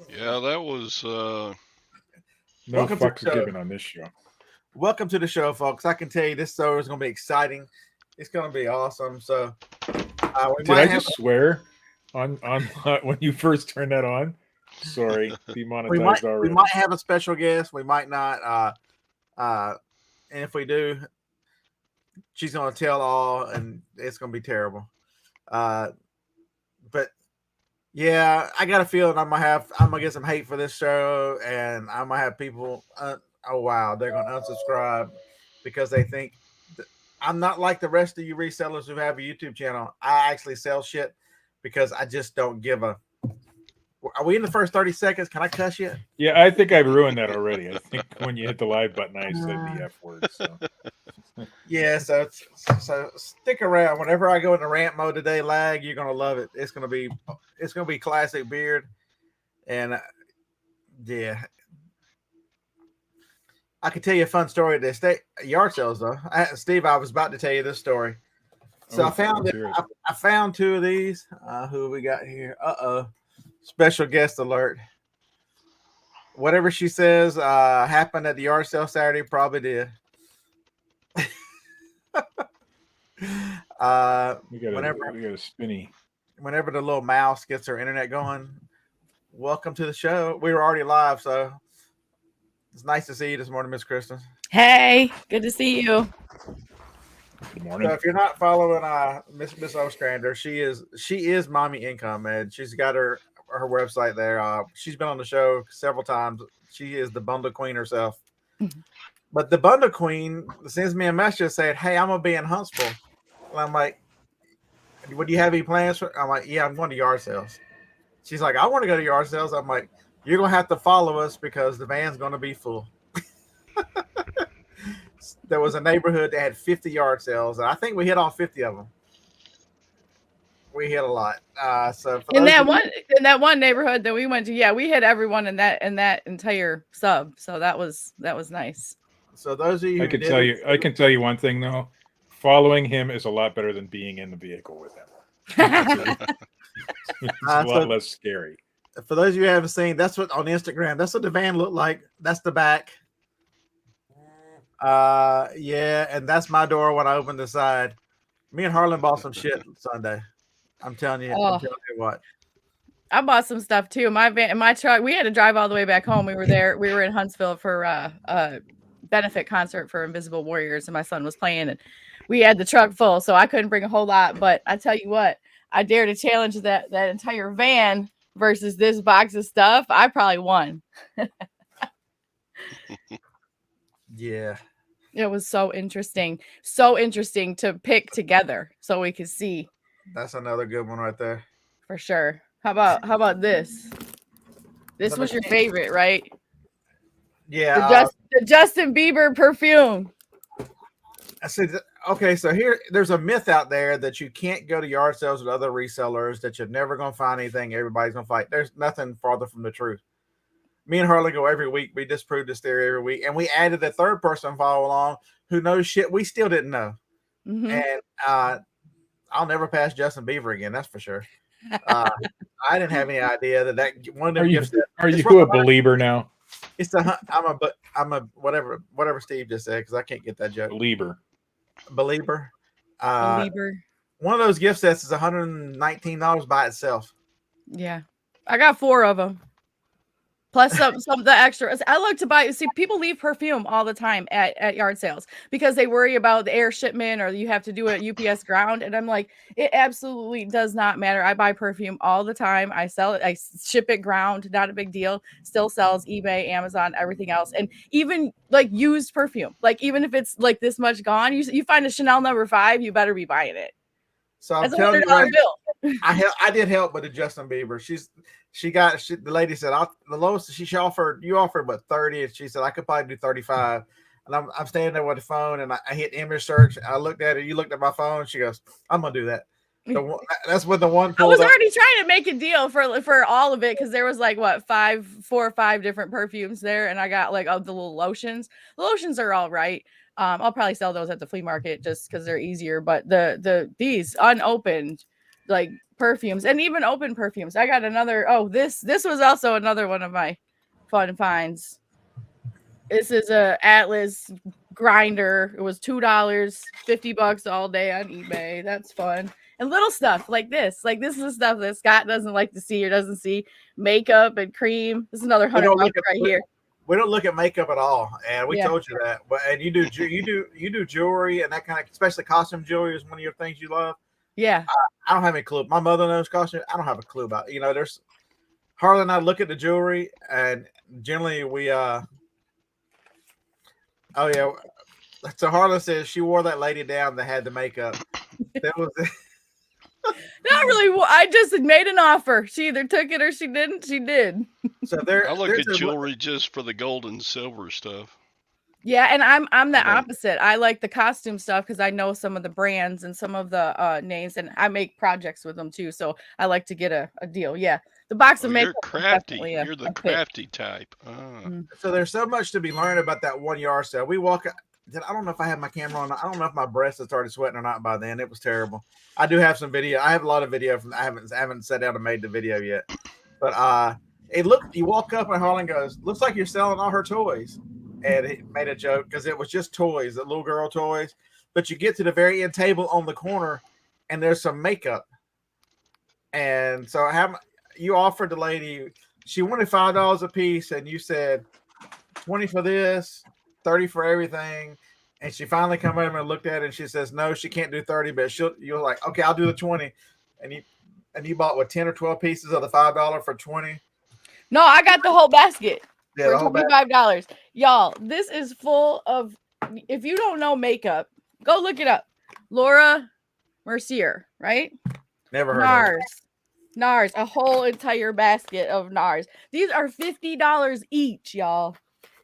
Yeah, that was No Welcome to the fucks are show. given on this show. Welcome to the show, folks. I can tell you this show is going to be exciting. It's going to be awesome. So we Did might I have just swear on when you first turned that on? Sorry, demonetized we already. might have a special guest. We might not. And if we do, she's going to tell all, and it's going to be terrible. But yeah, I got a feeling I'm gonna get some hate for this show, and I'm gonna have people. Oh wow, they're gonna unsubscribe because they think I'm not like the rest of you resellers who have a YouTube channel. I actually sell shit because I just don't give a. Are we in the first 30 seconds? Can I cuss yet? Yeah, I think I've ruined that already. I think when you hit the live button, I said the F word. So Yeah, so stick around. Whenever I go into rant mode today, lag, you're gonna love it. It's gonna be classic beard, and yeah, I could tell you a fun story at this yard sales though. Steve, I was about to tell you this story. So I found let's hear it. I found two of these. Who we got here? Special guest alert. Whatever she says happened at the yard sale Saturday probably did. We got a spinny. Whenever the little mouse gets her internet going, welcome to the show. We were already live, so it's nice to see you this morning, Miss Kristen. Hey, good to see you. Good morning. So if you're not following Miss Ostrander, she is Mommy Income, and she's got her website there. She's been on the show several times. She is the bundle queen herself. But the bundle queen sends me a message saying, "Hey, I'm gonna be in Huntsville." And I'm like, "Would you have any plans for?" I'm like, "Yeah, I'm going to yard sales." She's like, "I want to go to yard sales." I'm like, "You're gonna have to follow us because the van's gonna be full." There was a neighborhood that had 50 yard sales, and I think we hit all 50 of them. We hit a lot. So in that one neighborhood that we went to, yeah, we hit everyone in that entire sub. So that was nice. So those of you, I can tell you one thing though. Following him is a lot better than being in the vehicle with him. It's a lot less scary. For those of you who haven't seen, that's what on Instagram. That's what the van looked like. That's the back. Yeah, and that's my door when I open the side. Me and Harlan bought some shit Sunday. I'm telling you what. I bought some stuff too. My van and my truck, we had to drive all the way back home. We were in Huntsville for a benefit concert for Invisible Warriors, and my son was playing, and we had the truck full, so I couldn't bring a whole lot. But I tell you what, I dare to challenge that entire van versus this box of stuff. I probably won. Yeah. It was so interesting to pick together so we could see. That's another good one right there. For sure. How about this? This was your favorite, right? Yeah. The Justin Bieber perfume. I said, okay, so there's a myth out there that you can't go to yard sales with other resellers, that you're never going to find anything. Everybody's going to fight. There's nothing farther from the truth. Me and Harley go every week. We disprove this theory every week. And we added a third person follow along who knows shit we still didn't know. Mm-hmm. And I'll never pass Justin Bieber again. That's for sure. I didn't have any idea that one of them gifts. Are you a believer now? It's I'm a whatever Steve just said, because I can't get that joke. Believer. Believer. One of those gift sets is $119 by itself. Yeah. I got 4 of them. Plus some of the extras. I look to buy. See, people leave perfume all the time at yard sales because they worry about the air shipment, or you have to do a UPS ground. And I'm like, it absolutely does not matter. I buy perfume all the time. I sell it. I ship it ground. Not a big deal. Still sells eBay, Amazon, everything else. And even like used perfume, like even if it's like this much gone, you find a Chanel No. 5, you better be buying it. So I'm telling you, bill. I did help with the Justin Bieber. The lady said, the lowest you offered but 30, and she said I could probably do 35. And I'm standing there with the phone, and I hit image search. And I looked at it. You looked at my phone. She goes, "I'm gonna do that." That's what the one. I was already trying to make a deal for all of it, because there was like 4 or 5 different perfumes there, and I got like the little lotions. The lotions are all right. I'll probably sell those at the flea market just because they're easier. But these unopened, like perfumes, and even open perfumes. I got another. Oh, this was also another one of my fun finds. This is a Atlas grinder. It was $2, $50 all day on eBay. That's fun. And little stuff like this. Like this is the stuff that Scott doesn't like to see or doesn't see. Makeup and cream. This is another $100 right here. We don't look at makeup at all, and we told you that. But and you do jewelry and that kind of, especially costume jewelry is one of your things you love. Yeah. I don't have any clue. My mother knows costume. I don't have a clue about. There's Harlan and I look at the jewelry, and generally we Oh yeah. So Harlan says she wore that lady down that had the makeup. That was not really. I just made an offer. She either took it or she didn't. She did. So there. I look at jewelry just for the gold and silver stuff. Yeah, and I'm the opposite. I like the costume stuff because I know some of the brands and some of the names, and I make projects with them too. So I like to get a deal. Yeah, the box of makeup. You're crafty. You're the crafty type. So there's so much to be learned about that 1 yard sale. We walk. I don't know if I have my camera on. I don't know if my breath had started sweating or not by then. It was terrible. I do have some video. I have a lot of video from. I haven't sat down and made the video yet. But it looked. You walk up and Harlan goes, "Looks like you're selling all her toys," and he made a joke because it was just toys, the little girl toys. But you get to the very end table on the corner, and there's some makeup. And so you offered the lady. She wanted $5 a piece, and you said 20 for this. 30 for everything, and she finally come over and looked at it, and she says no, she can't do 30, but you're like, okay, I'll do the 20, and you bought what 10 or 12 pieces of the $5 for 20. No, I got the whole basket for $25. Y'all, this is full of. If you don't know makeup, go look it up. Laura Mercier, right? Never heard of it. NARS, a whole entire basket of NARS. These are $50 each, y'all.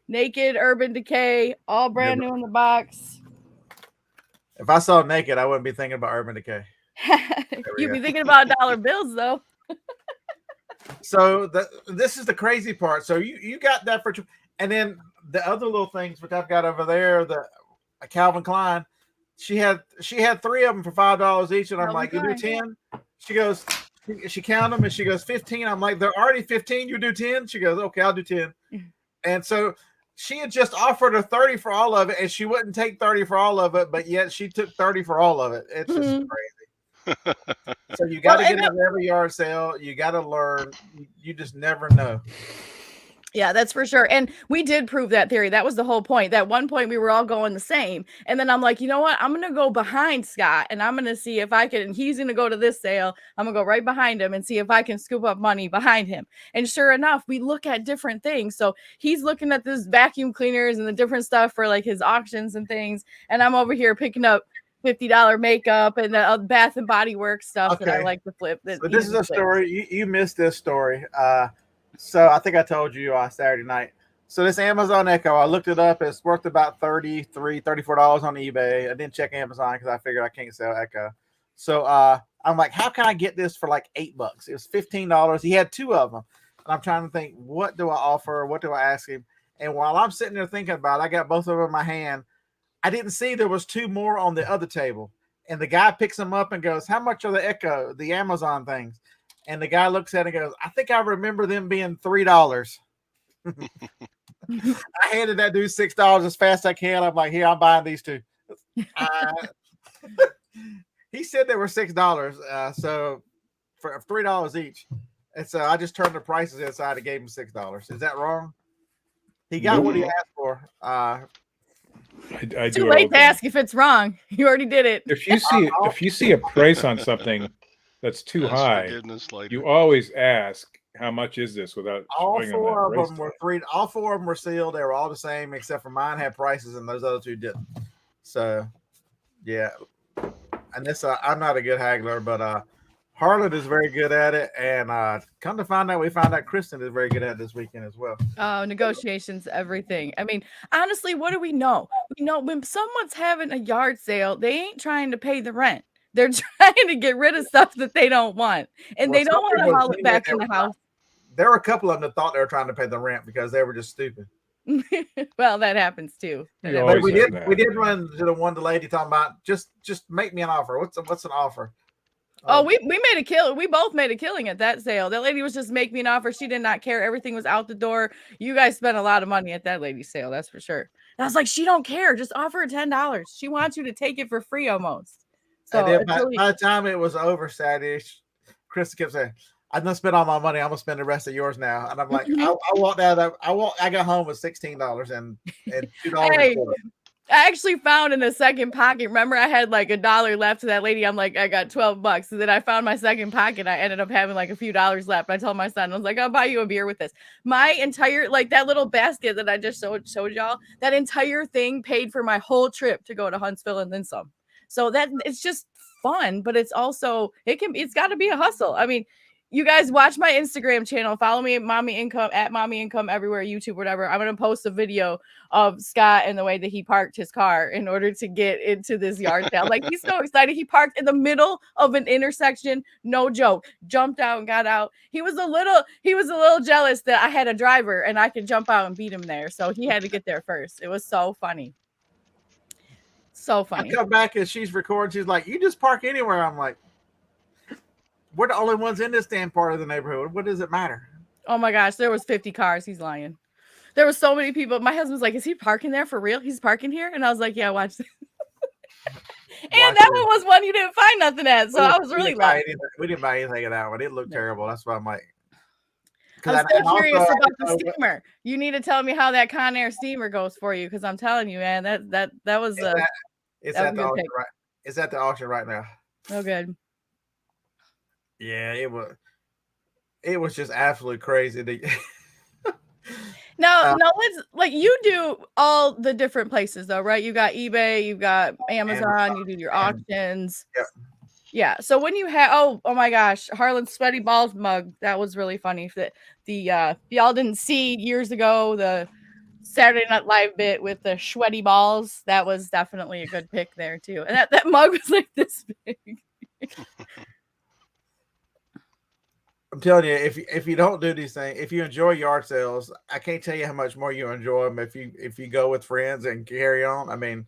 Naked, Urban Decay, all brand new in the box. If I saw Naked, I wouldn't be thinking about Urban Decay. You'd be thinking about dollar bills, though. So this is the crazy part. So you got that for, and then the other little things which I've got over there, the Calvin Klein. She had 3 of them for $5 each, and I'm like, you do 10? She goes, she counted them, and she goes 15. I'm like, they're already 15. You do 10? She goes, okay, I'll do 10. And so she had just offered her 30 for all of it, and she wouldn't take 30 for all of it, but yet she took 30 for all of it. It's just crazy. So you got to get into every yard sale. You got to learn. You just never know. Yeah, that's for sure. And we did prove that theory. That was the whole point. At one point, we were all going the same. And then I'm like, you know what? I'm going to go behind Scott, and I'm going to see if I can. He's going to go to this sale. I'm going to go right behind him and see if I can scoop up money behind him. And sure enough, we look at different things. So he's looking at this vacuum cleaners and the different stuff for like his auctions and things. And I'm over here picking up $50 makeup and the Bath and Body Works stuff that I like to flip. So this is a story. You missed this story. So I think I told you Saturday night. So this Amazon Echo, I looked it up. It's worth about $34 on eBay. I didn't check Amazon because I figured I can't sell Echo. So I'm like, how can I get this for like $8? It was $15. He had 2 of them. And I'm trying to think, what do I offer? What do I ask him? And while I'm sitting there thinking about it, I got both of them in my hand. I didn't see there was 2 more on the other table. And the guy picks them up and goes, how much are the Echo, the Amazon things? And the guy looks at it and goes, I think I remember them being $3. I handed that dude $6 as fast as I can. I'm like, here, I'm buying these 2. He said they were $6. So for $3 each. And so I just turned the prices inside and gave him $6. Is that wrong? He got what he asked for. I too late to ask if it's wrong. You already did it. If you see a price on something that's too high, you always ask, how much is this without all 4 of them were $3. All 4 of them were sealed. They were all the same except for mine had prices and those other 2 didn't. So yeah. And this I'm not a good haggler, but Harlan is very good at it, and come to find out, we found out Kristen is very good at it this weekend as well. Oh, negotiations, everything. I mean, honestly, what do we know? We know when someone's having a yard sale, they ain't trying to pay the rent. They're trying to get rid of stuff that they don't want, and they don't want to haul it back in the house. There were a couple of them that thought they were trying to pay the rent because they were just stupid. Well, that happens too. But we did run to the lady talking about just make me an offer. What's an offer? Oh, we made a kill. We both made a killing at that sale. That lady was just making me an offer. She did not care. Everything was out the door. You guys spent a lot of money at that lady's sale. That's for sure. And I was like, she don't care. Just offer her $10. She wants you to take it for free almost. So and then by the time it was over Saturday, Chris kept saying, "I'm gonna spend all my money. I'm gonna spend the rest of yours now." And I'm like, I walked out of that. I got home with $16 and $2. Hey, I actually found in the second pocket. Remember, I had like $1 left to that lady. I'm like, I got $12. And then I found my second pocket. I ended up having like a few dollars left. I told my son, I was like, I'll buy you a beer with this. My entire, like that little basket that I just showed y'all, that entire thing paid for my whole trip to go to Huntsville and then some. So that it's just fun, but it's also, it's got to be a hustle. I mean, you guys watch my Instagram channel. Follow me at Mommy Income, at Mommy Income everywhere, YouTube, whatever. I'm going to post a video of Scott and the way that he parked his car in order to get into this yard sale. Like, he's so excited. He parked in the middle of an intersection. No joke. Jumped out and got out. He was a little jealous that I had a driver and I could jump out and beat him there. So he had to get there first. It was so funny. So funny. I come back and she's recording. She's like, "You just park anywhere." I'm like, "We're the only ones in this damn part of the neighborhood. What does it matter?" Oh my gosh, there was 50 cars. He's lying. There were so many people. My husband's like, "Is he parking there for real? He's parking here?" And I was like, "Yeah, watch this." And that one was one you didn't find nothing at. So I was really laughing. We didn't buy anything of that one. It looked terrible. That's why I'm like, I'm so curious about the steamer. You need to tell me how that Conair steamer goes for you, because I'm telling you, man, that was it's at the auction right. It's at the auction right now. Oh, good. Yeah, it was just absolutely crazy. Now let's, like, you do all the different places though, right? You got eBay, you got Amazon, you do your auctions. Yep. Yeah. So when you have, oh my gosh, Harlan's sweaty balls mug, that was really funny. Y'all didn't see years ago the Saturday Night Live bit with the sweaty balls. That was definitely a good pick there too. And that mug was like this big. I'm telling you, if you don't do these things, if you enjoy yard sales, I can't tell you how much more you enjoy them if you go with friends and carry on. I mean,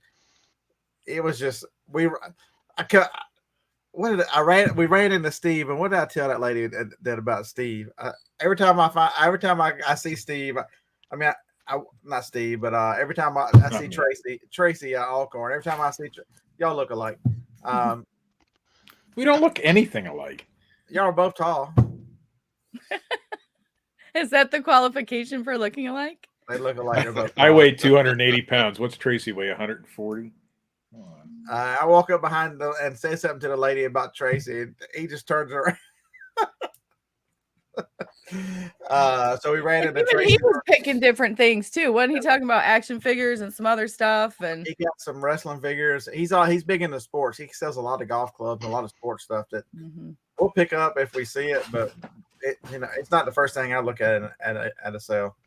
it was just we ran into Steve, and what did I tell that lady that about Steve? Every time I see Steve, not Steve, but every time I see Tracy Alcorn, every time I see y'all look alike. We don't look anything alike. Y'all are both tall. Is that the qualification for looking alike? They look alike. I weigh 280 pounds. What's Tracy weigh? 140? I walk up behind and say something to the lady about Tracy, and he just turns around. So we ran into Tracy. He was picking different things too. Wasn't he talking about action figures and some other stuff? And he got some wrestling figures. He's big into sports. He sells a lot of golf clubs, a lot of sports stuff that we'll pick up if we see it, but it's not the first thing I look at at a sale.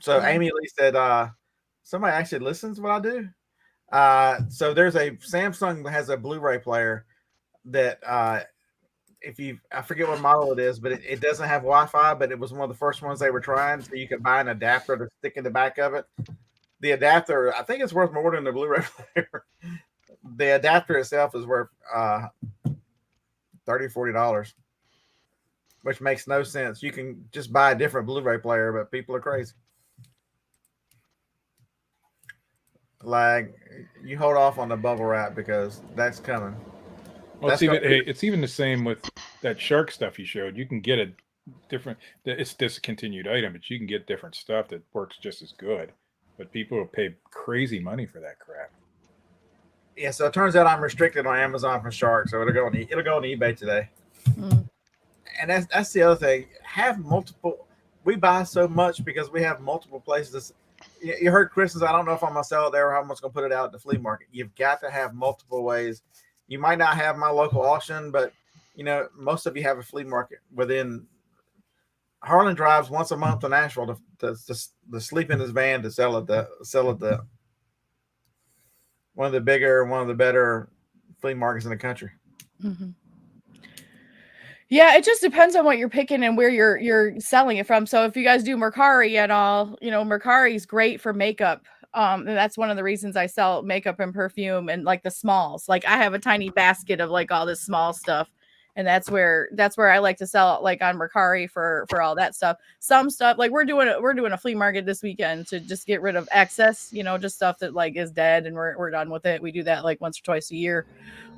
So Amy Lee said, somebody actually listens to what I do. So there's a Samsung that has a Blu-ray player that I forget what model it is, but it doesn't have Wi-Fi, but it was one of the first ones they were trying. So you could buy an adapter to stick in the back of it. The adapter, I think it's worth more than the Blu-ray player. The adapter itself is worth $30-$40, which makes no sense. You can just buy a different Blu-ray player, but people are crazy. Like, you hold off on the bubble wrap because that's coming. Well, it's even the same with that shark stuff you showed. You can get a different, it's discontinued item, but you can get different stuff that works just as good. But people will pay crazy money for that crap. Yeah, so it turns out I'm restricted on Amazon for sharks, so it'll go on eBay today. And that's the other thing. Have multiple. We buy so much because we have multiple places. You heard Chris's. I don't know if I'm gonna sell it there or how I'm just gonna put it out at the flea market. You've got to have multiple ways. You might not have my local auction, but most of you have a flea market within. Harlan drives once a month to Nashville to sleep in his van to sell it. One of the bigger, one of the better flea markets in the country. Yeah, it just depends on what you're picking and where you're selling it from. So if you guys do Mercari at all, Mercari is great for makeup. And that's one of the reasons I sell makeup and perfume and like the smalls. Like I have a tiny basket of like all this small stuff. And that's where I like to sell like on Mercari for all that stuff. Some stuff like we're doing a flea market this weekend to just get rid of excess, just stuff that like is dead and we're done with it. We do that like once or twice a year.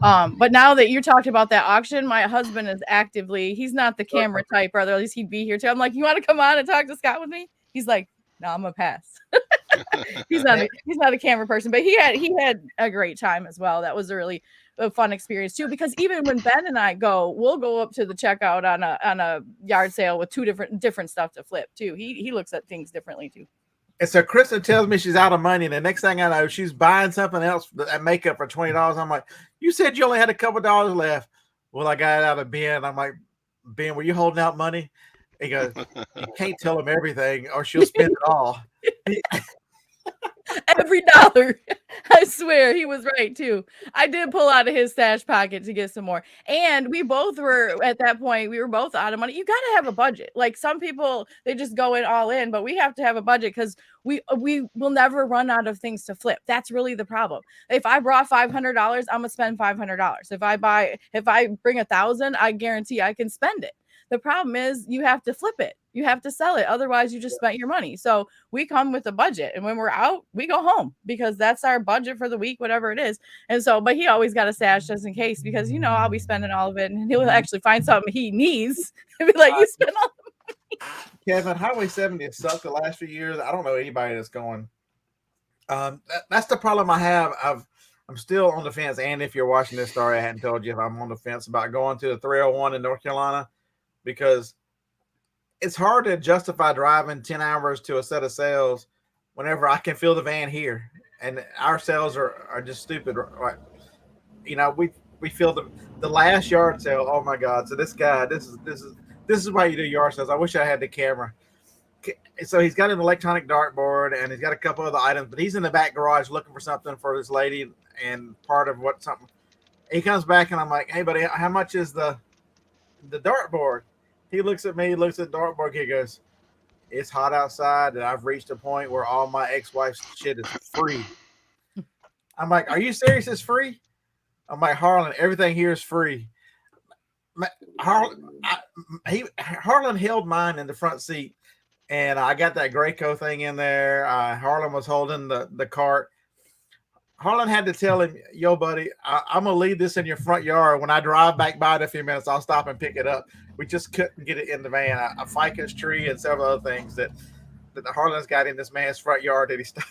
But now that you talked about that auction, my husband is he's not the camera type, or at least he'd be here too. I'm like, you want to come on and talk to Scott with me? He's like, no, I'm gonna pass. he's not a camera person, but he had a great time as well. That was a really fun experience too, because even when Ben and I we'll go up to the checkout on a yard sale with two different stuff to flip too. He looks at things differently too. And so Krista tells me she's out of money, and the next thing I know, she's buying something else that makeup for $20. I'm like, you said you only had a couple dollars left. Well, I got it out of Ben. I'm like, Ben, were you holding out money? He goes, you can't tell him everything or she'll spend it all. Every dollar. I swear he was right too. I did pull out of his stash pocket to get some more. And we both were at that point, we were both out of money. You got to have a budget. Like some people, they just go in all in, but we have to have a budget because we will never run out of things to flip. That's really the problem. If I brought $500, I'm gonna spend $500. If I bring 1,000, I guarantee I can spend it. The problem is you have to flip it. You have to sell it. Otherwise, you just spent your money. So we come with a budget. And when we're out, we go home because that's our budget for the week, whatever it is. And so, but he always got a stash just in case because, I'll be spending all of it and he'll actually find something he needs and be like, you spent all the money. Kevin, Highway 70 has sucked the last few years. I don't know anybody that's going. That's the problem I have. I'm still on the fence. And if you're watching this story, I hadn't told you if I'm on the fence about going to the 301 in North Carolina. Because it's hard to justify driving 10 hours to a set of sales whenever I can fill the van here. And our sales are just stupid. Right? We filled the last yard sale. Oh my God. So this guy, this is why you do yard sales. I wish I had the camera. So he's got an electronic dartboard and he's got a couple other items, but he's in the back garage looking for something for this lady and part of something. He comes back and I'm like, hey buddy, how much is the dartboard? He looks at me, looks at the dartboard. He goes, it's hot outside, and I've reached a point where all my ex-wife's shit is free. I'm like, are you serious? It's free? I'm like, Harlan, everything here is free. Harlan held mine in the front seat, and I got that Graco thing in there. Harlan was holding the cart. Harlan had to tell him, yo, buddy, I'm going to leave this in your front yard. When I drive back by in a few minutes, I'll stop and pick it up. We just couldn't get it in the van. A ficus tree and several other things that the Harlan's got in this man's front yard that he stopped.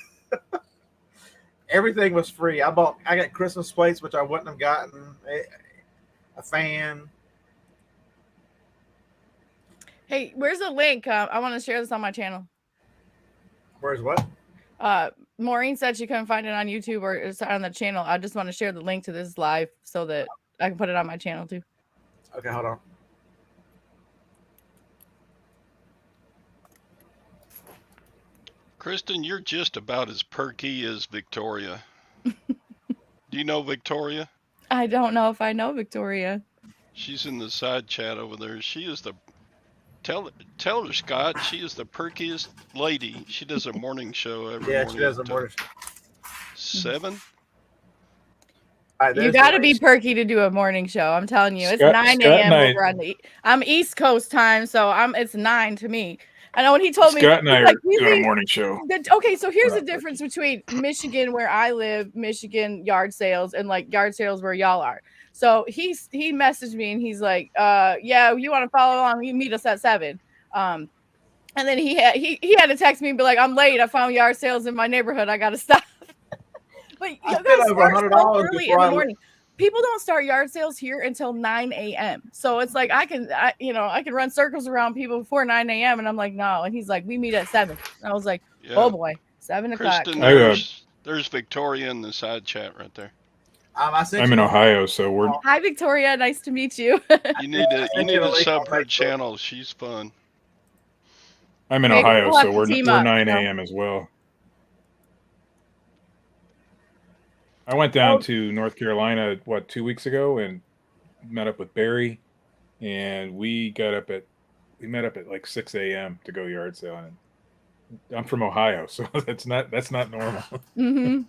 Everything was free. I got Christmas plates, which I wouldn't have gotten, a fan. Hey, where's the link? I want to share this on my channel. Where's what? Maureen said she couldn't find it on YouTube or it's on the channel. I just want to share the link to this live so that I can put it on my channel too. Okay, hold on. Kristen, you're just about as perky as Victoria. Do you know Victoria? I don't know if I know Victoria. She's in the side chat over there. She is tell her, Scott, she is the perkiest lady. She does a morning show every morning. Yeah, she does a morning show. 7? Right, you got to be perky to do a morning show. I'm telling you, it's 9 a.m. over on I'm East Coast time, so it's 9 to me. I know when he told me Scott and I are doing a morning show. Okay, so here's the difference between Michigan, where I live, Michigan yard sales, and like yard sales where y'all are. So he messaged me and he's like, yeah, you want to follow along? You meet us at 7. And then he had to text me and be like, I'm late. I found yard sales in my neighborhood. I got to stop. But you guys start so early in the morning. People don't start yard sales here until 9 a.m. So it's like I can run circles around people before 9 a.m. And I'm like, no. And he's like, we meet at 7. And I was like, yeah. Oh boy, 7 o'clock. Kristen, there's Victoria in the side chat right there. I'm in Ohio, so we're. Hi, Victoria. Nice to meet you. You need to sub her channel. She's fun. I'm in Ohio, so we're 9 a.m. as well. I went down to North Carolina 2 weeks ago and met up with Barry, and we met up at like 6 a.m. to go yard selling. I'm from Ohio, so that's not normal. Mm-hmm.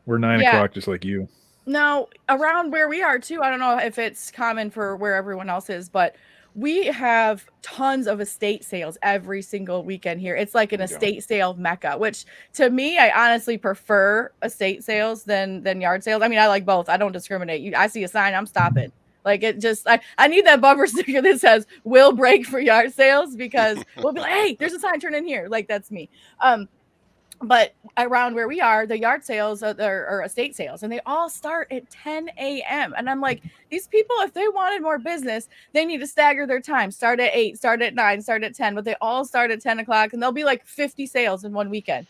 We're 9 Yeah. o'clock, just like you. Now, around where we are too, I don't know if it's common for where everyone else is, but we have tons of estate sales every single weekend here. It's like an We don't. estate sale mecca, which to me, I honestly prefer estate sales than yard sales. I mean, I like both. I don't discriminate. I see a sign, I'm stopping. Like it just, I need that bumper sticker that says "will break for yard sales" because we'll be like, hey, there's a sign, turn in here. Like that's me. But around where we are, the yard sales or estate sales, and they all start at 10 a.m. And I'm like, these people, if they wanted more business, they need to stagger their time. Start at 8, start at 9, start at 10, but they all start at 10 o'clock, and there'll be like 50 sales in one weekend.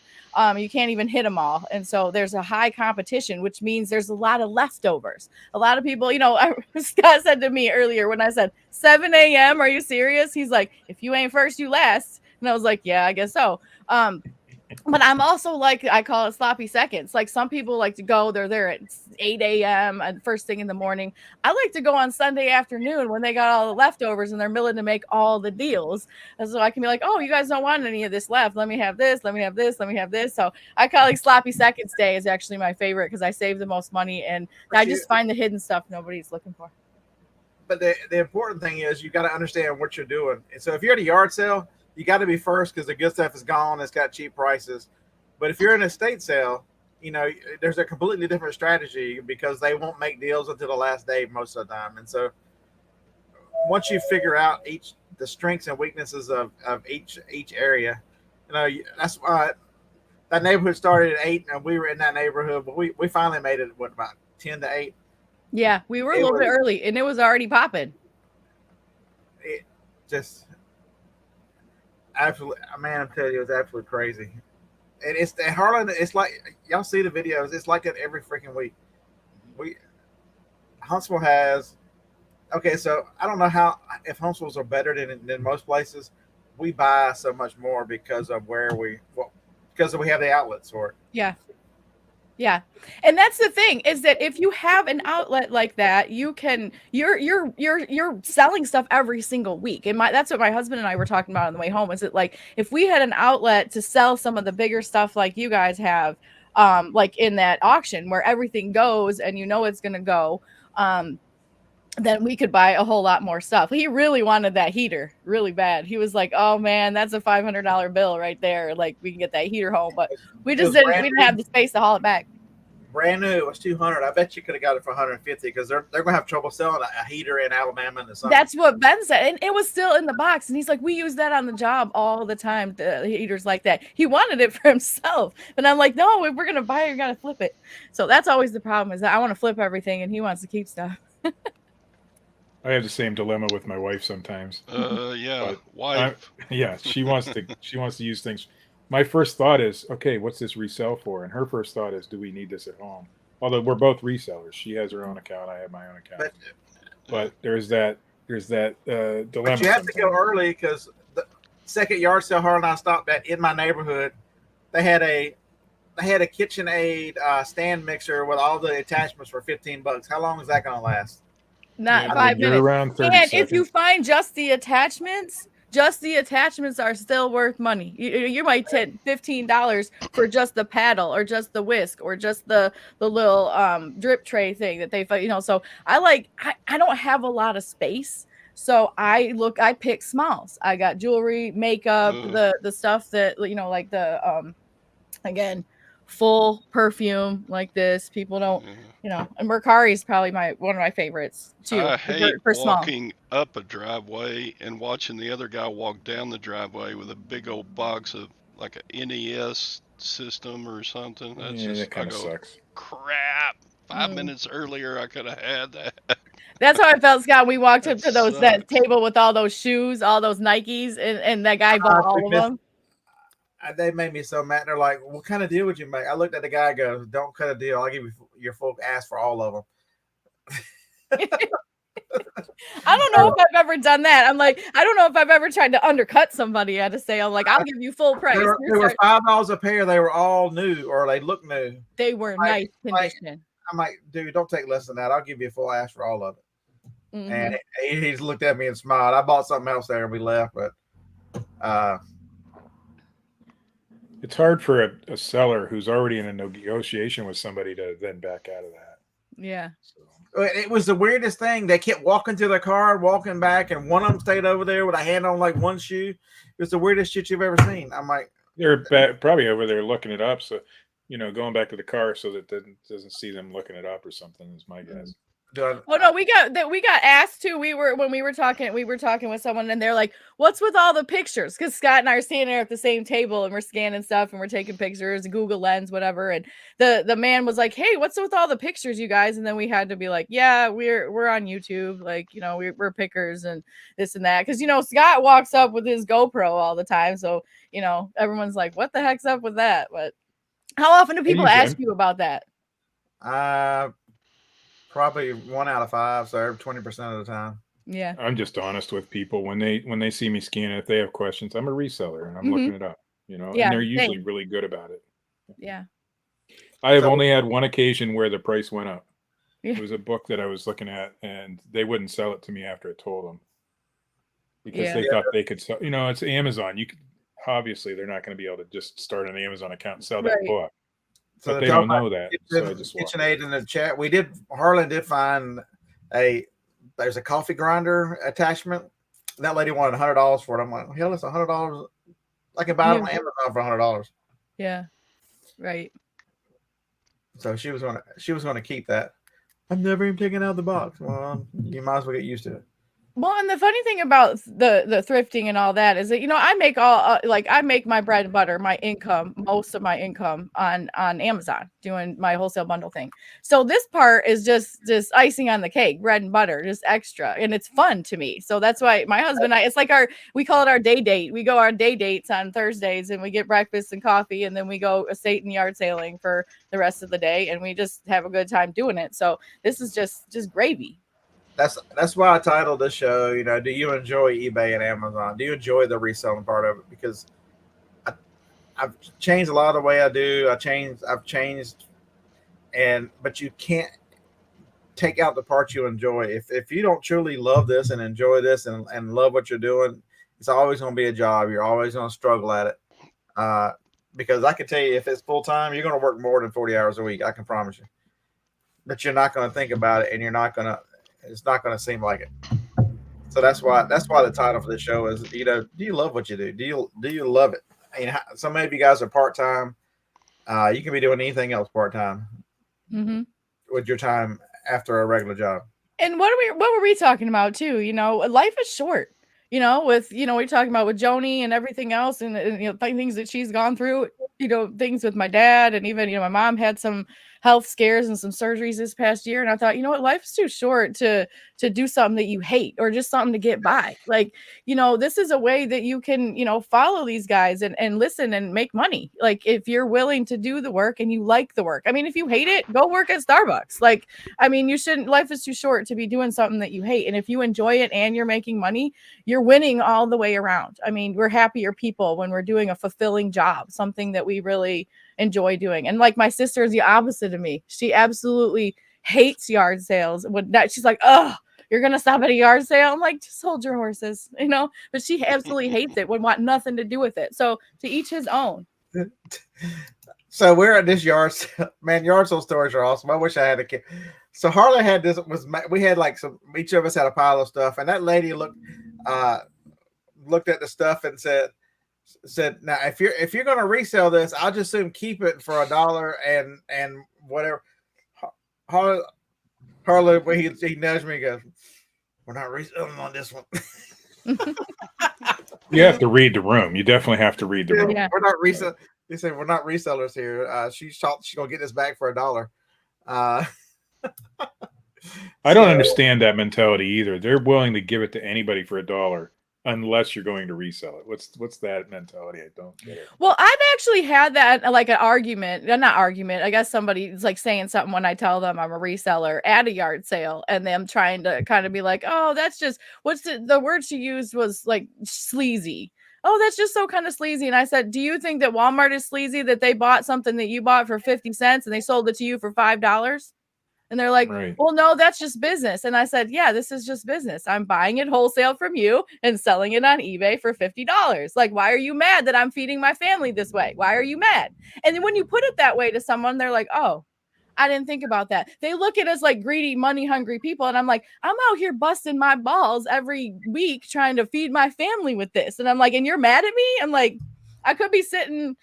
You can't even hit them all. And so there's a high competition, which means there's a lot of leftovers. A lot of people, Scott said to me earlier when I said 7 a.m., are you serious? He's like, if you ain't first, you last. And I was like, yeah, I guess so. But I'm also like, I call it sloppy seconds. Like some people like to go, they're there at 8 a.m. and first thing in the morning. I like to go on Sunday afternoon when they got all the leftovers and they're milling to make all the deals. And so I can be like, oh, you guys don't want any of this left. Let me have this. Let me have this. Let me have this. So I call it sloppy seconds day is actually my favorite because I save the most money and I just find the hidden stuff nobody's looking for. But the important thing is you got to understand what you're doing. And so if you're at a yard sale, you got to be first because the good stuff is gone. It's got cheap prices. But if you're in a estate sale, there's a completely different strategy because they won't make deals until the last day most of the time. And so once you figure out the strengths and weaknesses of each area, that's why that neighborhood started at 8 and we were in that neighborhood, but we finally made it about 10 to 8. Yeah, we were a little bit early and it was already popping. It just absolutely, man, I'm telling you, it's absolutely crazy. And it's at Harlan. It's like y'all see the videos. It's like it every freaking week. Huntsville has. Okay, so I don't know if Huntsville's are better than most places. We buy so much more because of because we have the outlets for it. Yeah. Yeah. And that's the thing is that if you have an outlet like that, you're selling stuff every single week. And that's what my husband and I were talking about on the way home. Is it like if we had an outlet to sell some of the bigger stuff like you guys have, like in that auction where everything goes and it's going to go, then we could buy a whole lot more stuff. He really wanted that heater really bad. He was like, oh man, that's a $500 bill right there. Like we can get that heater home, but we didn't have the space to haul it back. Brand new, it was $200. I bet you could have got it for $150 because they're gonna have trouble selling a heater in Alabama in the summer. That's what Ben said, and it was still in the box. And he's like, "We use that on the job all the time. The heaters like that." He wanted it for himself, and I'm like, "No, if we're gonna buy it, you gotta flip it." So that's always the problem is that I want to flip everything, and he wants to keep stuff. I have the same dilemma with my wife sometimes. Yeah, wife. She wants to use things. My first thought is, okay, what's this resell for? And her first thought is, do we need this at home? Although we're both resellers. She has her own account. I have my own account. But there's that dilemma. But you have to go early because the second yard sale Harlan and I stopped at in my neighborhood, they had a KitchenAid stand mixer with all the attachments for $15. How long is that going to last? Not 5 minutes. Around 30 and seconds. if you find just the attachments are still worth money. You might take $15 for just the paddle or just the whisk or just the little drip tray thing that they so I don't have a lot of space, so I pick smalls. I got jewelry, makeup, the stuff that like the again, full perfume like this. People don't, and Mercari is probably one of my favorites too. I hate for walking up a driveway and watching the other guy walk down the driveway with a big old box of like a NES system or something. That kind of sucks. Crap. 5 minutes earlier, I could have had that. That's how I felt, Scott. We walked up to that table with all those shoes, all those Nikes, and that guy bought all of them. They made me so mad. They're like, what kind of deal would you make? I looked at the guy and goes, don't cut a deal. I'll give you your full ask for all of them. I don't know if I've ever done that. I'm like, I don't know if I've ever tried to undercut somebody at a sale. I'm like, I'll give you full price. They were $5 a pair. They were all new or they look new. They were nice condition. I'm like, dude, don't take less than that. I'll give you a full ask for all of it. Mm-hmm. And he just looked at me and smiled. I bought something else there and we left, but It's hard for a seller who's already in a negotiation with somebody to then back out of that. Yeah. So, It was the weirdest thing. They kept walking to their car, walking back, and one of them stayed over there with a hand on like one shoe. It was the weirdest shit you've ever seen. I'm like, they're probably over there looking it up. So, going back to the car so that doesn't see them looking it up or something is my guess. Well, no, we got asked too. We were talking with someone, and they're like, "What's with all the pictures?" Because Scott and I are standing there at the same table, and we're scanning stuff, and we're taking pictures, Google Lens, whatever. And the man was like, "Hey, what's with all the pictures, you guys?" And then we had to be like, "Yeah, we're on YouTube, like we're pickers and this and that." Because Scott walks up with his GoPro all the time, so everyone's like, "What the heck's up with that?" But how often do people ask you about that? Probably 1 out of 5, so 20% of the time. Yeah. I'm just honest with people when they see me scan it. If they have questions, I'm a reseller and I'm looking it up. And they're usually really good about it. Yeah. I have only had one occasion where the price went up. Yeah. It was a book that I was looking at, and they wouldn't sell it to me after I told them because they thought they could sell. It's Amazon. Obviously they're not going to be able to just start an Amazon account and sell that book. So but they don't know that. So I just KitchenAid in the chat. Harlan did find there's a coffee grinder attachment. That lady wanted $100 for it. I'm like, hell, it's $100. I can buy it on Amazon for $100. Yeah. Right. So she was gonna keep that. I'm never even taking out the box. Well, you might as well get used to it. Well, and the funny thing about the thrifting and all that is that I make I make my bread and butter, my income, most of my income on Amazon, doing my wholesale bundle thing. So this part is just icing on the cake, bread and butter, just extra, and it's fun to me. So that's why my husband and I, it's like we call it our day date. We go our day dates on Thursdays, and we get breakfast and coffee, and then we go estate and yard sailing for the rest of the day, and we just have a good time doing it. So this is just gravy. That's why I titled this show, do you enjoy eBay and Amazon? Do you enjoy the reselling part of it? Because I've changed a lot of the way I do. I've changed, but you can't take out the parts you enjoy. If you don't truly love this and enjoy this and love what you're doing, it's always going to be a job. You're always going to struggle at it. Because I can tell you, if it's full time, you're going to work more than 40 hours a week. I can promise you. But you're not going to think about it, and it's not going to seem like it. So that's why the title for the show is, do you love what you do? Do you love it? So many of you guys are part-time. You can be doing anything else part-time with your time after a regular job. And what were we talking about too? Life is short, with, we're talking about with Joni and everything else and things that she's gone through, things with my dad, and even, my mom had some health scares and some surgeries this past year. And I thought, life is too short to do something that you hate or just something to get by. Like, this is a way that you can, follow these guys and listen and make money. Like, if you're willing to do the work and you like the work. I mean, if you hate it, go work at Starbucks. Like, I mean, life is too short to be doing something that you hate. And if you enjoy it and you're making money, you're winning all the way around. I mean, we're happier people when we're doing a fulfilling job, something that we really enjoy doing. And like, my sister is the opposite of me. She absolutely hates yard sales. She's like, oh, you're gonna stop at a yard sale? I'm like, just hold your horses, but she absolutely hates it, would want nothing to do with it. So to each his own. So we're at this yard sale. Man, yard sale stories are awesome. I wish I had a kid. So Harley had we had like each of us had a pile of stuff, and that lady looked at the stuff and said, now if you're going to resell this, I'll just soon keep it for $1 and whatever. Harley, he nudged me and goes, we're not reselling on this one. You have to read the room. You definitely have to read the room. Yeah. We're not resell. He said we're not resellers here. She's gonna get this back for $1. I don't understand that mentality either. They're willing to give it to anybody for $1 unless you're going to resell it. What's that mentality? I don't get it. Well, I've actually had that, like, an argument, not argument. I guess somebody's like saying something when I tell them I'm a reseller at a yard sale, and them trying to kind of be like, oh, that's just, what's the word she used was like sleazy. Oh, that's just so kind of sleazy. And I said, do you think that Walmart is sleazy that they bought something that you bought for 50 cents and they sold it to you for $5? And they're like, Right. well, no, that's just business. And I said, yeah, this is just business. I'm buying it wholesale from you and selling it on eBay for $50. Like, why are you mad that I'm feeding my family this way? Why are you mad? And then when you put it that way to someone, they're like, oh, I didn't think about that. They look at us like greedy, money hungry people. And I'm like, I'm out here busting my balls every week trying to feed my family with this. And I'm like, and you're mad at me? I'm like, I could be sitting,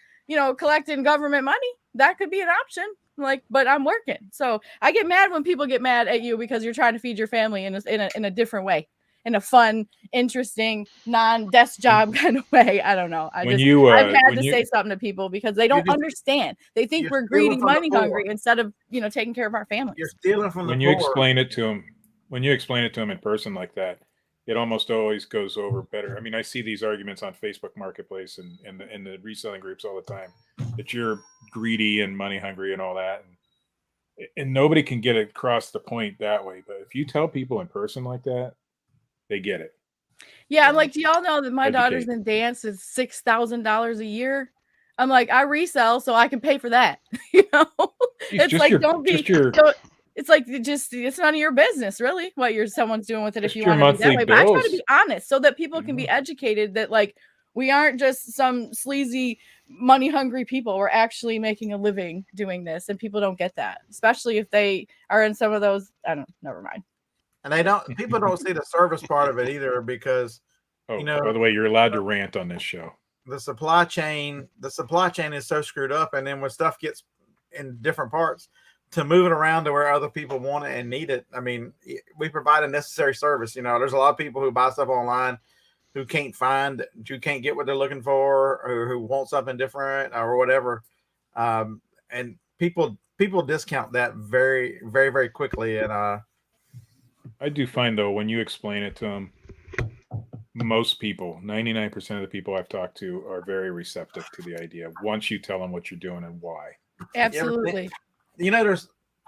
collecting government money. That could be an option. Like, but I'm working. So I get mad when people get mad at you because you're trying to feed your family in a different way, in a fun, interesting, non-desk job kind of way. I don't know. I've had to say something to people because they don't understand. They think we're greedy, money hungry instead of, taking care of our families. You're stealing from the poor. When you explain it to them in person like that, it almost always goes over better. I mean, I see these arguments on Facebook Marketplace and in the reselling groups all the time that you're greedy and money hungry and all that. And nobody can get across the point that way. But if you tell people in person like that, they get it. Yeah, I'm like, do y'all know that my daughter's in dance is $6,000 a year? I'm like, I resell so I can pay for that. It's like, it's like it's none of your business, really, what someone's doing with it if you want to be that way. But I try to be honest so that people can be educated that like we aren't just some sleazy, money hungry people. We're actually making a living doing this, and people don't get that, especially if they are in some of those. Never mind. And people don't see the service part of it either because, by the way, you're allowed to rant on this show. The supply chain is so screwed up. And then when stuff gets in different parts, to move it around to where other people want it and need it. I mean, we provide a necessary service. There's a lot of people who buy stuff online who can't get what they're looking for, or who want something different or whatever. And people discount that very, very, very quickly. And I do find though, when you explain it to them, most people, 99% of the people I've talked to are very receptive to the idea once you tell them what you're doing and why. Absolutely.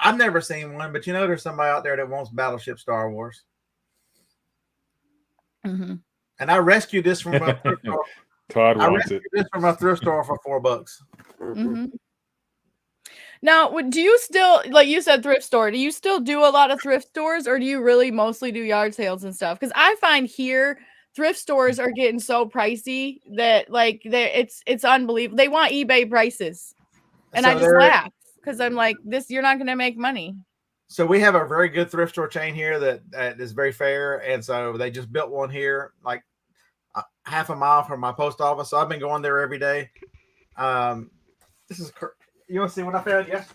I've never seen one, but there's somebody out there that wants Battleship Star Wars. Mm-hmm. And I rescued this from a thrift store. Todd wants it. This from a thrift store for $4. Mm-hmm. Now, do you still, like you said, thrift store? Do you still do a lot of thrift stores, or do you really mostly do yard sales and stuff? Because I find here thrift stores are getting so pricey that like it's unbelievable. They want eBay prices, and I just laugh because I'm like, you're not going to make money. So we have a very good thrift store chain here that is very fair, and so they just built one here, like half a mile from my post office. So I've been going there every day. This is. You want to see what I found? Yes.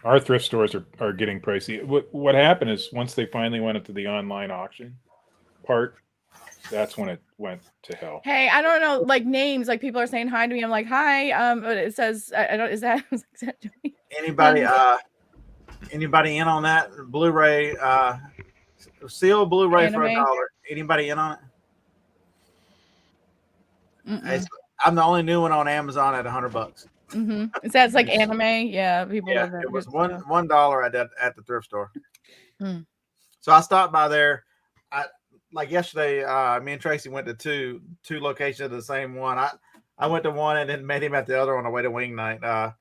Our thrift stores are getting pricey. What happened is once they finally went into the online auction part, that's when it went to hell. Hey, I don't know, like names, like people are saying hi to me. I'm like, hi. But it says, I don't. Is that anybody in on that Blu-ray? Seal Blu-ray anime? For $1. Anybody in on it? I'm the only new one on Amazon at $100. Mm-hmm. It says like anime. Yeah, people. Yeah, it was $1 at the thrift store. So I stopped by there. Like yesterday, me and Tracy went to two locations of the same one. I went to one and then met him at the other on the way to wing night. I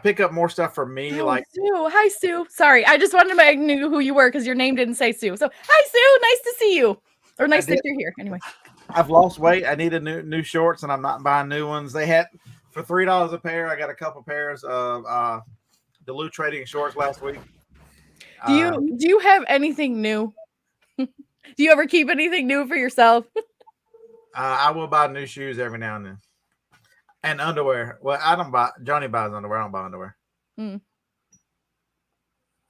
pick up more stuff for me. Like Sue. Hi, Sue. Sorry, I just wanted to make knew who you were because your name didn't say Sue. So hi, Sue. Nice to see you. Or nice that you're here. Anyway. I've lost weight. I needed new shorts, and I'm not buying new ones. They had for $3 a pair. I got a couple pairs of Duluth Trading shorts last week. Do you have anything new? Do you ever keep anything new for yourself? I will buy new shoes every now and then, and underwear. Well, I don't buy. Johnny buys underwear. I don't buy underwear.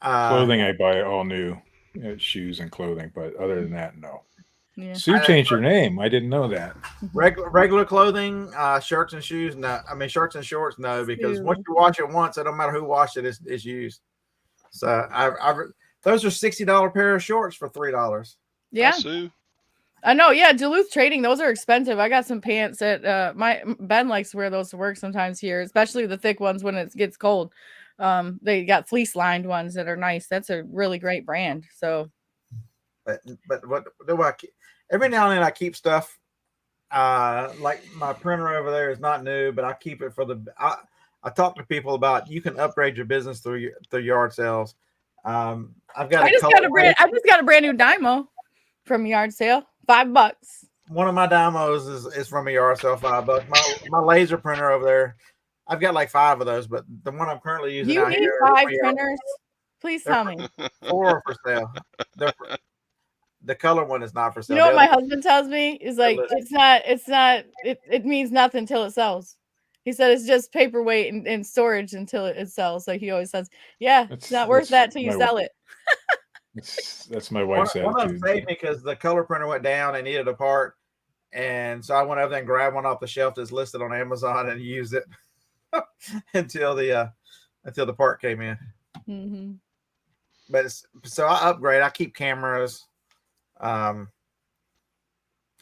Clothing, I buy all new shoes and clothing, but other than that, no. Yeah. Sue changed her name. I didn't know that. Regular clothing, shirts and shoes. No, I mean shirts and shorts. No, because once you wash it once, it don't matter who washed it. It's used. So those are $60 pair of shorts for $3. Yeah, Sue. I know. Yeah, Duluth Trading. Those are expensive. I got some pants that Ben likes to wear those to work sometimes here, especially the thick ones when it gets cold. They got fleece lined ones that are nice. That's a really great brand. So. But what do I keep? Every now and then I keep stuff like my printer over there is not new, but I keep it for I talk to people about you can upgrade your business through yard sales. I've got I just got a brand new Dymo from yard sale, $5. One of my dymos is from a yard sale, $5. My laser printer over there, I've got like 5 of those, but the one I'm currently using You out need here, 5 printers? Please They're tell me. 4 are for sale. The color one is not for sale. You know what The my other- husband tells me is like it means nothing until it sells. He said it's just paperweight and storage until it sells. Like he always says, yeah, it's not worth that till you sell it. That's my one wife's of them attitude. saved me because the color printer went down and needed a part, and so I went over there and grabbed one off the shelf that's listed on Amazon and used it until the part came in. Mm-hmm. But so I upgrade. I keep cameras.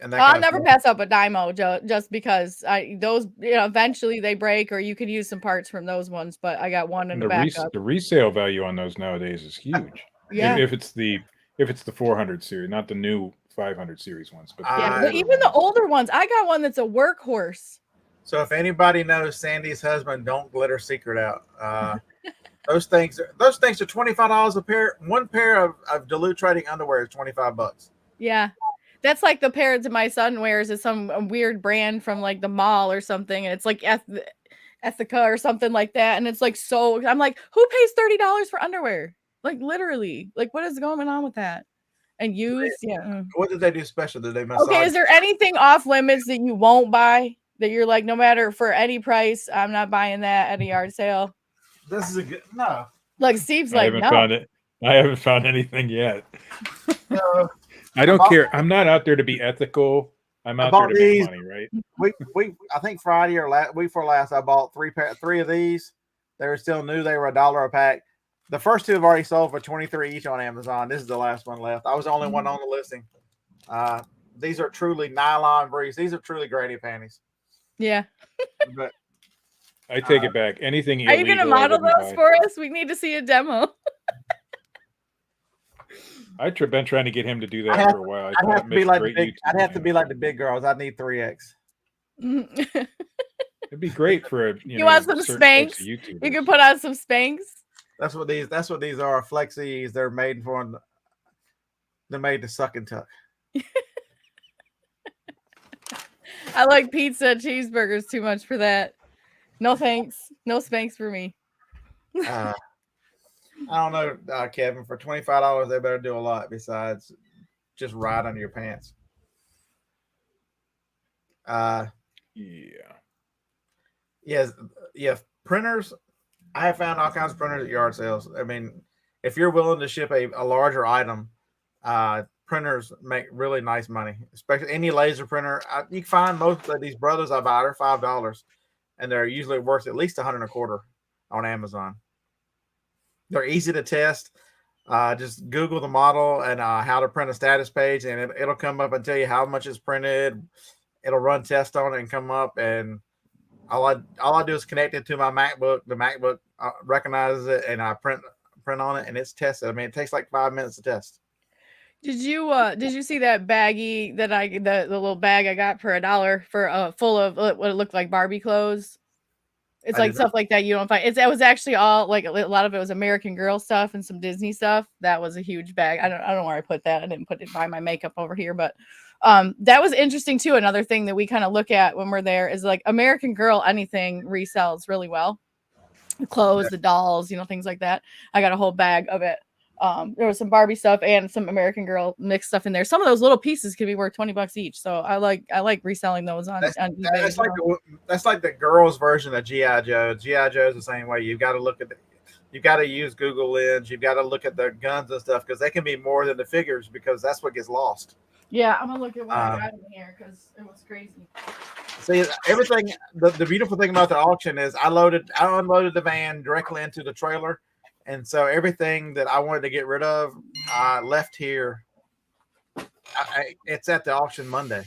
And that I'll never pass up a Dymo just because those eventually they break, or you could use some parts from those ones. But I got one in the backup. The resale value on those nowadays is huge. Yeah. If it's the 400 series, not the new 500 series ones, but but even the older ones, I got one that's a workhorse. So if anybody knows Sandy's husband, don't let her secret out. Those things are $25 a pair. One pair of Duluth Trading underwear is $25. Yeah. That's like the pair that my son wears is some weird brand from like the mall or something. And it's like Ethica or something like that. And it's like, so I'm like, who pays $30 for underwear? Like literally, like what is going on with that? And used, yeah. What did they do special? Did they massage? Okay, is there anything off limits that you won't buy that you're like, no matter for any price, I'm not buying that at a yard sale? This is a good no. Like Steve's like, no. I haven't found anything yet. No. I don't care. I'm not out there to be ethical. I'm out there to make money, right? We I think Friday or week before last, I bought 3 of these. They were still new. They were $1 a pack. The first 2 have already sold for $23 each on Amazon. This is the last one left. I was the only one on the listing. These are truly nylon briefs. These are truly granny panties. Yeah. But I take it back. Anything are you going to model those for us? We need to see a demo. I've been trying to get him to do that for a while. I'd have to be like the big girls. I'd need 3X. It'd be great for you want some Spanx? You can put on some Spanx. That's what these are. Flexies. They're made to suck and tuck. I like pizza cheeseburgers too much for that. No thanks. No Spanx for me. I don't know, Kevin. For $25, they better do a lot besides just ride under your pants. Yeah. Printers. I have found all kinds of printers at yard sales. I mean, if you're willing to ship a larger item, printers make really nice money. Especially any laser printer. You can find most of these brothers I buy are $5, and they're usually worth at least $125 on Amazon. They're easy to test. Just Google the model and how to print a status page, and it'll come up and tell you how much is printed. It'll run tests on it and come up, and all I do is connect it to my MacBook. The MacBook recognizes it, and I print on it, and it's tested. I mean, it takes like 5 minutes to test. Did you see that baggie that the little bag I got for $1 for full of what it looked like Barbie clothes? It's like stuff like that you don't find. It was actually all like a lot of it was American Girl stuff and some Disney stuff. That was a huge bag. I don't know where I put that. I didn't put it by my makeup over here, but that was interesting too. Another thing that we kind of look at when we're there is like American Girl, anything resells really well. The clothes, the dolls, things like that. I got a whole bag of it. There was some Barbie stuff and some American Girl mixed stuff in there. Some of those little pieces could be worth $20 each. So I like reselling those on eBay. That's like the girls' version of G.I. Joe. G.I. Joe's the same way. You've got to use Google Lens. You've got to look at their guns and stuff because they can be more than the figures because that's what gets lost. Yeah, I'm gonna look at what I got in here because it was crazy. See, everything. The beautiful thing about the auction is I unloaded the van directly into the trailer. And so everything that I wanted to get rid of, I left here. It's at the auction Monday.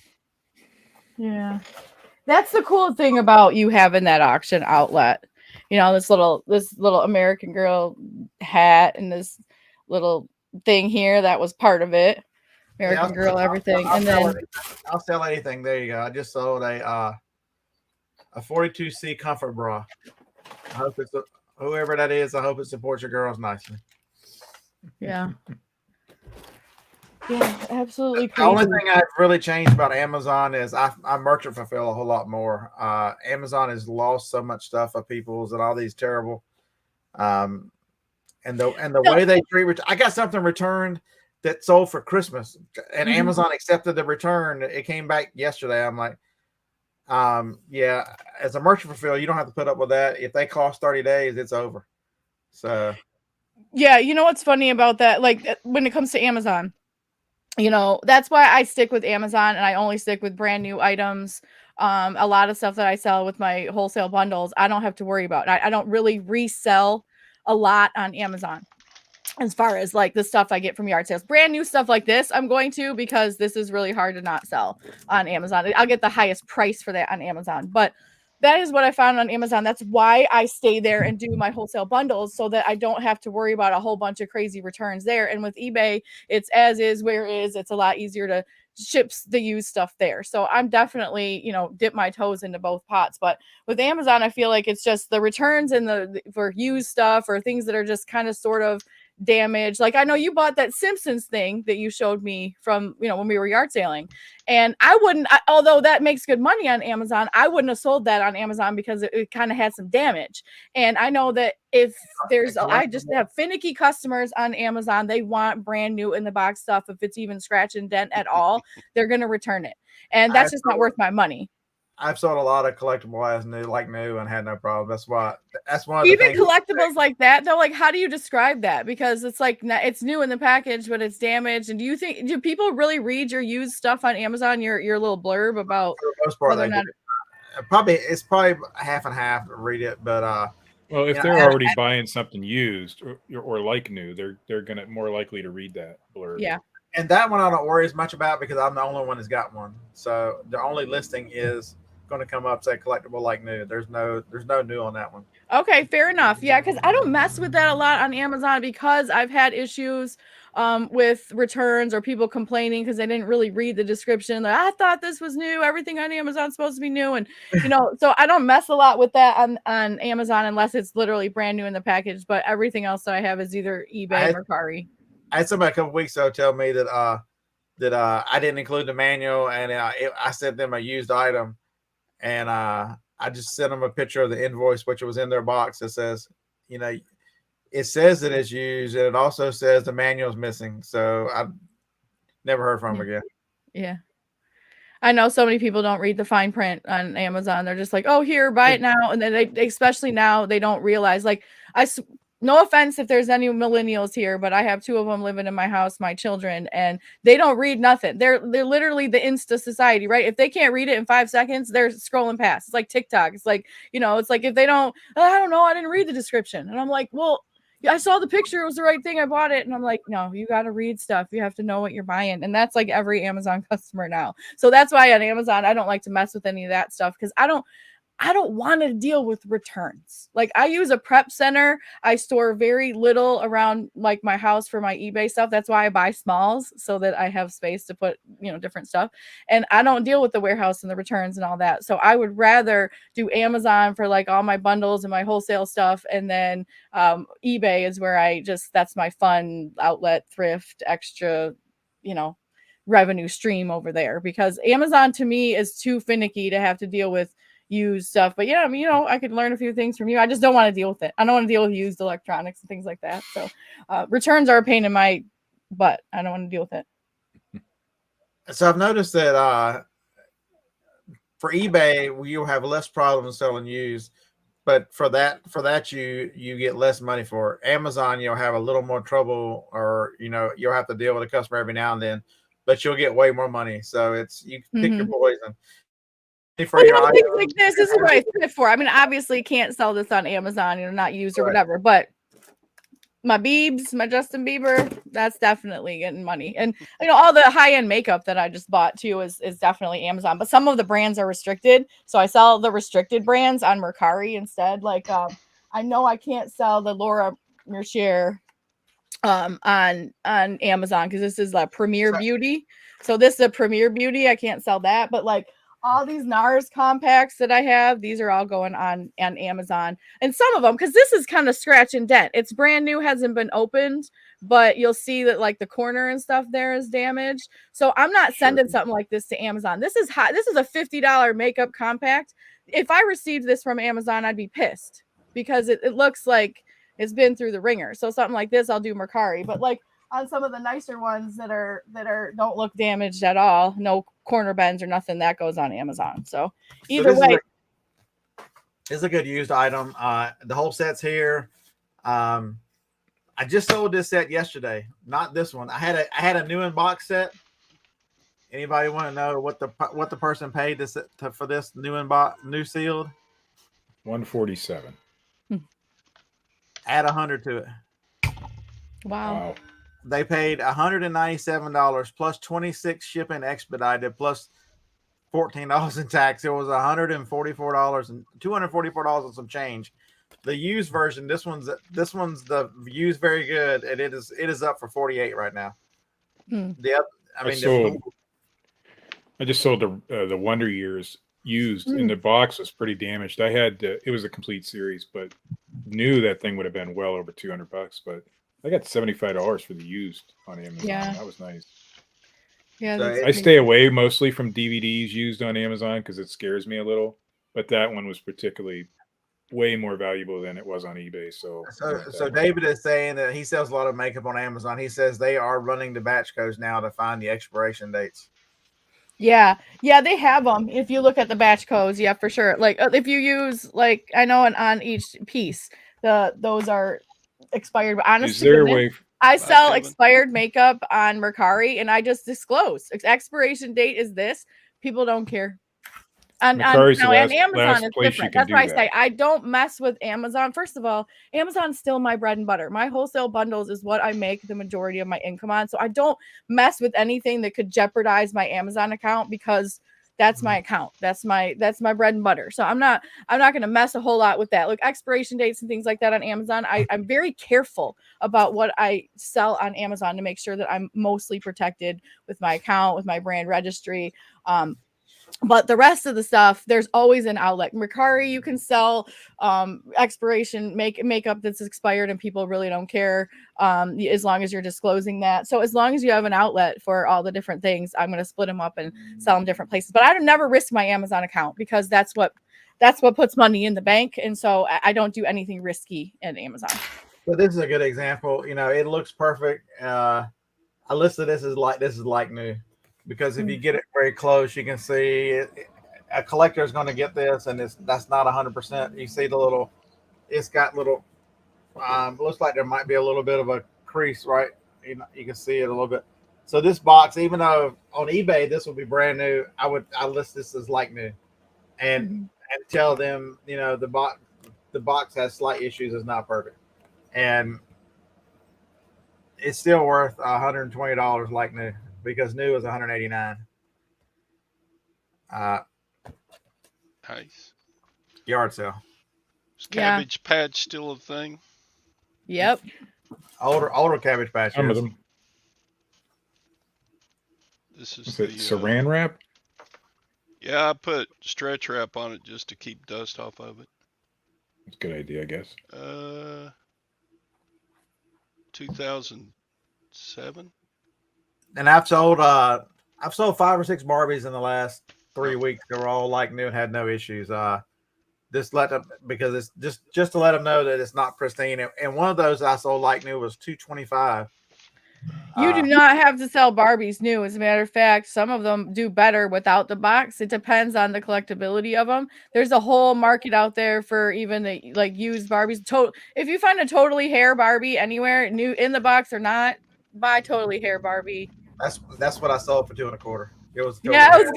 Yeah. That's the cool thing about you having that auction outlet. This little American Girl hat and this little thing here that was part of it. American Girl, everything. I'll sell anything. There you go. I just sold a 42C comfort bra. I hope it's whoever that is. I hope it supports your girls nicely. Yeah. Yeah, absolutely The only crazy. thing I've really changed about Amazon is I merchant fulfill a whole lot more. Amazon has lost so much stuff of people's and all these terrible, and the No. way they treat. I got something returned that sold for Christmas, and Mhm. Amazon accepted the return. It came back yesterday. I'm like, yeah, as a merchant fulfill, you don't have to put up with that. If they cost 30 days, it's over. So Yeah, you know what's funny about that? Like when it comes to Amazon, you know, that's why I stick with Amazon and I only stick with brand new items. A lot of stuff that I sell with my wholesale bundles, I don't have to worry about. I don't really resell a lot on Amazon as far as like the stuff I get from yard sales. Brand new stuff like this, I'm going to because this is really hard to not sell on Amazon. I'll get the highest price for that on Amazon. But that is what I found on Amazon. That's why I stay there and do my wholesale bundles so that I don't have to worry about a whole bunch of crazy returns there. And with eBay, it's as is, where is. It's a lot easier to ship the used stuff there. So I'm definitely, you know, dip my toes into both pots. But with Amazon, I feel like it's just the returns and the for used stuff or things that are just kind of sort of damage. Like I know you bought that Simpsons thing that you showed me from, you know, when we were yard sailing, and I wouldn't, although that makes good money on Amazon, I wouldn't have sold that on Amazon because it kind of had some damage. And I know that if there's, I just have finicky customers on Amazon. They want brand new in the box stuff. If it's even scratch and dent at all, they're going to return it. And that's just not worth my money. I've sold a lot of collectible as new, and had no problem. That's one of the Even things. collectibles like that though, like how do you describe that? Because it's like it's new in the package, but it's damaged. And do people really read your used stuff on Amazon? Your little blurb about For the most part, whether or they not do. It's probably half and half to read it, but Well, if you know, they're already buying something used or like new, they're gonna more likely to read that blurb. yeah. And that one I don't worry as much about because I'm the only one that's got one. So the only listing is going to come up say collectible like new. There's no new on that one. Okay, fair enough. Yeah, because I don't mess with that a lot on Amazon because I've had issues with returns or people complaining because they didn't really read the description. Like, I thought this was new. Everything on Amazon's supposed to be new. And, you know, so I don't mess a lot with that on Amazon unless it's literally brand new in the package. But everything else that I have is either eBay or Mercari. I had somebody a couple weeks ago tell me that I didn't include the manual and I sent them a used item and I just sent them a picture of the invoice, which was in their box. That says, you know, it says that it's used, and it also says the manual's missing. So I never heard from them again. Yeah. I know so many people don't read the fine print on Amazon. They're just like, oh, here, buy it now. And then they especially now, they don't realize, like, no offense if there's any millennials here, but I have two of them living in my house, my children, and they don't read nothing. They're literally the Insta society, right? If they can't read it in 5 seconds, they're scrolling past. It's like TikTok. It's like, you know, it's like if they don't, I don't know, I didn't read the description. And I'm like, well, I saw the picture. It was the right thing. I bought it. And I'm like, no, you got to read stuff. You have to know what you're buying. And that's like every Amazon customer now. So that's why on Amazon, I don't like to mess with any of that stuff because I don't want to deal with returns. Like I use a prep center. I store very little around like my house for my eBay stuff. That's why I buy smalls so that I have space to put, you know, different stuff. And I don't deal with the warehouse and the returns and all that. So I would rather do Amazon for like all my bundles and my wholesale stuff. And then eBay is where that's my fun outlet, thrift, extra, you know, revenue stream over there because Amazon to me is too finicky to have to deal with used stuff. But yeah, I mean, you know, I could learn a few things from you. I just don't want to deal with it. I don't want to deal with used electronics and things like that. So returns are a pain in my butt. I don't want to deal with it. So I've noticed that for eBay, you'll have less problems selling used, but for that you get less money for it. Amazon, you'll have a little more trouble, or you know, you'll have to deal with a customer every now and then, but you'll get way more money. So it's you pick your poison. Well, you know, things like this is what I fit for. I mean, obviously can't sell this on Amazon, you know, not used or whatever, but my Biebs, my Justin Bieber, that's definitely getting money. And you know, all the high-end makeup that I just bought too is definitely Amazon, but some of the brands are restricted. So I sell the restricted brands on Mercari instead. Like I know I can't sell the Laura Mercier on Amazon because this is like Premier Beauty. So this is a Premier Beauty. I can't sell that, but like all these NARS compacts that I have, these are all going on Amazon. And some of them, because this is kind of scratch and dent. It's brand new, hasn't been opened, but you'll see that like the corner and stuff there is damaged. So I'm not sending something like this to Amazon. This is hot. This is a $50 makeup compact. If I received this from Amazon, I'd be pissed because it looks like it's been through the ringer. So something like this, I'll do Mercari. But like on some of the nicer ones that don't look damaged at all, no corner bends or nothing, that goes on Amazon. So either way, it's a good used item. The whole set's here. I just sold this set yesterday, not this one. I had a new in box set. Anybody want to know what the person paid for this new sealed? $147. Add 100 to it. Wow. They paid $197 plus 26 shipping expedited plus $14 in tax. It was $144 and $244 and some change. The used version, this one's the used very good, and it is up for 48 right now. I just sold the Wonder Years used, and the box was pretty damaged. I had it was a complete series, but knew that thing would have been well over $200, but I got $75 for the used on Amazon. Yeah. That was nice. Yeah, So I stay away mostly from DVDs used on Amazon because it scares me a little, but that one was particularly way more valuable than it was on eBay. So David is saying that he sells a lot of makeup on Amazon. He says they are running the batch codes now to find the expiration dates. Yeah, they have them. If you look at the batch codes, yeah, for sure. Like if you use like I know on each piece, those are expired. But honestly, is there a way? I sell expired makeup on Mercari, and I just disclose expiration date is this. People don't care. And Amazon is different. That's why I say I don't mess with Amazon. First of all, Amazon's still my bread and butter. My wholesale bundles is what I make the majority of my income on. So I don't mess with anything that could jeopardize my Amazon account because that's my account. That's my bread and butter. So I'm not going to mess a whole lot with that. Like expiration dates and things like that on Amazon. I'm very careful about what I sell on Amazon to make sure that I'm mostly protected with my account, with my brand registry. But the rest of the stuff, there's always an outlet. Mercari, you can sell expiration makeup that's expired and people really don't care as long as you're disclosing that. So as long as you have an outlet for all the different things, I'm going to split them up and sell them different places. But I don't never risk my Amazon account because that's what puts money in the bank. And so I don't do anything risky in Amazon. But this is a good example. You know, it looks perfect. I listed this as like new. Because if you get it very close, you can see a collector is going to get this, and that's not 100%. You see it's got little, looks like there might be a little bit of a crease, right? You can see it a little bit. So this box, even though on eBay this will be brand new, I list this as like new, and tell them, you know, the box has slight issues, it's not perfect, and it's still worth $120 like new. Because new is $189. Nice. Yard sale. Is Cabbage Patch still a thing? Yep. Older Cabbage Patch. Some of them. This is it Saran wrap? Yeah, I put stretch wrap on it just to keep dust off of it. That's a good idea, I guess. 2007. And I've sold 5 or 6 Barbies in the last 3 weeks. They were all like new and had no issues. Because it's just to let them know that it's not pristine. And one of those I sold like new was $225. You do not have to sell Barbies new. As a matter of fact, some of them do better without the box. It depends on the collectability of them. There's a whole market out there for even the like used Barbies. If you find a totally hair Barbie anywhere, new in the box or not, buy totally hair Barbie. That's what I sold for $225. It was I was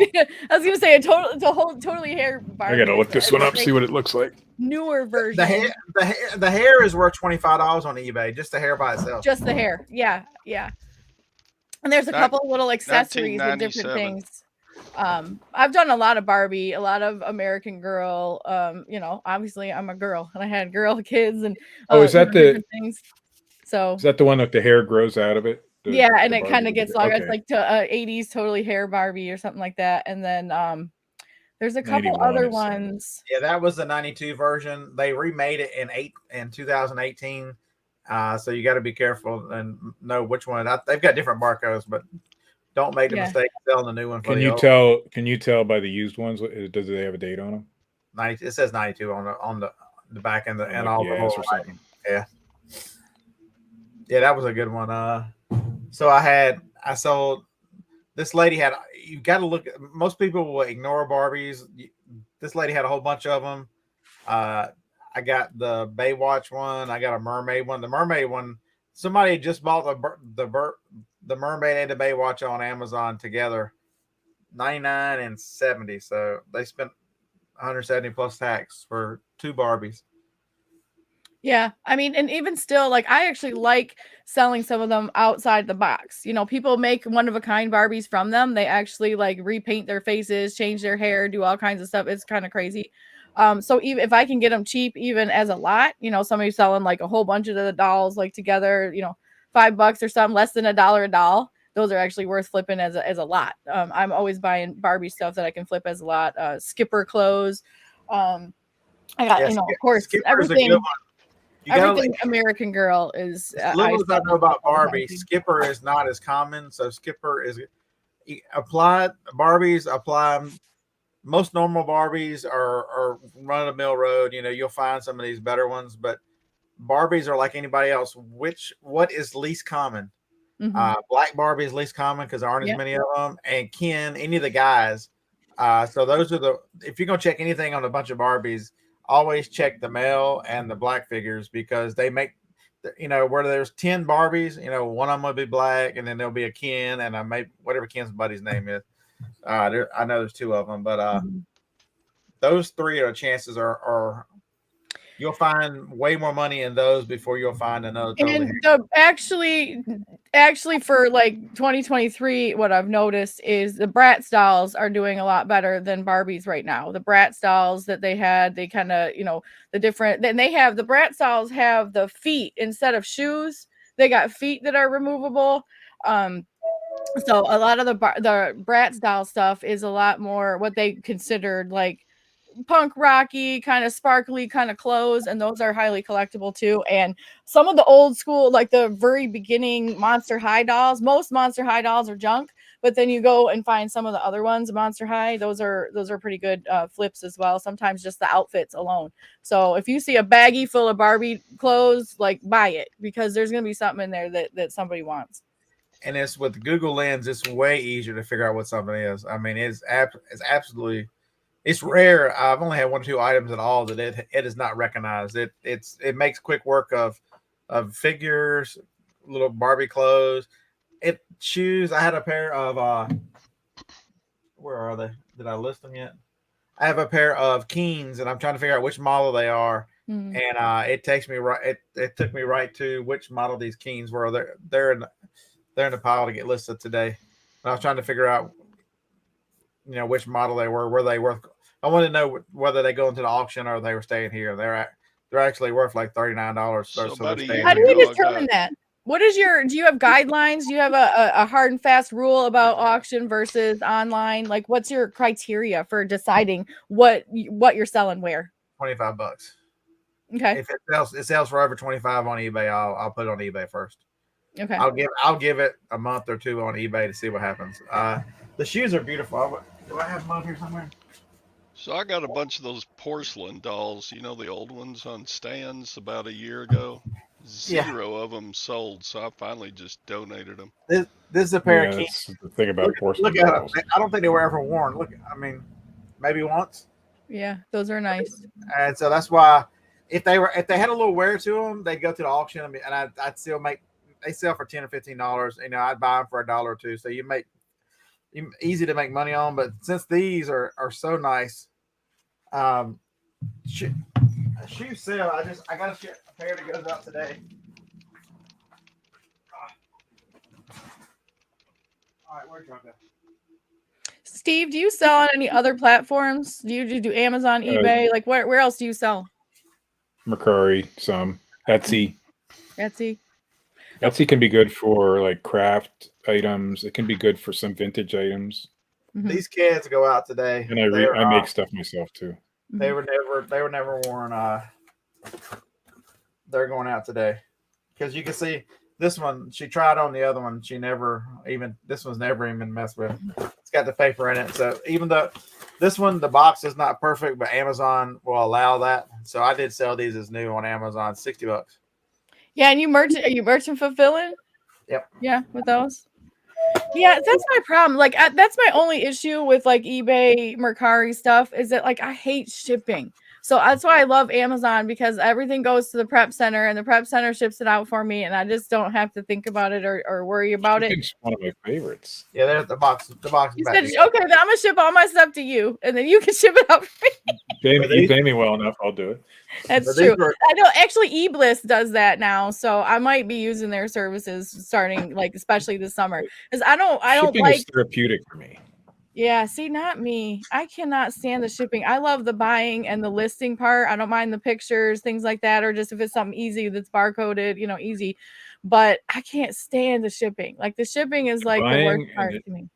gonna say totally hair Barbie. I gotta look this one up, see what it looks like. Newer version. The hair is worth $25 on eBay, just the hair by itself. Just the hair, yeah. And there's a couple of little accessories and different things. I've done a lot of Barbie, a lot of American Girl. You know, obviously I'm a girl, and I had girl kids and is that the things? So is that the one that the hair grows out of it? It kind of gets longer. Okay. It's like 80s totally hair Barbie or something like that. And then There's a couple 91 other is- ones. Yeah, that was the 92 version. They remade it in 2018. So you got to be careful and know which one. They've got different barcodes, but don't make the Yeah. mistake of selling the new one for Can the you old. tell? Can you tell by the used ones? Does they have a date on them? 90, it says 92 on the back and and all the gas little or something. Yeah, that was a good one. So I sold. This lady had. You got to look. Most people will ignore Barbies. This lady had a whole bunch of them. I got the Baywatch one. I got a mermaid one. The mermaid one. Somebody just bought the mermaid and the Baywatch on Amazon together, 99 and 70. So they spent 170 plus tax for 2 Barbies. Yeah, I mean, and even still, like I actually like selling some of them outside the box. You know, people make one of a kind Barbies from them. They actually like repaint their faces, change their hair, do all kinds of stuff. It's kind of crazy. So even if I can get them cheap, even as a lot, you know, somebody selling like a whole bunch of the dolls like together, you know, $5 or something, less than $1 a doll. Those are actually worth flipping as a lot. I'm always buying Barbie stuff that I can flip as a lot. Skipper clothes. I got, you know, of course, Skipper's everything. a good one. You gotta, Everything American Girl is. as little as I know about Barbie, Barbie. Skipper is not as common. So Skipper is applied. Barbies apply. Most normal Barbies are run of the mill road. You know, you'll find some of these better ones, but Barbies are like anybody else. What is least common? Black Barbie is least common because there aren't as many of them. And Ken, any of the guys. So those are if you're gonna check anything on a bunch of Barbies, always check the male and the black figures because they make, you know, where there's 10 Barbies, you know, one of them will be black and then there'll be a Ken and maybe whatever Ken's buddy's name is. I know there's 2 of them, but those 3 are chances are you'll find way more money in those before you'll find another. Totally and actually for like 2023, what I've noticed is the Bratz dolls are doing a lot better than Barbies right now. The Bratz dolls that they kind of, you know, the different, then they have the Bratz dolls have the feet instead of shoes. They got feet that are removable. So a lot of the Bratz doll stuff is a lot more what they considered like punk rocky, kind of sparkly kind of clothes, and those are highly collectible too. And some of the old school, like the very beginning Monster High dolls, most Monster High dolls are junk, but then you go and find some of the other ones, Monster High, those are pretty good flips as well. Sometimes just the outfits alone. So if you see a baggie full of Barbie clothes, like buy it because there's gonna be something in there that somebody wants. And it's with Google Lens, it's way easier to figure out what something is. I mean, it's absolutely. It's rare. I've only had 1 or 2 items at all that it is not recognized. It makes quick work of figures, little Barbie clothes, shoes. I had a pair of where are they? Did I list them yet? I have a pair of Keens, and I'm trying to figure out which model they are. And it takes me right. It took me right to which model these Keens were. They're in the pile to get listed today. And I was trying to figure out, you know, which model they were. Were they worth? I wanted to know whether they go into the auction or they were staying here. They're actually worth like $39. So So about a year How do ago, you I determine got- that? What is do you have guidelines? Do you have a hard and fast rule about auction versus online? Like what's your criteria for deciding what you're selling where? $25. Okay. If it sells for over 25 on eBay, I'll put it on eBay first. Okay. I'll give it a month or 2 on eBay to see what happens. The shoes are beautiful. Do I have them out here somewhere? So I got a bunch of those porcelain dolls, you know, the old ones on stands about a year ago. Zero of them sold, so I finally just donated them. This is a pair of Keens. That's the thing about porcelain Look at dolls. them. I don't think they were ever worn. Look, I mean, maybe once. Yeah, those are nice. And so that's why if they had a little wear to them, they'd go to the auction and I'd still make. They sell for $10 or $15. You know, I'd buy them for $1 or $2. So you easy to make money on. But since these are so nice, shoe sale. I got a pair that goes out today. All right, where'd y'all go? Steve, do you sell on any other platforms? Do you do Amazon, eBay? Like where else do you sell? Mercari, some Etsy. Etsy. Etsy can be good for like craft items. It can be good for some vintage items. These kids go out today. And I make stuff myself too. They were never worn. They're going out today because you can see this one. She tried on the other one. This one's never even messed with. It's got the paper in it. So even though this one, the box is not perfect, but Amazon will allow that. So I did sell these as new on Amazon, $60. Yeah, and are you merchant fulfilling? Yep. Yeah, with those. Yeah, that's my problem. Like, that's my only issue with like eBay, Mercari stuff is that like I hate shipping. So that's why I love Amazon, because everything goes to the prep center and the prep center ships it out for me, and I just don't have to think about it or worry about it. It's one of my favorites. Yeah, there's the box. The box. You said, okay, then I'm gonna ship all my stuff to you, and then you can ship it out for me. You pay me well enough, I'll do it. That's true. I know actually eBliss does that now, so I might be using their services starting like especially this summer. Because I don't Shipping like is therapeutic for me. Yeah, see, not me. I cannot stand the shipping. I love the buying and the listing part. I don't mind the pictures, things like that, or just if it's something easy that's barcoded, easy. But I can't stand the shipping. Like the shipping is like the worst part to me.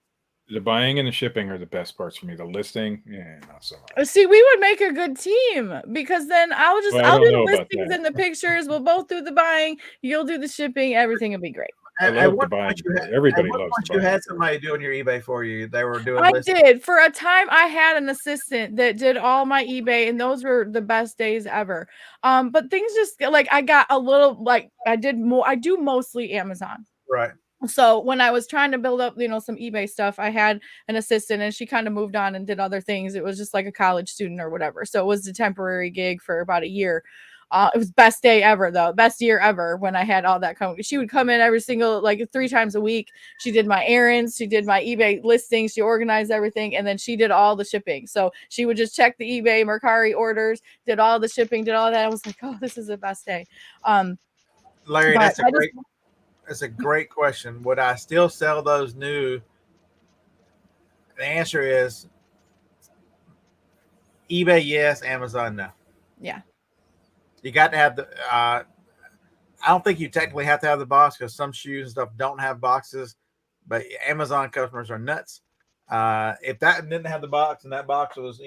The buying and the shipping are the best parts for me. The listing, not so much. See, we would make a good team because then I'll do the listings and the pictures. We'll both do the buying. You'll do the shipping. Everything will be great. I love the buying. Everybody loves the buying. You had somebody doing your eBay for you. They were doing. I did. For a time, I had an assistant that did all my eBay, and those were the best days ever. But things just like I got a little like I did more. I do mostly Amazon. Right. So when I was trying to build up, some eBay stuff, I had an assistant and she kind of moved on and did other things. It was just like a college student or whatever. So it was a temporary gig for about a year. It was best day ever though. Best year ever when I had all that coming. She would come in every single, like 3 times a week. She did my errands. She did my eBay listings. She organized everything. And then she did all the shipping. So she would just check the eBay Mercari orders, did all the shipping, did all that. I was like, oh, this is the best day. Larry, that's a great question. Would I still sell those new? The answer is eBay, yes. Amazon, no. Yeah. You got to have the. I don't think you technically have to have the box because some shoes and stuff don't have boxes, but Amazon customers are nuts. If that didn't have the box and that box was,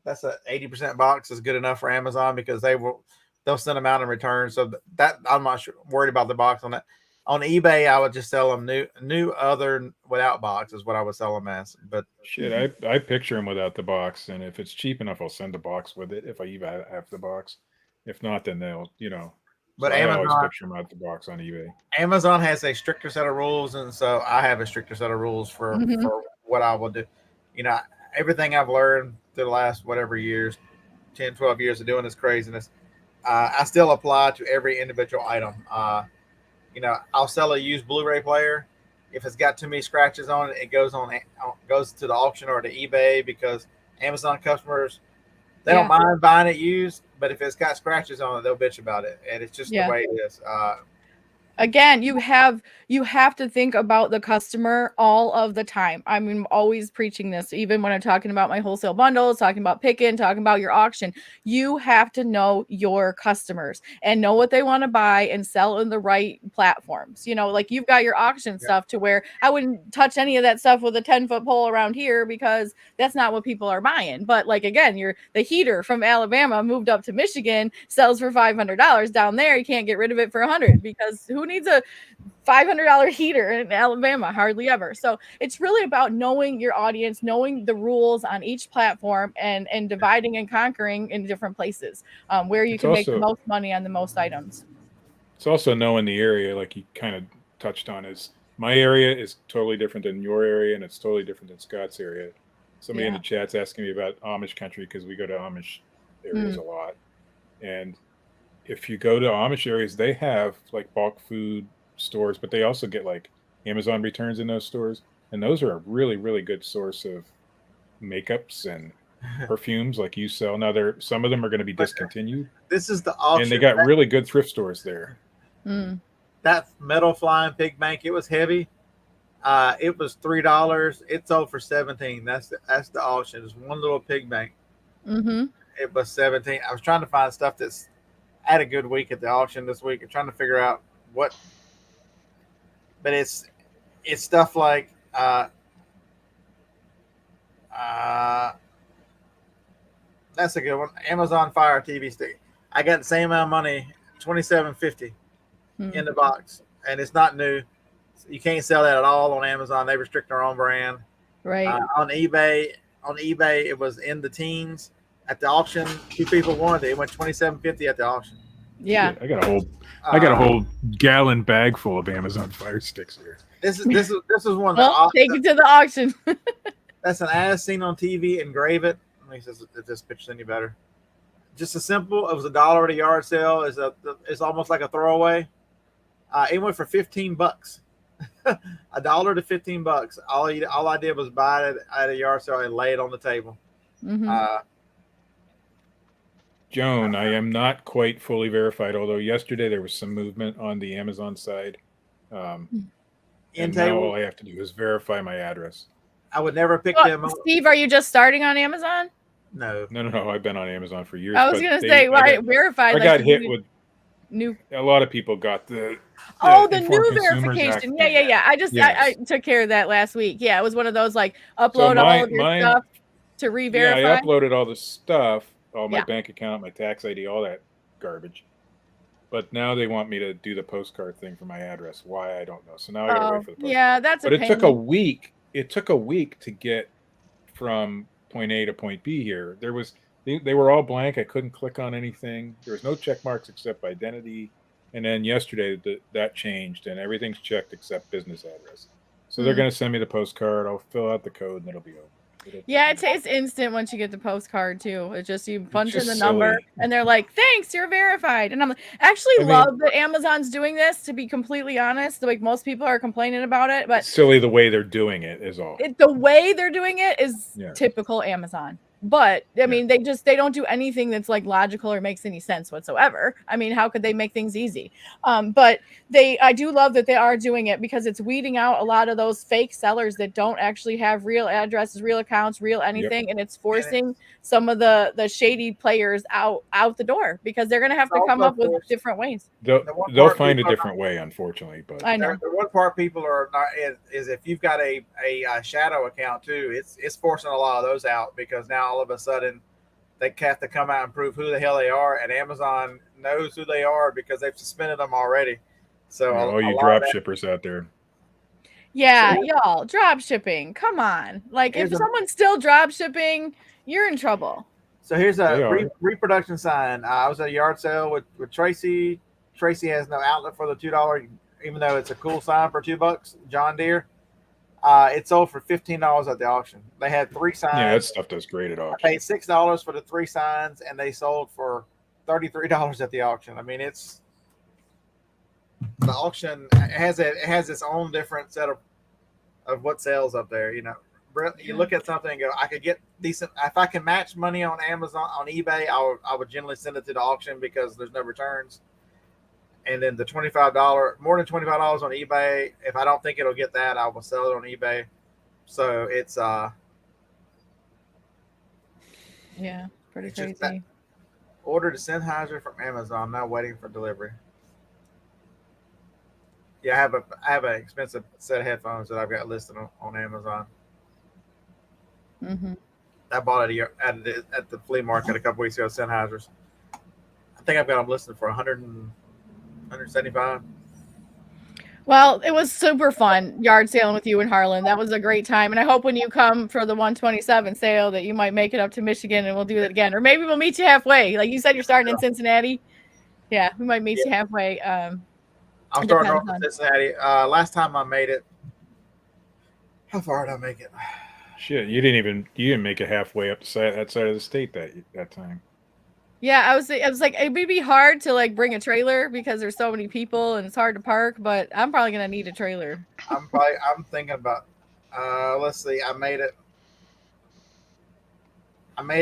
that's a 80% box is good enough for Amazon because they'll send them out in return. So that I'm not worried about the box on that. On eBay, I would just sell them new other without box is what I would sell them as. But shit, I picture them without the box, and if it's cheap enough, I'll send a box with it. If I even have the box, if not, then they'll But so Amazon, I always picture them out the box on eBay. Amazon has a stricter set of rules, and so I have a stricter set of rules for what I will do. Everything I've learned through the last whatever years, 10, 12 years of doing this craziness, I still apply to every individual item. I'll sell a used Blu-ray player. If it's got too many scratches on it, it goes to the auction or to eBay because Amazon customers, they don't mind buying it used, but if it's got scratches on it, they'll bitch about it. And it's just the way it is. Again, you have to think about the customer all of the time. I'm always preaching this, even when I'm talking about my wholesale bundles, talking about picking, talking about your auction. You have to know your customers and know what they want to buy and sell in the right platforms. Like you've got your auction stuff to where I wouldn't touch any of that stuff with a 10-foot pole around here because that's not what people are buying. But like, again, the heater from Alabama moved up to Michigan, sells for $500 down there. You can't get rid of it for $100 because who needs a $500 heater in Alabama? Hardly ever. So it's really about knowing your audience, knowing the rules on each platform and dividing and conquering in different places where you can make the most money on the most items. It's also knowing the area, like you kind of touched on, is my area is totally different than your area and it's totally different than Scott's area. Somebody in the chat's asking me about Amish country because we go to Amish areas a lot. And if you go to Amish areas, they have like bulk food stores, but they also get like Amazon returns in those stores. And those are a really, really good source of makeups and perfumes like you sell. Now, some of them are going to be discontinued. This is the auction. And they got really good thrift stores there. That metal flying pig bank, it was heavy. It was $3. It sold for $17. That's the auction. It's one little pig bank. It was $17. I was trying to find stuff that's I had a good week at the auction this week. I'm trying to figure out what, but it's stuff like That's a good one. Amazon Fire TV stick. I got the same amount of money, $27.50 in the box, and it's not new. You can't sell that at all on Amazon. They restrict their own brand. Right. On eBay, it was in the teens. At the auction, 2 people wanted it. It went $27.50 at the auction. Yeah. Shit, I got a whole gallon bag full of Amazon Fire Sticks here. This is one. Well, take it to the auction. That's an as seen on TV. Engrave it. Let me see if this picture's any better. Just a simple. It was $1 at a yard sale. It's almost like a throwaway. It went for $15. $1 to $15. All I did was buy it at a yard sale and lay it on the table. Mm-hmm. Joan, I am not quite fully verified, although yesterday there was some movement on the Amazon side. And now all I have to do is verify my address. I would never pick them up. Steve, are you just starting on Amazon? No. I've been on Amazon for years. I was going to say, verified. I got hit with new. A lot of people got the new verification. Yeah. I took care of that last week. Yeah, it was one of those like upload all of your stuff to re-verify. Yeah, I uploaded all the stuff, all my bank account, my tax ID, all that garbage. But now they want me to do the postcard thing for my address. Why, I don't know. So now I gotta wait for the postcard. Yeah, that's But it took a week. It took a week to get from point A to point B here. They were all blank. I couldn't click on anything. There was no check marks except identity. And then yesterday that changed and everything's checked except business address. So they're going to send me the postcard. I'll fill out the code and it'll be over. It's instant once you get the postcard too. It's just you punch in the number and they're like, "Thanks, you're verified." And I'm love that Amazon's doing this. To be completely honest, like most people are complaining about it, but silly the way they're doing it is all. The way they're doing it is typical Amazon. But I mean, they don't do anything that's like logical or makes any sense whatsoever. I mean, how could they make things easy? But I do love that they are doing it because it's weeding out a lot of those fake sellers that don't actually have real addresses, real accounts, real anything, and it's forcing some of the shady players out the door because they're going to have to come up with different ways. They'll find a different way, unfortunately. But I know the one part people are not is if you've got a shadow account too, it's forcing a lot of those out because now all of a sudden they have to come out and prove who the hell they are, and Amazon knows who they are because they've suspended them already. So all you drop shippers out there. Yeah, y'all, drop shipping. Come on. Like if someone's still drop shipping, you're in trouble. So here's a reproduction sign. I was at a yard sale with Tracy. Tracy has no outlet for the $2, even though it's a cool sign for $2. John Deere. It sold for $15 at the auction. They had 3 signs. Yeah, that stuff does great at auction. I paid $6 for the 3 signs, and they sold for $33 at the auction. I mean, the auction has its own different set of what sells up there. You know, you look at something and go, I could get decent. If I can match money on Amazon, on eBay, I would generally send it to the auction because there's no returns. And then the more than $25 on eBay, if I don't think it'll get that, I will sell it on eBay. So it's pretty crazy. Ordered a Sennheiser from Amazon, now waiting for delivery. Yeah, I have an expensive set of headphones that I've got listed on Amazon. Mm-hmm. I bought it at the flea market a couple weeks ago. Sennheisers. I think I've got them listed for $175. Well, it was super fun yard sailing with you in Harlan. That was a great time. And I hope when you come for the 127 sale that you might make it up to Michigan and we'll do it again. Or maybe we'll meet you halfway. Like you said, you're starting in Cincinnati. Yeah, we might meet you halfway. I'm starting off in Cincinnati. Last time I made it, how far did I make it? Shit, you didn't make it halfway up that side of the state that time. Yeah, I was like, it would be hard to like bring a trailer because there's so many people and it's hard to park, but I'm probably gonna need a trailer. I'm thinking about let's see, I made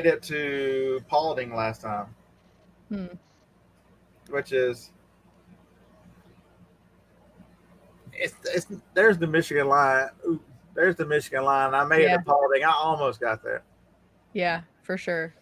it to Paulding last time. Which is it's there's the Michigan line. Ooh, there's the Michigan line. I made it to Paulding. I almost got there. Yeah, for sure.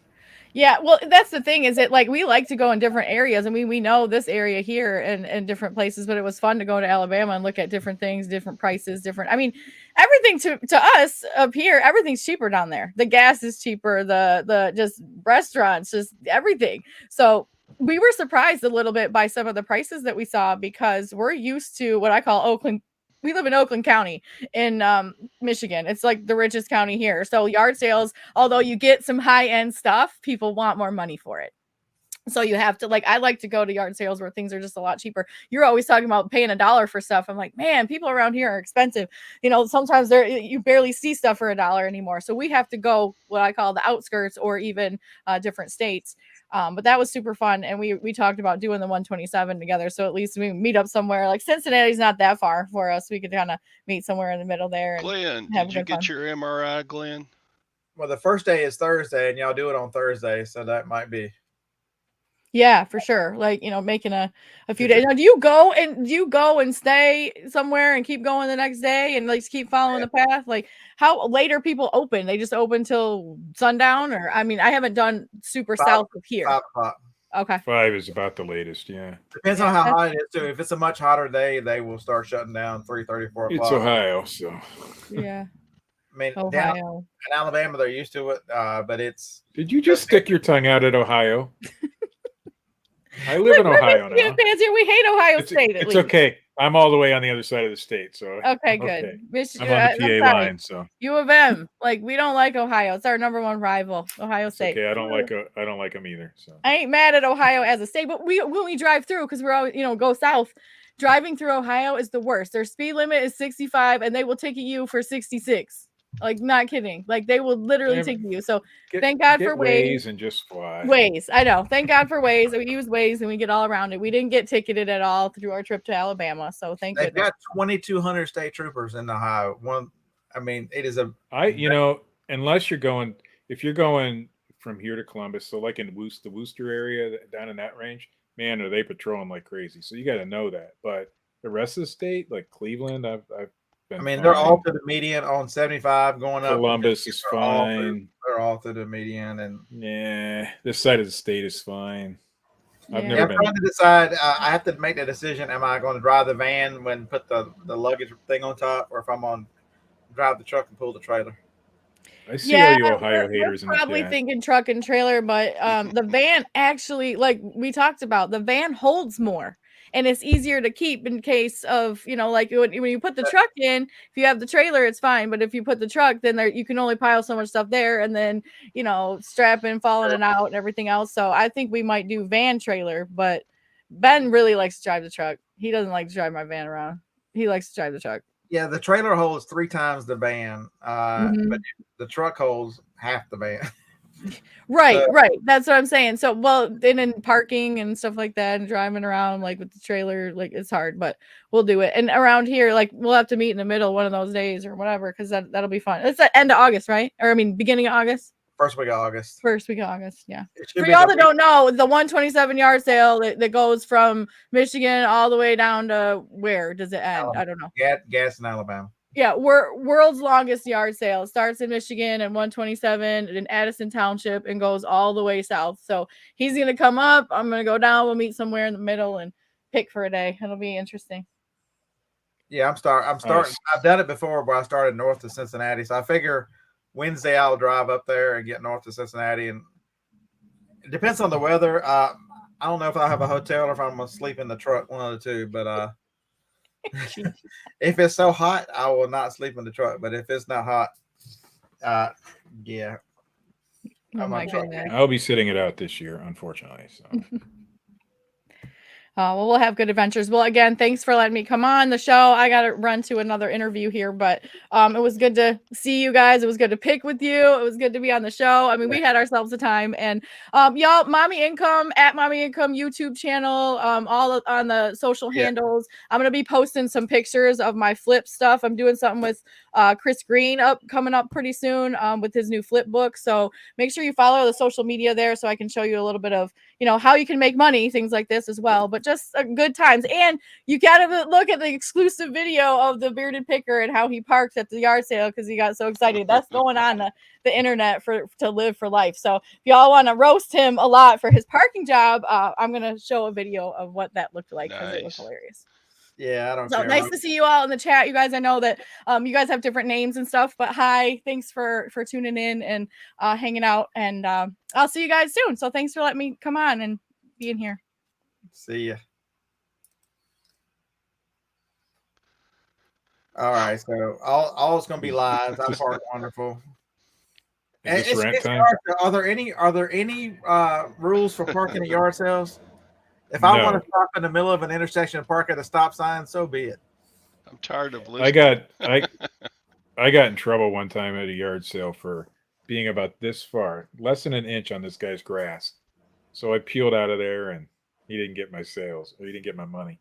Yeah, well, that's the thing is that like we like to go in different areas. I mean, we know this area here and different places, but it was fun to go to Alabama and look at different things, different prices, different. I mean, everything to us up here, everything's cheaper down there. The gas is cheaper, the just restaurants, just everything. So we were surprised a little bit by some of the prices that we saw because we're used to what I call Oakland. We live in Oakland County in Michigan. It's like the richest county here. So yard sales, although you get some high end stuff, people want more money for it. So you have to like, I like to go to yard sales where things are just a lot cheaper. You're always talking about paying $1 for stuff. I'm like, man, people around here are expensive. You know, sometimes you barely see stuff for $1 anymore. So we have to go what I call the outskirts or even different states. But that was super fun. And we talked about doing the 127 together. So at least we meet up somewhere like Cincinnati's not that far for us. We could kind of meet somewhere in the middle there. And Glenn, have did a you good get fun. your MRI, Glenn? Well, the first day is Thursday, and y'all do it on Thursday, so that might be. Yeah, for sure. Like, you know, making a few days. Now, do you go and stay somewhere and keep going the next day and like keep following the path? Like, how late are people open? They just open till sundown, or I mean, I haven't done super south of here. 5 o'clock. Okay. 5 is about the latest. Yeah. Depends on how hot it is too. If it's a much hotter day, they will start shutting down 3:30, 4 o'clock. It's Ohio, so. Yeah. I mean, down Ohio. in Alabama, they're used to it, but it's. Did you just stick your tongue out at Ohio? I live in Ohio now. We hate Ohio State. It's okay. I'm all the way on the other side of the state, so Okay, good. I'm on the PA line, so U of M. Like we don't like Ohio. It's our number one rival, Ohio State. okay, I don't like them either. So I ain't mad at Ohio as a state, but when we drive through, because we're always, go south, driving through Ohio is the worst. Their speed limit is 65 and they will ticket you for 66. Like, not kidding. Like, they will literally ticket you. So thank God for Waze and just fly. Waze. I know. Thank God for Waze. We use Waze and we get all around it. We didn't get ticketed at all through our trip to Alabama. So They've goodness. got 2,200 state troopers in Ohio. It is unless you're going, if you're going from here to Columbus, so like in the Worcester area, down in that range, man, are they patrolling like crazy. So you got to know that. But the rest of the state, like Cleveland, I've they're all to the median on 75 going up. Columbus is fine. They're all to the median, and this side of the state is fine. I've never been. I'm trying to decide. I have to make the decision: am I going to drive the van when put the luggage thing on top, or if I'm on drive the truck and pull the trailer? I see all you Ohio haters in the probably thinking truck and trailer, but the van actually, like we talked about, the van holds more. And it's easier to keep in case of, like when you put the truck in, if you have the trailer, it's fine. But if you put the truck, then you can only pile so much stuff there and then, strapping, falling and out and everything else. So I think we might do van trailer, but Ben really likes to drive the truck. He doesn't like to drive my van around. He likes to drive the truck. Yeah, the trailer holds 3 times the van, but the truck holds half the van. Right. That's what I'm saying. So, then in parking and stuff like that and driving around like with the trailer, like it's hard, but we'll do it. And around here, like we'll have to meet in the middle one of those days or whatever, because that'll be fun. It's the end of August, right? Or beginning of August. First week of August. Yeah. For y'all that don't know, the 127 yard sale that goes from Michigan all the way down to where does it end? I don't know. Gas in Alabama. Yeah, we're world's longest yard sale. It starts in Michigan and 127 in Addison Township and goes all the way south. So he's gonna come up. I'm gonna go down. We'll meet somewhere in the middle and pick for a day. It'll be interesting. Yeah, I'm starting. Nice. I've done it before where I started north of Cincinnati. So I figure Wednesday I'll drive up there and get north of Cincinnati. And it depends on the weather. I don't know if I'll have a hotel or if I'm gonna sleep in the truck, one of the two. But if it's so hot, I will not sleep in the truck. But if it's not hot, yeah. Oh my goodness. I'll be sitting it out this year, unfortunately. So. Well, we'll have good adventures. Well, again, thanks for letting me come on the show. I got to run to another interview here, but it was good to see you guys. It was good to pick with you. It was good to be on the show. I mean, we had ourselves a time. And y'all, Mommy Income at Mommy Income YouTube channel, all on the social handles. I'm going to be posting some pictures of my flip stuff. I'm doing something with Chris Green coming up pretty soon with his new flip book. So make sure you follow the social media there so I can show you a little bit of, how you can make money, things like this as well. But but just good times. And you gotta look at the exclusive video of the bearded picker and how he parks at the yard sale because he got so excited. That's going on the internet to live for life. So if y'all want to roast him a lot for his parking job, I'm gonna show a video of what that looked like because it was hilarious. Yeah, I don't So care. nice to see you all in the chat. You guys, I know that you guys have different names and stuff, but hi, thanks for tuning in and hanging out, and I'll see you guys soon. So thanks for letting me come on and being here. See ya. All right, so all it's gonna be live. I park wonderful. Is this rant time? Are there any rules for parking at yard sales? If No. I want to stop in the middle of an intersection and park at a stop sign, so be it. I'm tired of listening. I got in trouble one time at a yard sale for being about this far, less than an inch on this guy's grass. So I peeled out of there, and he didn't get my sales. Or he didn't get my money.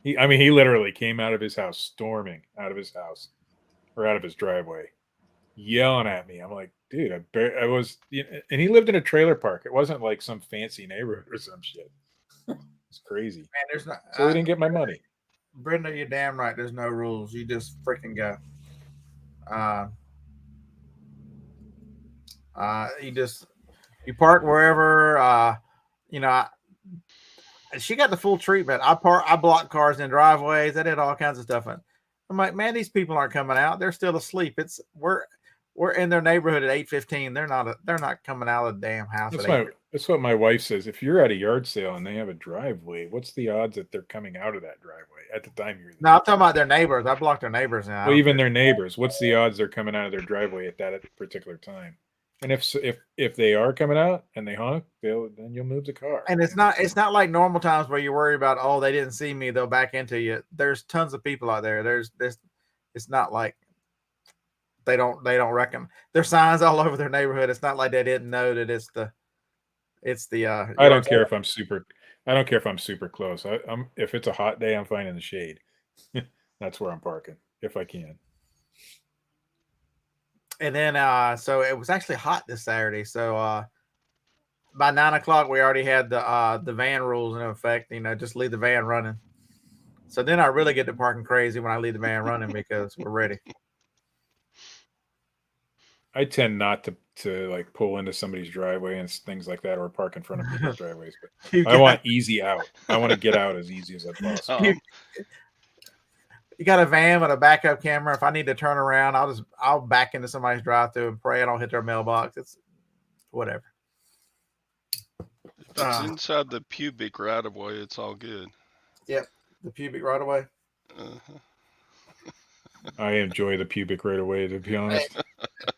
He literally came out of his house, storming out of his house or out of his driveway, yelling at me. I'm like, dude, I was, and he lived in a trailer park. It wasn't like some fancy neighborhood or some shit. It's crazy. Man, there's not. So he didn't get my money. Brenda, you're damn right. There's no rules. You just freaking go. You park wherever. She got the full treatment. I blocked cars in driveways. I did all kinds of stuff. I'm like, man, these people aren't coming out. They're still asleep. We're in their neighborhood at 8:15. They're not coming out of the damn house. That's what my wife says. If you're at a yard sale and they have a driveway, what's the odds that they're coming out of that driveway at the time you're there? No, I'm talking about their neighbors. I blocked their neighbors now. Well, even their neighbors. What's the odds they're coming out of their driveway at that particular time? And if they are coming out and they honk, then you'll move the car. And it's not like normal times where you worry about, oh, they didn't see me, they'll back into you. There's tons of people out there. It's not like they don't reckon. There's signs all over their neighborhood. It's not like they didn't know that it's the I don't care if I'm super close. If it's a hot day, I'm fine in the shade. That's where I'm parking if I can. And then so it was actually hot this Saturday. So by 9 o'clock we already had the van rules in effect, just leave the van running. So then I really get to parking crazy when I leave the van running because we're ready. I tend not to like pull into somebody's driveway and things like that, or park in front of people's driveways. But I want easy out. I want to get out as easy as I possibly. You got a van with a backup camera. If I need to turn around, I'll back into somebody's drive-through and pray I don't hit their mailbox. It's whatever. If it's inside the pubic right of way, it's all good. Yep, the pubic right away. I enjoy the pubic right away, to be honest.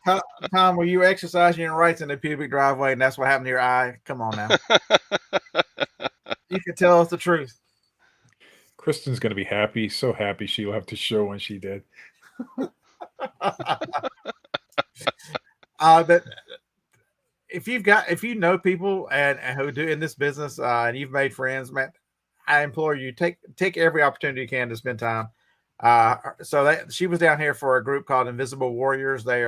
Hey, Tom, were you exercising your rights in the pubic driveway, and that's what happened to your eye? Come on now. You can tell us the truth. Kristen's going to be happy, so happy she left the show when she did. But if you know people and who do in this business and you've made friends, man, I implore you, take every opportunity you can to spend time. She was down here for a group called Invisible Warriors. They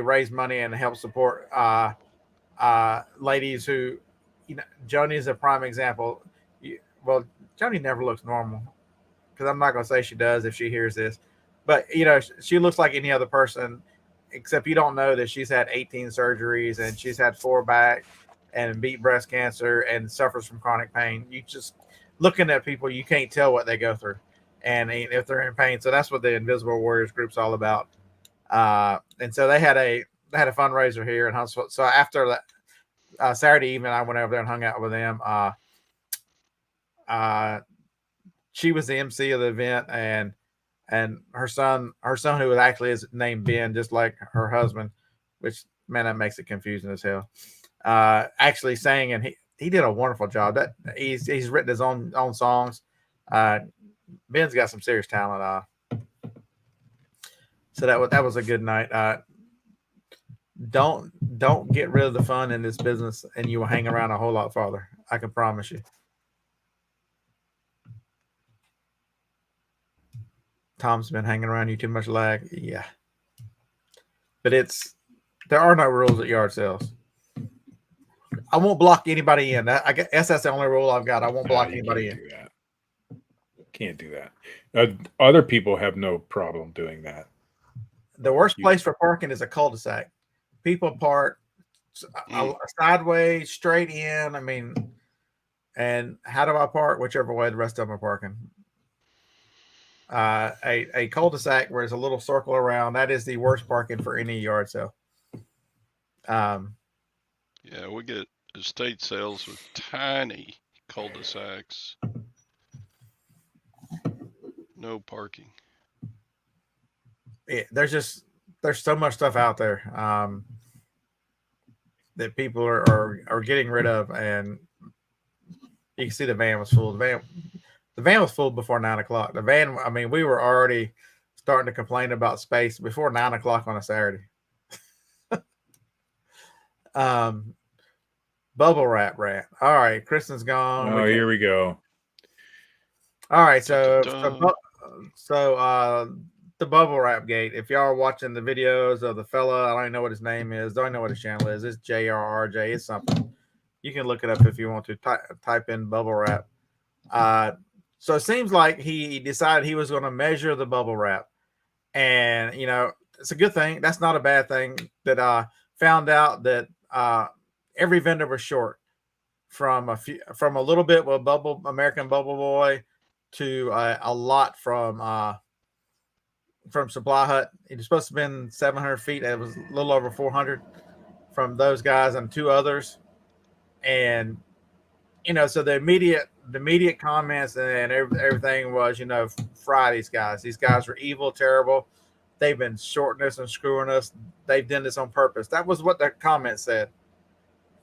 raise money and help support ladies who, Joni is a prime example. Joni never looks normal, because I'm not going to say she does if she hears this, but she looks like any other person, except you don't know that she's had 18 surgeries and she's had 4 back and beat breast cancer and suffers from chronic pain. You just looking at people, you can't tell what they go through and if they're in pain. So that's what the Invisible Warriors group's all about. And so they had a fundraiser here in Huntsville. So after that Saturday evening, I went over there and hung out with them. She was the MC of the event, and her son who was actually is named Ben, just like her husband, which, man, that makes it confusing as hell. Actually sang, and he did a wonderful job. That he's written his own songs. Ben's got some serious talent. So that was a good night. Don't get rid of the fun in this business, and you will hang around a whole lot farther. I can promise you. Tom's been hanging around you too much lag. Yeah. But there are no rules at yard sales. I won't block anybody in. I guess that's the only rule I've got. I won't block You anybody can't in. do that. Can't do that. Other people have no problem doing that. The worst place for parking is a cul-de-sac. People park sideways, straight in. I mean, and how do I park? Whichever way the rest of them are parking. A cul-de-sac where there's a little circle around, that is the worst parking for any yard sale. Yeah, we get estate sales with tiny cul-de-sacs. No parking. There's so much stuff out there that people are getting rid of, and you can see the van was full. The van was full before 9 o'clock. The van, I mean, we were already starting to complain about space before 9 o'clock on a Saturday. Bubble wrap rant. All right, Kristen's gone. Oh, here we go. All right, so the bubble wrap gate. If y'all are watching the videos of the fella, I don't even know what his name is. Don't know what his channel is. It's JRRJ. It's something. You can look it up if you want to. Type in bubble wrap. So it seems like he decided he was going to measure the bubble wrap, and you know it's a good thing. That's not a bad thing. That I found out that every vendor was short from a little bit with American Bubble Boy to a lot from Supply Hut. It was supposed to have been 700 feet. It was a little over 400 from those guys and two others. And, you know, so the immediate comments and everything was, you know, fry these guys. These guys are evil, terrible. They've been shorting us and screwing us. They've done this on purpose. That was what their comments said.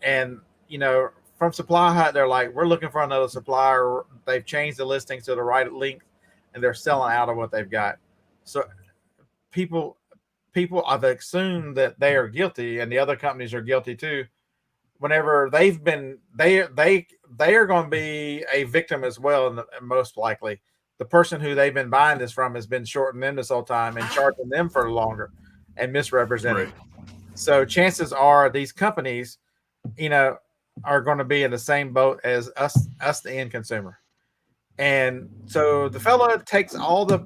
And, you know, from Supply Hut, they're like, we're looking for another supplier. They've changed the listing to the right length, and they're selling out of what they've got. So people have assumed that they are guilty, and the other companies are guilty too. Whenever they are going to be a victim as well, and most likely the person who they've been buying this from has been shorting them this whole time and charging them for longer and misrepresenting. Right. So chances are these companies, you know, are going to be in the same boat as us, the end consumer. And so the fella takes all the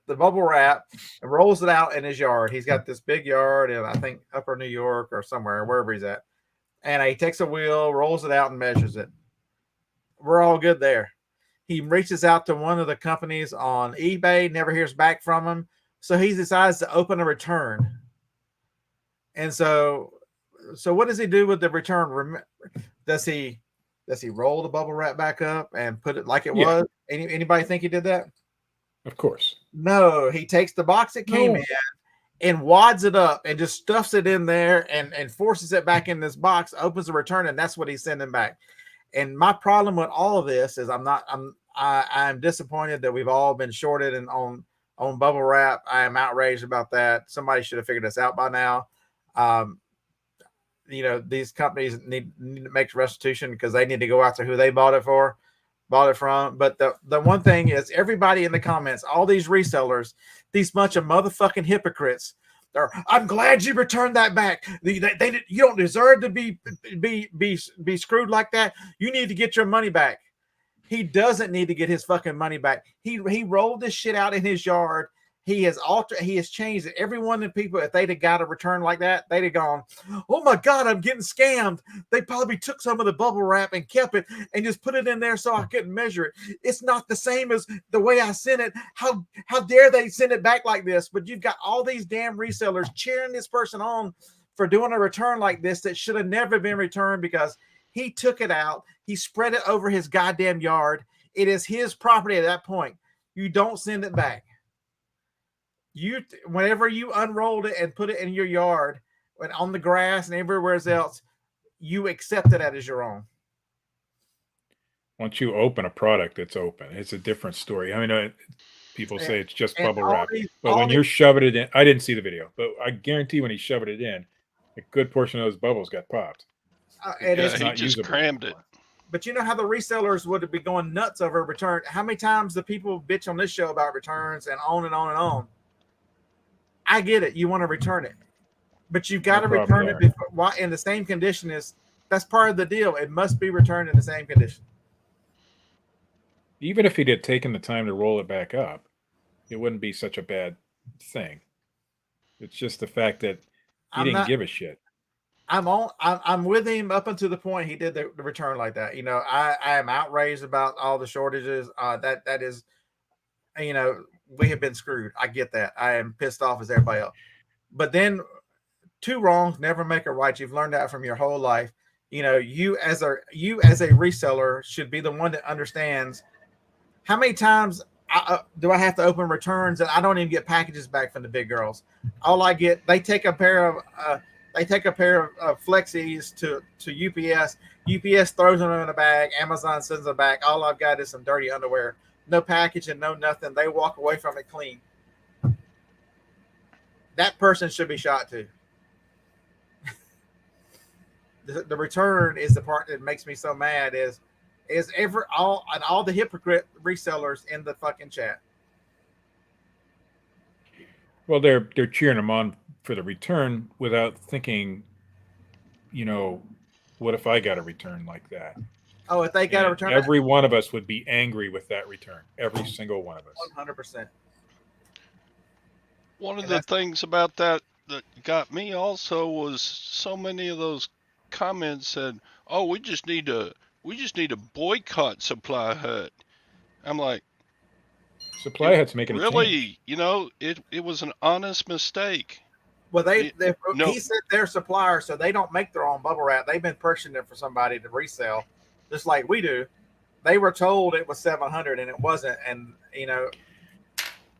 bubble wrap and rolls it out in his yard. He's got this big yard in, I think, Upper New York or somewhere, wherever he's at. And he takes a wheel, rolls it out, and measures it. We're all good there. He reaches out to one of the companies on eBay, never hears back from him. So he decides to open a return. And so what does he do with the return? Does he roll the bubble wrap back up and put it like it was? Anybody think he did that? Of course. No, he takes the box it came in and wads it up and just stuffs it in there and forces it back in this box, opens the return, and that's what he's sending back. And my problem with all of this is I'm disappointed that we've all been shorted and on bubble wrap. I am outraged about that. Somebody should have figured this out by now. You know, these companies need to make restitution because they need to go after who they bought it from. But the one thing is, everybody in the comments, all these resellers, these bunch of motherfucking hypocrites, I'm glad you returned that back. You don't deserve to be screwed like that. You need to get your money back. He doesn't need to get his fucking money back. He rolled this shit out in his yard. He has changed it. Every one of the people, if they'd have got a return like that, they'd have gone, oh my God, I'm getting scammed. They probably took some of the bubble wrap and kept it and just put it in there so I couldn't measure it. It's not the same as the way I sent it. How dare they send it back like this? But you've got all these damn resellers cheering this person on for doing a return like this that should have never been returned because he took it out. He spread it over his goddamn yard. It is his property at that point. You don't send it back. Whenever you unrolled it and put it in your yard and on the grass and everywhere else, you accept it as your own. Once you open a product, it's open. It's a different story. I mean, people say it's just bubble wrap, but when you're shoving it in, I didn't see the video, but I guarantee when he shoved it in, a good portion of those bubbles got popped. He just crammed it. But you know how the resellers would be going nuts over a return. How many times do people bitch on this show about returns and on and on and on? I get it. You want to return it, but you've got to return it in the same condition as that's part of the deal. It must be returned in the same condition. Even if he'd had taken the time to roll it back up, it wouldn't be such a bad thing. It's just the fact that he didn't give a shit. I'm with him up until the point he did the return like that. You know, I am outraged about all the shortages. That is, you know, we have been screwed. I get that. I am pissed off as everybody else. But then 2 wrongs never make a right. You've learned that from your whole life. You know, you as a reseller should be the one that understands how many times do I have to open returns and I don't even get packages back from the big girls. All I get, they take a pair of Flexies to UPS. UPS throws them in a bag. Amazon sends them back. All I've got is some dirty underwear. No package and no nothing. They walk away from it clean. That person should be shot too. The return is the part that makes me so mad. Is all the hypocrite resellers in the fucking chat. Well, they're cheering them on for the return without thinking, you know, what if I got a return like that? Oh, if they got a return, every one of us would be angry with that return. Every single one of us. 100%. One of the things about that got me also was so many of those comments said, "Oh, we just need to boycott Supply Hut." I'm like, Supply Hut's making really, a change. you know, it was an honest mistake. Well, he said they're suppliers, so they don't make their own bubble wrap. They've been purchasing it for somebody to resell, just like we do. They were told it was 700 and it wasn't, and you know.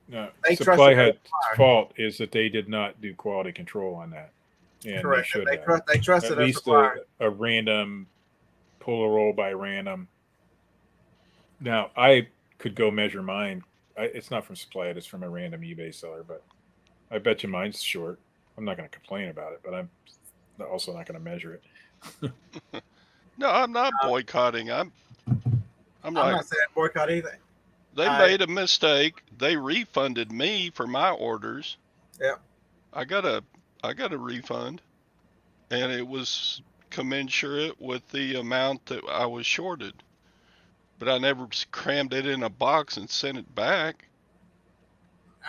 No, Supply Hut's fault is that they did not do quality control on that. And correct. They trusted at least a random pull a roll by random. Now I could go measure mine. It's not from Supply Hut; it's from a random eBay seller. But I bet you mine's short. I'm not going to complain about it, but I'm also not going to measure it. No, I'm not boycotting. I'm not saying boycott either. They made a mistake. They refunded me for my orders. Yeah. I got a refund, and it was commensurate with the amount that I was shorted. But I never crammed it in a box and sent it back.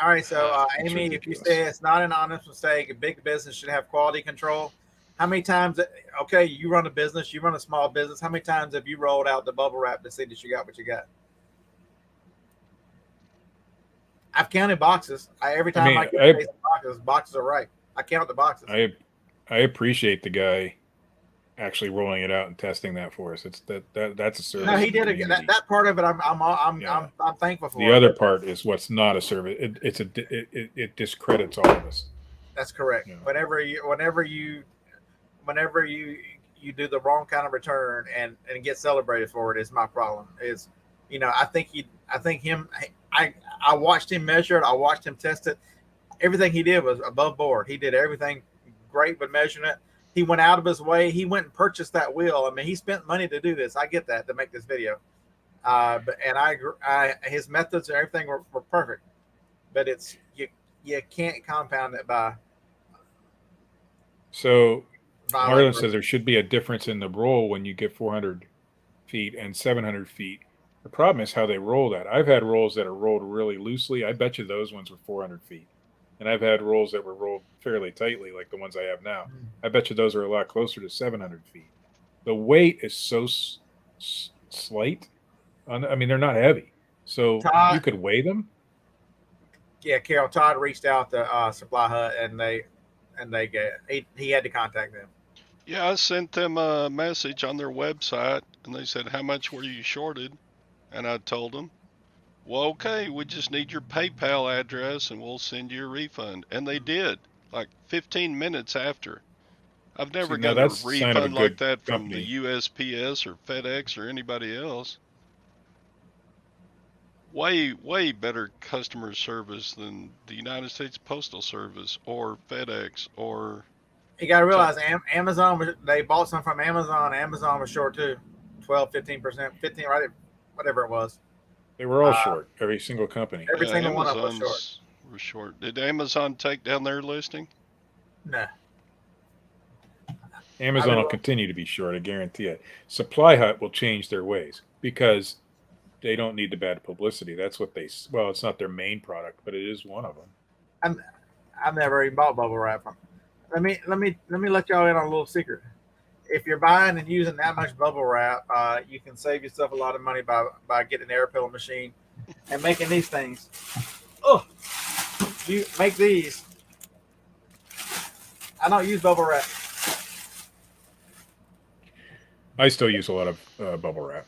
All right, so Amy, ridiculous. if you say it's not an honest mistake, a big business should have quality control. How many times? Okay, you run a business, you run a small business. How many times have you rolled out the bubble wrap to see that you got what you got? I've counted boxes. Every time I get boxes are right. I count the boxes. I appreciate the guy actually rolling it out and testing that for us. It's that's a service. No, he did that part of it. I'm thankful for. The other part is what's not a service. It discredits all of us. That's correct. You know. Whenever you do the wrong kind of return and get celebrated for it is my problem. Is, you know, I watched him measure it. I watched him test it. Everything he did was above board. He did everything great with measuring it. He went out of his way. He went and purchased that wheel. I mean, he spent money to do this. I get that, to make this video. His methods and everything were perfect. But it's you can't compound it by. So Marlon says there should be a difference in the roll when you get 400 feet and 700 feet. The problem is how they roll that. I've had rolls that are rolled really loosely. I bet you those ones were 400 feet. And I've had rolls that were rolled fairly tightly, like the ones I have now. I bet you those are a lot closer to 700 feet. The weight is so slight. I mean, they're not heavy. So you could weigh them. Yeah, Carol, Todd reached out to Supply Hut, and he had to contact them. Yeah, I sent them a message on their website, and they said, "How much were you shorted?" And I told them, "Well, okay, we just need your PayPal address and we'll send you a refund." And they did, like 15 minutes after. I've never gotten a refund like that from the USPS or FedEx or anybody else. Way better customer service than the United States Postal Service or FedEx or... You got to realize Amazon, they bought some from Amazon. Amazon was short too. 12, 15%, 15, right? Whatever it was. They were all short. Every single company. Every single one of them was short. Did Amazon take down their listing? No. Amazon will continue to be short, I guarantee it. Supply Hut will change their ways because they don't need the bad publicity. That's what well, it's not their main product, but it is one of them. I've never even bought bubble wrap. Let me let y'all in on a little secret. If you're buying and using that much bubble wrap, you can save yourself a lot of money by getting an air pillow machine and making these things. Oh, you make these. I don't use bubble wrap. I still use a lot of bubble wrap.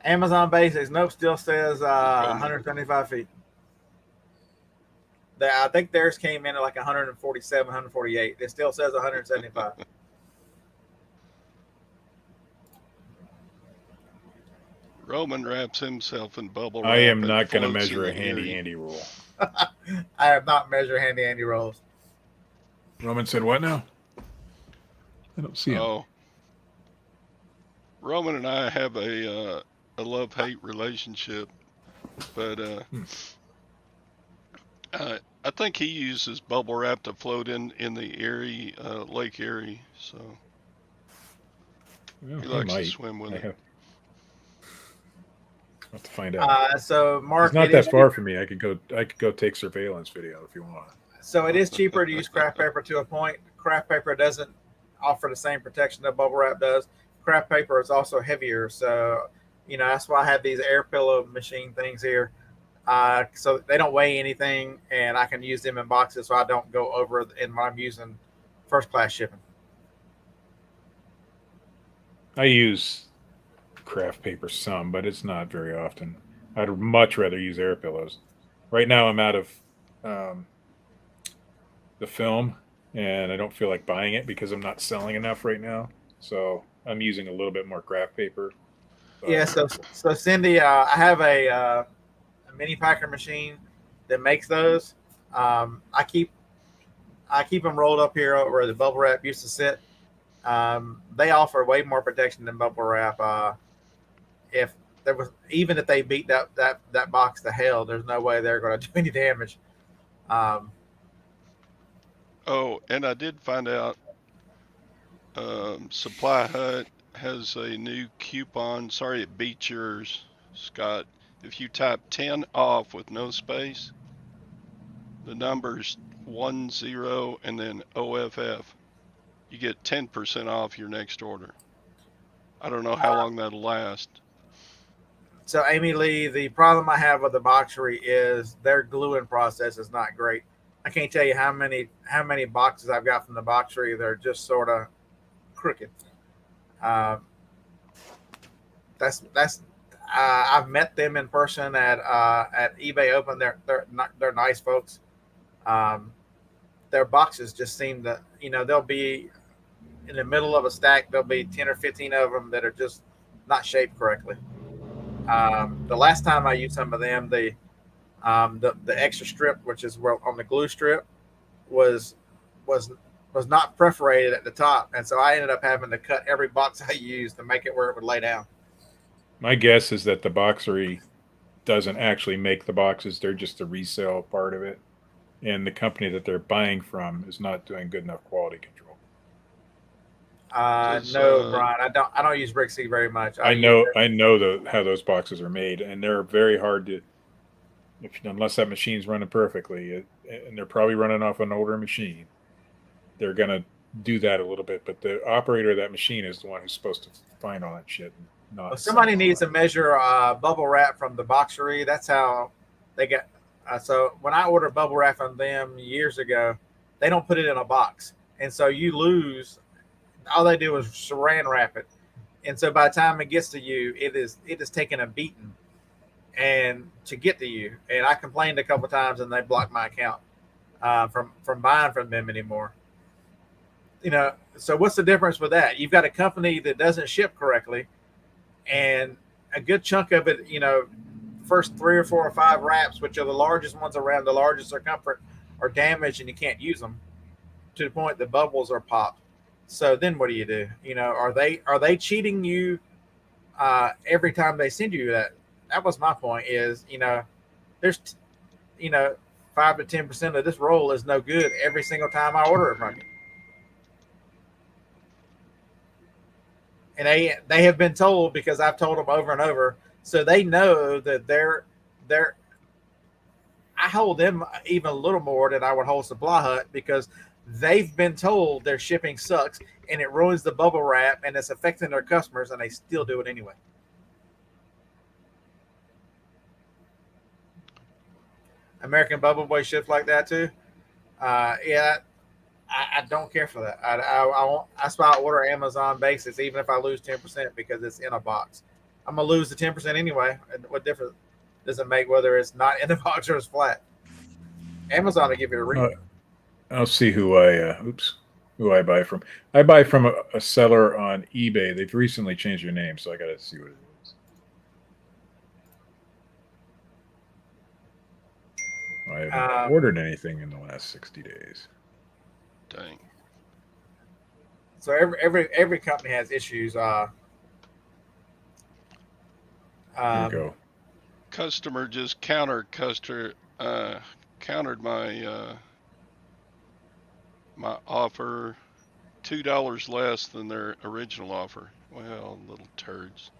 Amazon Basics, nope, still says 175 feet. I think theirs came in at like 147, 148. It still says 175. Roman wraps himself in bubble wrap. I am and not going to floats in measure a the handy Erie. Andy roll. I have not measured handy Andy rolls. Roman said what now? I don't see him. Oh, Roman and I have a love-hate relationship, but I think he uses bubble wrap to float in the Erie, Lake Erie. So Well, he I likes to might. swim with I it. have to find out. So Mark, It's not it that is far from me. I could go take surveillance video if you want. So it is cheaper to use craft paper to a point. Craft paper doesn't offer the same protection that bubble wrap does. Craft paper is also heavier, so that's why I have these air pillow machine things here. So they don't weigh anything, and I can use them in boxes, so I don't go over in when I'm using first class shipping. I use craft paper some, but it's not very often. I'd much rather use air pillows. Right now, I'm out of the film, and I don't feel like buying it because I'm not selling enough right now. So I'm using a little bit more craft paper. But Yeah. So Cindy, I have a mini packer machine that makes those. I keep them rolled up here where the bubble wrap used to sit. They offer way more protection than bubble wrap. If they beat that box to hell, there's no way they're going to do any damage. Oh, and I did find out Supply Hut has a new coupon. Sorry it beat yours, Scott. If you type 10 off with no space, the number's 10 and then OFF, you get 10% off your next order. I don't know how long that'll last. So Amy Lee, the problem I have with the boxery is their gluing process is not great. I can't tell you how many boxes I've got from the boxery. They're just sort of crooked. I've met them in person at eBay Open. They're nice folks. Their boxes just seem to, they'll be in the middle of a stack. There'll be 10 or 15 of them that are just not shaped correctly. The last time I used some of them, the extra strip, which is on the glue strip, was not perforated at the top, and so I ended up having to cut every box I used to make it where it would lay down. my guess is that the boxery doesn't actually make the boxes; they're just the resale part of it, and the company that they're buying from is not doing good enough quality control. No, Brian, I don't use Brixie very much. I know how those boxes are made, and they're very hard to. Unless that machine's running perfectly, and they're probably running off an older machine, they're gonna do that a little bit. But the operator of that machine is the one who's supposed to find all that shit. Not somebody needs to measure bubble wrap from the boxery. That's how they get. So when I ordered bubble wrap from them years ago, they don't put it in a box, and so you lose. All they do is saran wrap it, and so by the time it gets to you, it is taking a beating, and to get to you. And I complained a couple of times, and they blocked my account from buying from them anymore. So what's the difference with that? You've got a company that doesn't ship correctly, and a good chunk of it, first 3 or 4 or 5 wraps, which are the largest ones around the largest circumference, are damaged, and you can't use them to the point the bubbles are popped. So then what do you do? Are they cheating you every time they send you that? That was my point is, there's, 5 to 10% of this roll is no good every single time I order it from you. And they have been told, because I've told them over and over, so they know that they're I hold them even a little more than I would hold Supply Hut, because they've been told their shipping sucks and it ruins the bubble wrap and it's affecting their customers, and they still do it anyway. American Bubble Boy ships like that too. Yeah, I don't care for that. That's why I order Amazon Basics, even if I lose 10%, because it's in a box. I'm gonna lose the 10% anyway. What difference does it make whether it's not in the box or it's flat? Amazon will give you a refund. I'll see who I buy from. I buy from a seller on eBay. They've recently changed their name, so I got to see what it is. I haven't ordered anything in the last 60 days. Dang. So every company has issues. Here we go. Customer just countered my my offer, $2 less than their original offer. Well, little turds.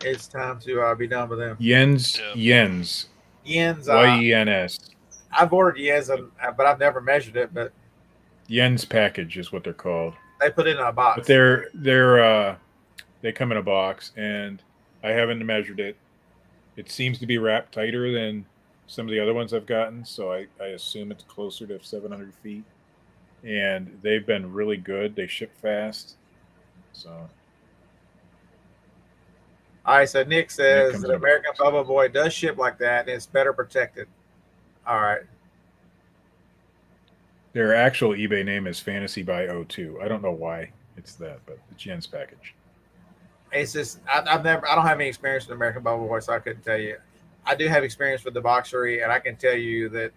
It's time to be done with them. Yens. Yens. YENS. I've ordered yens, but I've never measured it. But Yens package is what they're called. They put it in a box. But they come in a box, and I haven't measured it. It seems to be wrapped tighter than some of the other ones I've gotten, so I assume it's closer to 700 feet. And they've been really good. They ship fast. So. All right, so Nick says that American Bubble Boy does ship like that, and it's better protected. All right. Their actual eBay name is Fantasy by 02. I don't know why it's that, but it's Jen's package. It's just I don't have any experience with American Bubble Boy, so I couldn't tell you. I do have experience with the Boxery, and I can tell you that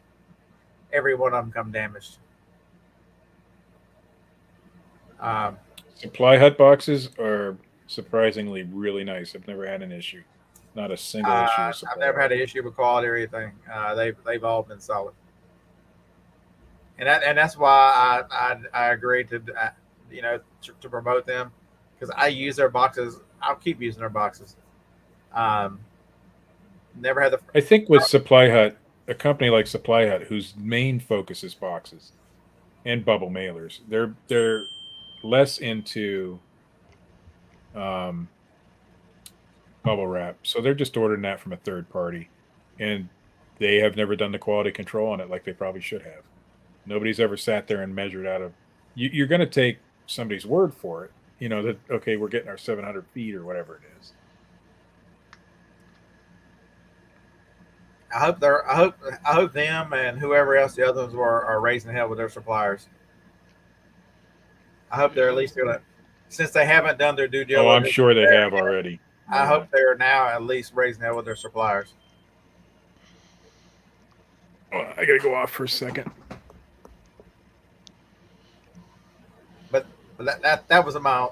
every one of them come damaged. Supply Hut boxes are surprisingly really nice. I've never had an issue. Not a single issue. I've never had an issue with quality or anything. They've all been solid, and that's why I agreed to to promote them, because I use their boxes. I'll keep using their boxes. Never had the. I think with Supply Hut, a company like Supply Hut, whose main focus is boxes and bubble mailers, they're less into bubble wrap, so they're just ordering that from a third party, and they have never done the quality control on it like they probably should have. Nobody's ever sat there and measured out of. You're going to take somebody's word for it, that okay, we're getting our 700 feet or whatever it is. I hope them and whoever else the others are raising hell with their suppliers. I hope they're at least doing it, since they haven't done their due diligence. Oh, I'm sure they have already. I hope they're now at least raising hell with their suppliers. Oh, I gotta go off for a second. But that was my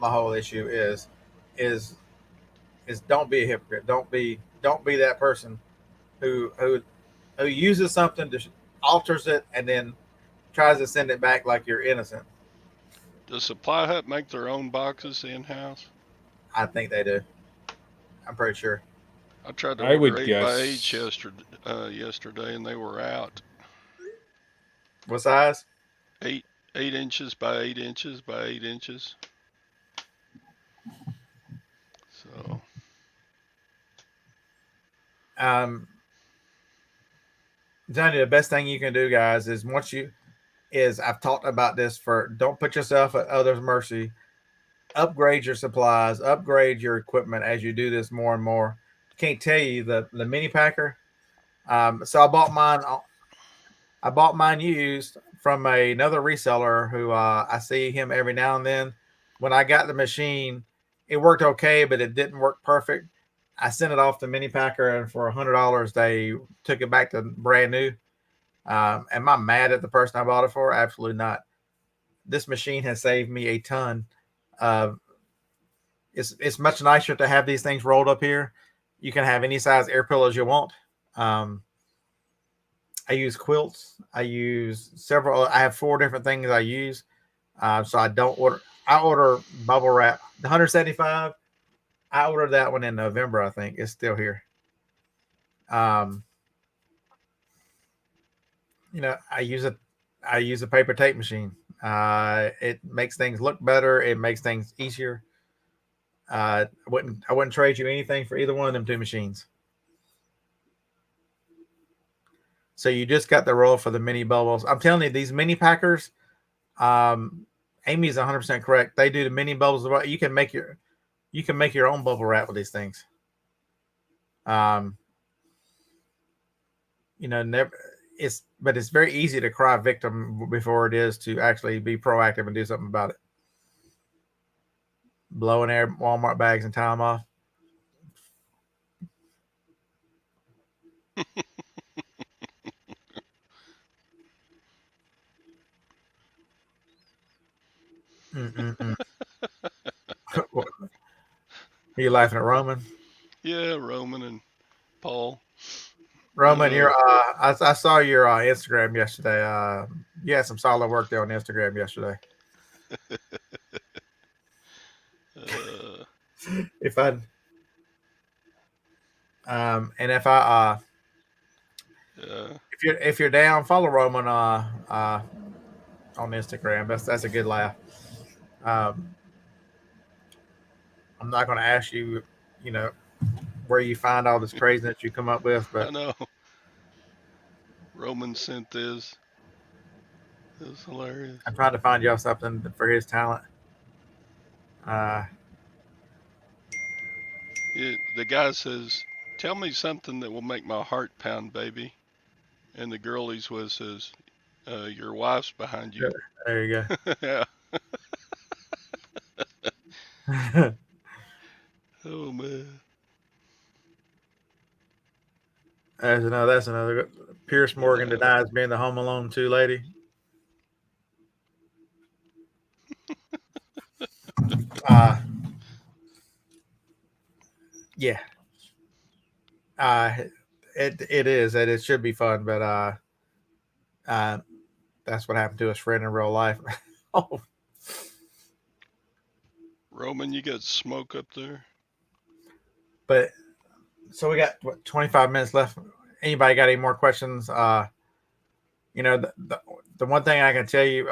whole issue is don't be a hypocrite. Don't be that person who uses something, to alters it, and then tries to send it back like you're innocent. Does Supply Hut make their own boxes in-house? I think they do. I'm pretty sure. I tried to order 8x8 yesterday, and they were out. What size? 8 inches by 8 inches by 8 inches. So. I'm telling you, the best thing you can do, guys, is I've talked about this don't put yourself at others' mercy. Upgrade your supplies, upgrade your equipment as you do this more and more. Can't tell you the mini packer. So I bought mine used from another reseller who I see him every now and then. When I got the machine, it worked okay, but it didn't work perfect. I sent it off to Mini Packer, and for $100, they took it back to brand new. Am I mad at the person I bought it for? Absolutely not. This machine has saved me a ton. It's much nicer to have these things rolled up here. You can have any size air pillows you want. I use quilts. I use several. I have 4 different things I use. So I don't order. I order bubble wrap. The 175. I ordered that one in November. I think it's still here. You know, I use a paper tape machine. It makes things look better. It makes things easier. I wouldn't trade you anything for either one of them 2 machines. So you just got the roll for the mini bubbles. I'm telling you, these mini packers, Amy's 100% correct. They do the mini bubbles. You can make your own bubble wrap with these things. You know, it's very easy to cry victim before it is to actually be proactive and do something about it. Blowing air Walmart bags and tie them off. Are you laughing at Roman? Yeah, Roman and Paul. Roman, I saw your Instagram yesterday. You had some solid work there on Instagram yesterday. If you're down, follow Roman on Instagram. That's a good laugh. I'm not going to ask you, you know, where you find all this craziness you come up with, but I know. Roman sent this. It was hilarious. I'm trying to find y'all something for his talent. The guy says, "Tell me something that will make my heart pound, baby." And the girl he's with says, "Your wife's behind you." There you Yeah. go. Oh man. That's another. Pierce Morgan denies being the Home Alone 2 lady. Yeah. It is, and it should be fun, but that's what happened to his friend in real life. Oh, Roman, you got smoke up there? but so we got 25 minutes left. Anybody got any more questions? You know, the one thing I can tell you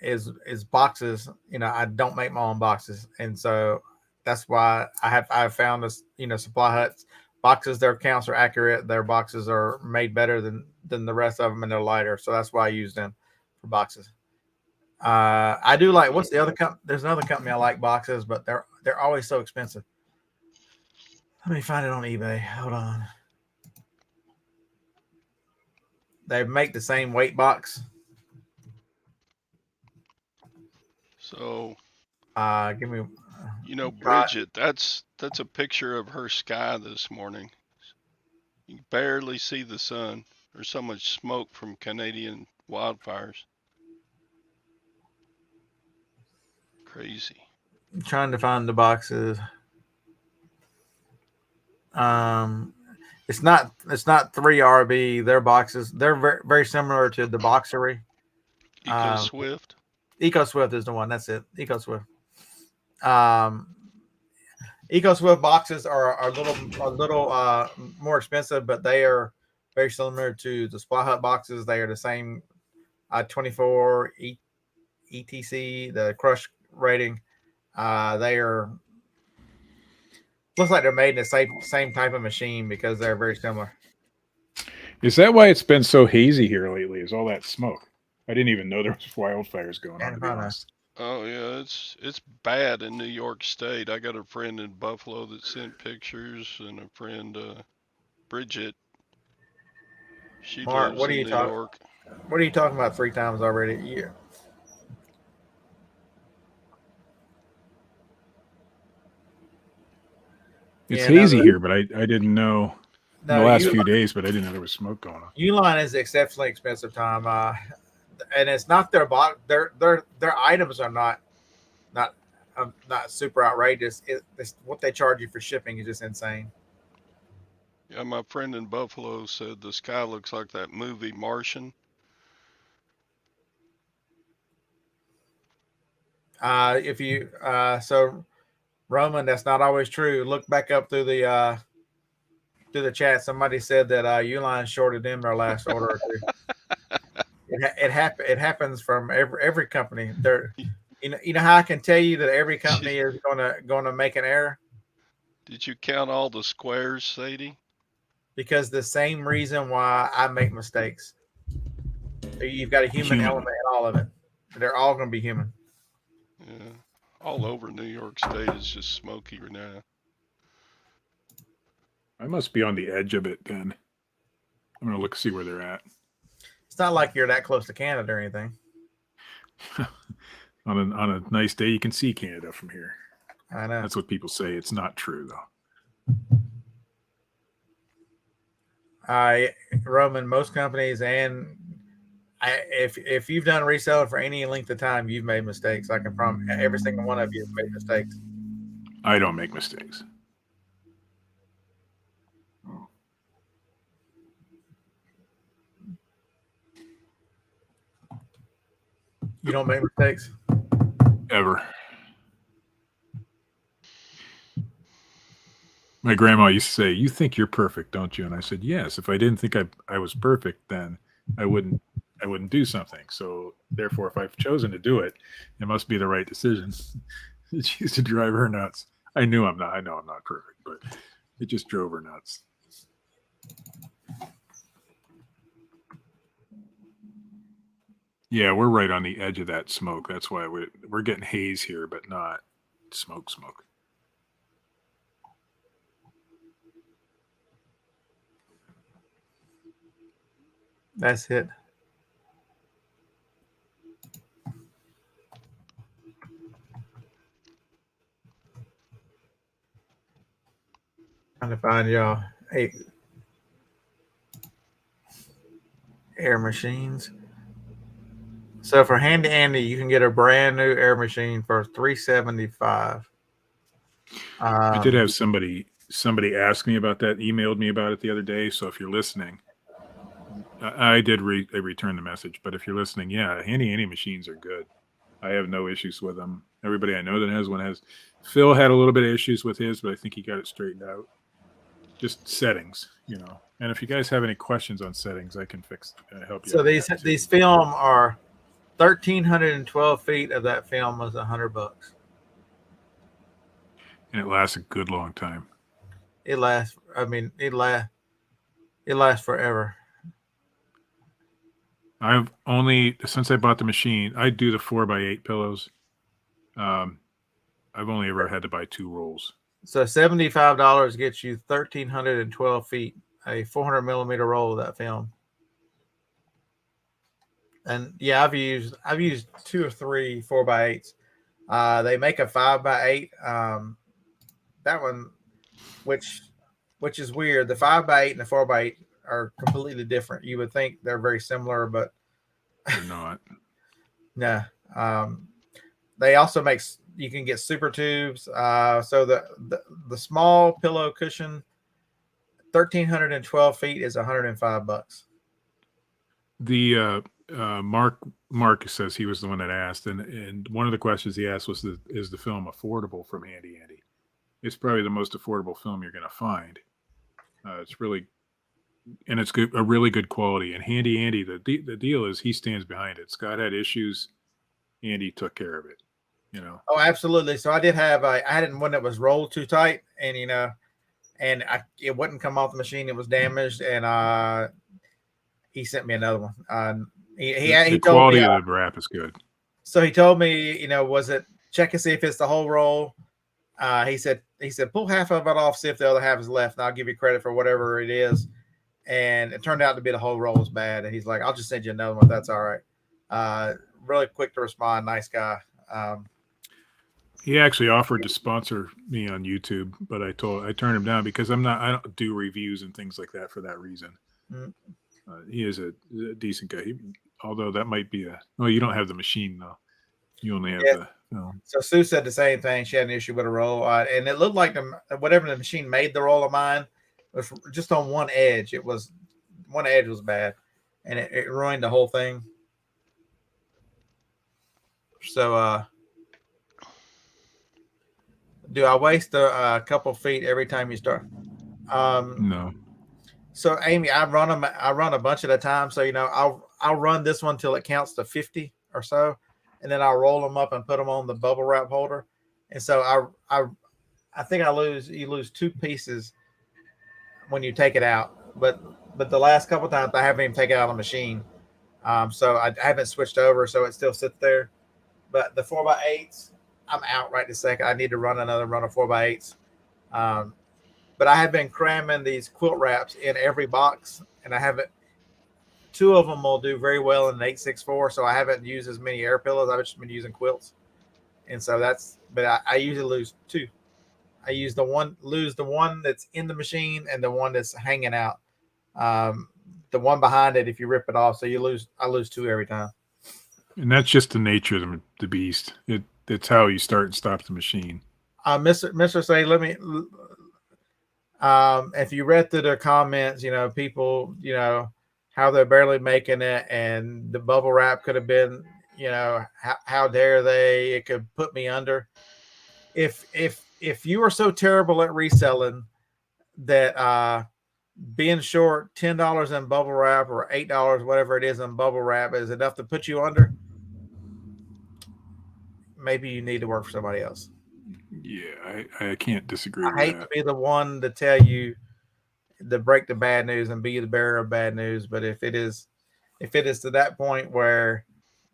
is boxes. You know, I don't make my own boxes, and so that's why I've found this. You know, Supply Hut's boxes, their counts are accurate. Their boxes are made better than the rest of them, and they're lighter. So that's why I use them for boxes. I do like, what's the other company? There's another company I like boxes, but they're always so expensive. Let me find it on eBay. Hold on. They make the same weight box. So, give me. you know, Bridget, that's a picture of her sky this morning. You can barely see the sun. There's so much smoke from Canadian wildfires. Crazy. I'm trying to find the boxes. It's not 3RB. Their boxes, they're very, very similar to the Boxery. EcoSwift. EcoSwift is the one. That's it. EcoSwift. EcoSwift boxes are a little more expensive, but they are very similar to the Supply Hut boxes. They are the same 24 ETC, the crush rating. They are, looks like they're made in the same type of machine because they're very similar. Is that why it's been so hazy here lately? Is all that smoke? I didn't even know there was wildfires going on, to be honest. Oh yeah, it's bad in New York State. I got a friend in Buffalo that sent pictures, and a friend, Bridget. She Mark, lives in New York. What are you talking about 3 times already a year? It's hazy here, but I didn't know in the last few days, but I didn't know there was smoke going on. Uline is exceptionally expensive, Tom, and it's not their box. Their items are not super outrageous. It's what they charge you for shipping is just insane. Yeah, my friend in Buffalo said the sky looks like that movie Martian. If you so Roman, that's not always true. Look back up through the chat. Somebody said that Uline shorted them their last order or two. It happens from every company. There, you know how I can tell you that every company is gonna make an error, Did you count all the squares, Sadie? because the same reason why I make mistakes. You've got a human element in all of it. They're all going to be human. Yeah. All over New York State is just smoky right now. I must be on the edge of it then. I'm gonna see where they're at. It's not like you're that close to Canada or anything. on a nice day, you can see Canada from here. I know. That's what people say. It's not true though. Roman, most companies, and if you've done reseller for any length of time, you've made mistakes. I can promise every single one of you have made mistakes. I don't make mistakes. You don't make mistakes? Ever. My grandma used to say, "You think you're perfect, don't you?" And I said, "Yes. If I didn't think I was perfect, then I wouldn't do something. So therefore, if I've chosen to do it, it must be the right decision." It used to drive her nuts. I know I'm not perfect, but it just drove her nuts. Yeah, we're right on the edge of that smoke. That's why we're getting haze here, but not smoke. That's it. Trying to find y'all air machines. So for Handy Andy, you can get a brand new air machine for $375. I did have somebody ask me about that, emailed me about it the other day. So if you're listening, I did return the message. But if you're listening, yeah, Handy Andy machines are good. I have no issues with them. Everybody I know that has one has. Phil had a little bit of issues with his, but I think he got it straightened out. Just settings, And if you guys have any questions on settings, I can help you. So these film are 1,312 feet of that film was $100. And it lasts a good long time. It lasts. I mean, it lasts forever. I've only, since I bought the machine, I do the 4x8 pillows. I've only ever had to buy 2 rolls. So $75 gets you 1,312 feet, a 400 millimeter roll of that film. And yeah, I've used 2 or 3 4x8s. They make a 5x8. That one, which is weird. The 5x8 and the 4x8 are completely different. You would think they're very similar, but they're not. No. They also make, you can get super tubes. So the small pillow cushion, 1,312 feet is $105. The Mark says he was the one that asked, and one of the questions he asked was, is the film affordable from Handy Andy? It's probably the most affordable film you're going to find. It's really, and it's good, a really good quality. And Handy Andy, the deal is he stands behind it. Scott had issues, Andy took care of it. Oh, absolutely. So I did have I had one that was rolled too tight, and it wouldn't come off the machine. It was damaged, and he sent me another one. The quality of the wrap is good. So he told me, was it, check and see if it's the whole roll. He said pull half of it off, see if the other half is left, and I'll give you credit for whatever it is. And it turned out to be the whole roll was bad. And he's like, I'll just send you another one. That's all right. Really quick to respond. Nice guy. He actually offered to sponsor me on YouTube, but I turned him down because I don't do reviews and things like that for that reason. Mm-hmm. He is a decent guy. Although that might be you don't have the machine though. You only have the. So Sue said the same thing. She had an issue with a roll, and it looked like whatever the machine made the roll of mine, was just on one edge. One edge was bad, and it ruined the whole thing. So, do I waste a couple feet every time you start? No. So, Amy, I run a bunch at a time. So, I'll run this one till it counts to 50 or so, and then I'll roll them up and put them on the bubble wrap holder. And so I think you lose 2 pieces when you take it out. But the last couple times I haven't even taken it out of the machine. So I haven't switched over, so it still sits there. But the 4x8s, I'm out right this second. I need to run another run of 4x8s. But I have been cramming these quilt wraps in every box, and I haven't. 2 of them will do very well in an 864, so I haven't used as many air pillows. I've just been using quilts, and so but I usually lose 2. I lose the one that's in the machine and the one that's hanging out. The one behind it, if you rip it off, so I lose 2 every time. And that's just the nature of the beast. It's how you start and stop the machine. Mr. Say, let me. If you read through their comments, people, how they're barely making it, and the bubble wrap could have been, how dare they? It could put me under. If you are so terrible at reselling that being short $10 in bubble wrap or $8, whatever it is in bubble wrap, is enough to put you under, maybe you need to work for somebody else. Yeah, I can't disagree with I hate that. to be the one to tell you to break the bad news and be the bearer of bad news, but if it is to that point where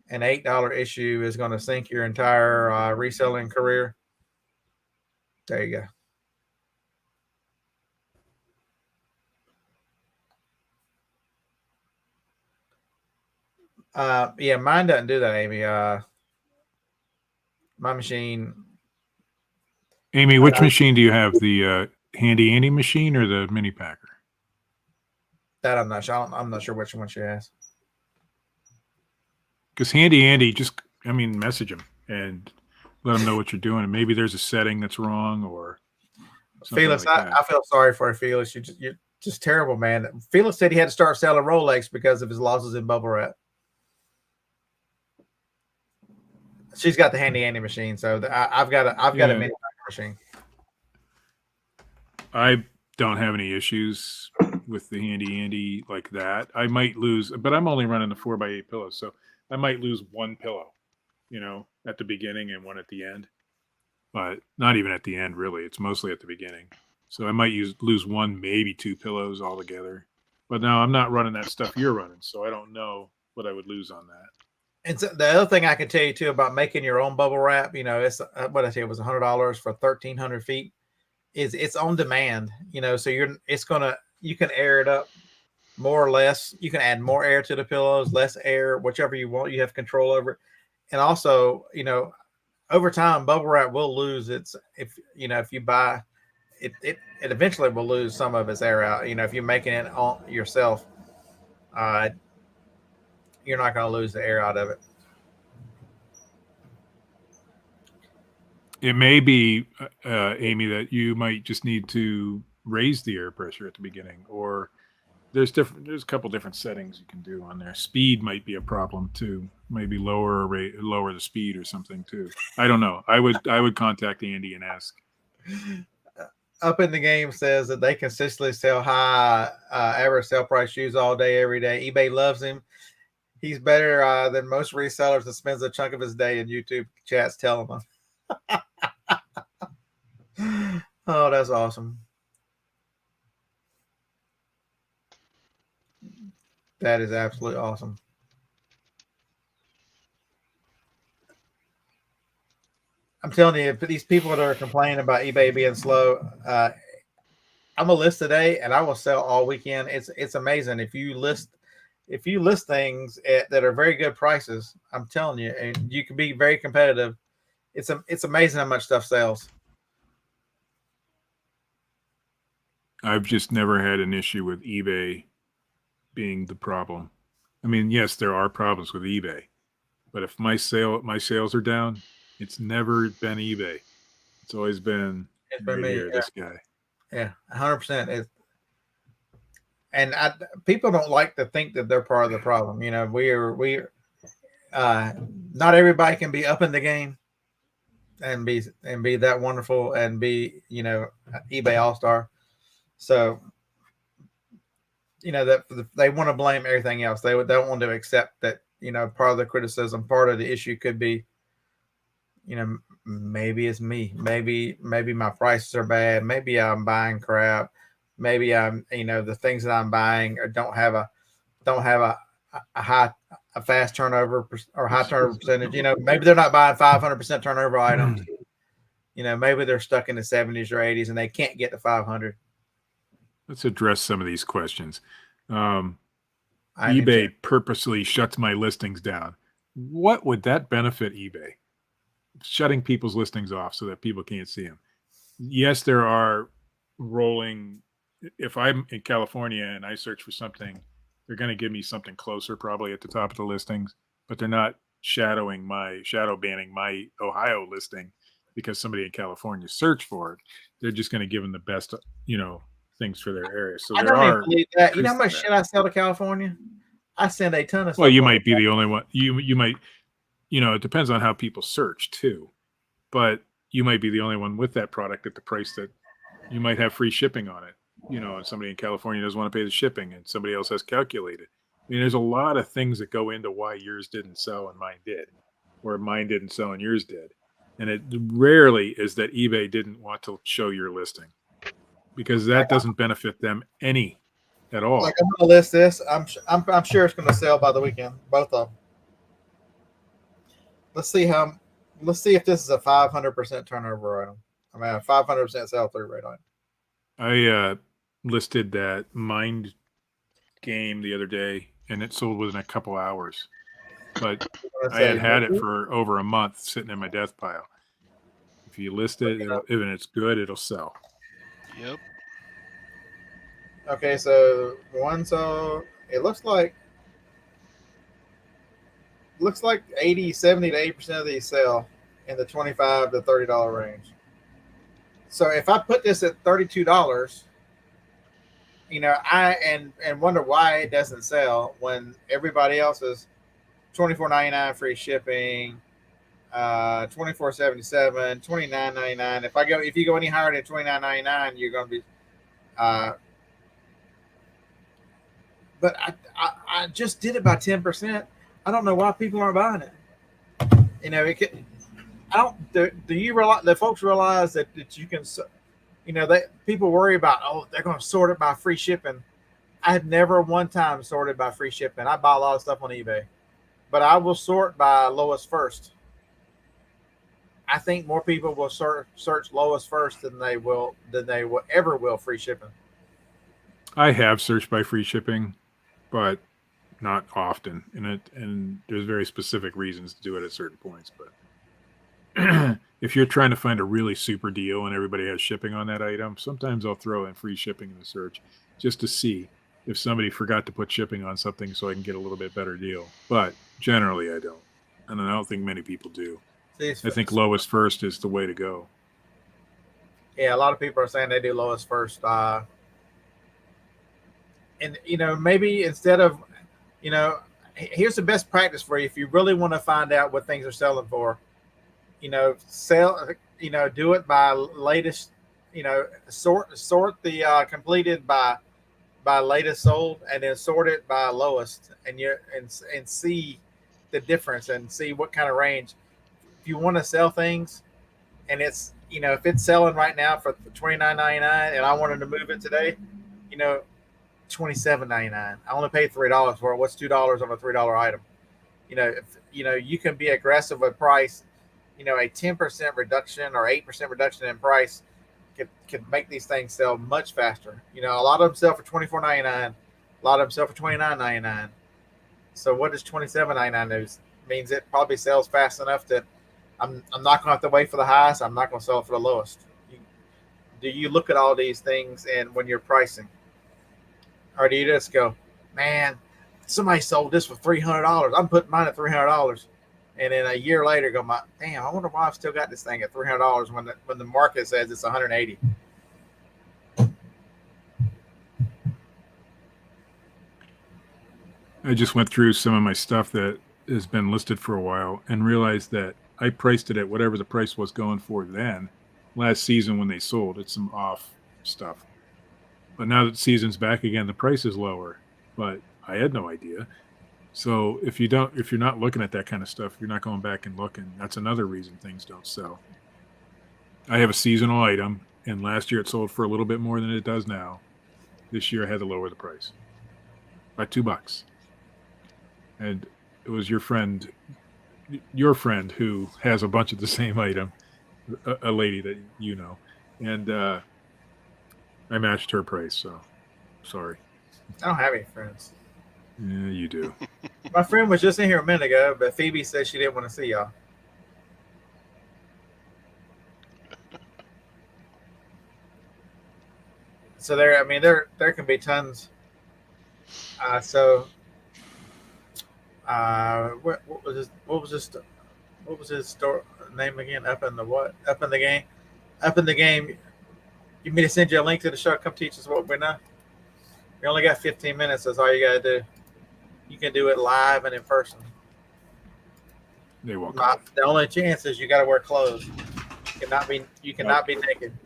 an $8 issue is going to sink your entire reselling career, there you go. Yeah, mine doesn't do that, Amy. My machine. Amy, which machine do you have? The Handy Andy machine or the mini packer? That I'm not sure. I'm not sure which one she has. Because Handy Andy, message him and let him know what you're doing. And maybe there's a setting that's wrong or something Felix, like that. I feel sorry for Felix. You're just terrible, man. Felix said he had to start selling Rolex because of his losses in bubble wrap. She's got the Handy Andy machine, so I've got a mini machine. I don't have any issues with the Handy Andy like that. I might lose, but I'm only running the 4x8 pillows, so I might lose 1 pillow, at the beginning and 1 at the end. But not even at the end, really. It's mostly at the beginning. So I might lose 1, maybe 2 pillows altogether. But no, I'm not running that stuff you're running, so I don't know what I would lose on that. And so the other thing I can tell you too about making your own bubble wrap, it's what I say, it was $100 for 1,300 feet. It's on demand, so you can air it up more or less. You can add more air to the pillows, less air, whichever you want. You have control over it. And also, over time, bubble wrap will lose its, if you buy it, it eventually will lose some of its air out. If you're making it on yourself, you're not going to lose the air out of it. It may be, Amy, that you might just need to raise the air pressure at the beginning, or there's a couple different settings you can do on there. Speed might be a problem too. Maybe lower the speed or something too. I don't know. I would contact Andy and ask. Up in the Game says that they consistently sell high average sale price shoes all day, every day. eBay loves him. He's better than most resellers and spends a chunk of his day in YouTube chats telling them. Oh, that's awesome. That is absolutely awesome. I'm telling you, these people that are complaining about eBay being slow, I'm gonna list today and I will sell all weekend. It's amazing if you list things that are very good prices. I'm telling you, and you can be very competitive. It's amazing how much stuff sells. I've just never had an issue with eBay being the problem. I mean, yes, there are problems with eBay, but if my sales are down, it's never been eBay. It's always been me. here, this guy. Yeah, 100%. and people don't like to think that they're part of the problem. You know, not everybody can be up in the game and be that wonderful and be, you know, eBay all-star. So, you know, that they want to blame everything else. They don't want to accept that, you know, part of the criticism, part of the issue could be, you know, maybe it's me. Maybe my prices are bad. Maybe I'm buying crap. Maybe I'm, you know, the things that I'm buying don't have a fast turnover or high turnover percentage. You know, maybe they're not buying 500% turnover items. You know, maybe they're stuck in the 70s or 80s and they can't get to 500. Let's address some of these questions. eBay purposely shuts my listings down. What would that benefit eBay? Shutting people's listings off so that people can't see them. Yes, there are rolling. If I'm in California and I search for something, they're going to give me something closer probably at the top of the listings, but they're not shadow banning my Ohio listing because somebody in California searched for it. They're just going to give them the best, you know, things for their area. So I don't even believe that. You know how much shit I sell to California? I send a ton of stuff. Well, you might be the only one. You might, you know, it depends on how people search too, but you might be the only one with that product at the price that you might have free shipping on it. You know, and somebody in California doesn't want to pay the shipping and somebody else has calculated. I mean, there's a lot of things that go into why yours didn't sell and mine did, or mine didn't sell and yours did. And it rarely is that eBay didn't want to show your listing because that doesn't benefit them any at all. Like, I'm going to list this. I'm sure it's going to sell by the weekend, both of them. Let's see if this is a 500% turnover item. I mean, a 500% sell-through rate item. I listed that Mind game the other day, and it sold within a couple hours. But I had it for over a month sitting in my death pile. If you list it, if it's good, it'll sell. Yep. Okay, so it looks like 70 to 80% of these sell in the $25 to $30 range. So if I put this at $32, you know, I wonder why it doesn't sell when everybody else is $24.99 free shipping, $24.77, $29.99. If you go any higher than $29.99, you're going to be. But I just did it by 10%. I don't know why people aren't buying it. You know, do you realize that folks realize that you can, you know, people worry about, they're going to sort it by free shipping. I have never one time sorted by free shipping. I buy a lot of stuff on eBay, but I will sort by lowest first. I think more people will search lowest first than they will ever will free shipping. I have searched by free shipping, but not often. And there's very specific reasons to do it at certain points. But if you're trying to find a really super deal and everybody has shipping on that item, sometimes I'll throw in free shipping in the search just to see if somebody forgot to put shipping on something so I can get a little bit better deal. But generally I don't. And I don't think many people do. I think lowest first is the way to go. Yeah, a lot of people are saying they do lowest first. And, you know, maybe instead of, you know, here's the best practice for you. If you really want to find out what things are selling for, you know, do it by latest, you know, sort the completed by latest sold and then sort it by lowest and see the difference and see what kind of range. If you want to sell things and it's, you know, if it's selling right now for $29.99 and I wanted to move it today, you know, $27.99. I only paid $3 for it. What's $2 on a $3 item? You know, you can be aggressive with price. You know, a 10% reduction or 8% reduction in price could make these things sell much faster. You know, a lot of them sell for $24.99. A lot of them sell for $29.99. So what does $27.99 do? Means it probably sells fast enough that I'm not going to have to wait for the highest. I'm not going to sell it for the lowest. Do you look at all these things and when you're pricing? Or do you just go, man, somebody sold this for $300. I'm putting mine at $300. And then a year later go, damn, I wonder why I've still got this thing at $300 when the market says it's $180. I just went through some of my stuff that has been listed for a while and realized that I priced it at whatever the price was going for then. Last season when they sold, it's some off stuff. But now that the season's back again, the price is lower. But I had no idea. So if you're not looking at that kind of stuff, you're not going back and looking. That's another reason things don't sell. I have a seasonal item, and last year it sold for a little bit more than it does now. This year I had to lower the price by $2. And it was your friend who has a bunch of the same item, a lady that you know, and I matched her price. So sorry. I don't have any friends. Yeah, you do. My friend was just in here a minute ago, but Phoebe said she didn't want to see y'all. So there can be tons. What was his store name again? Up in the game. You mean to send you a link to the show? Come teach us what we know. We only got 15 minutes. That's all you got to do. You can do it live and in person. They won't. The only chance is you got to wear clothes. You cannot be naked.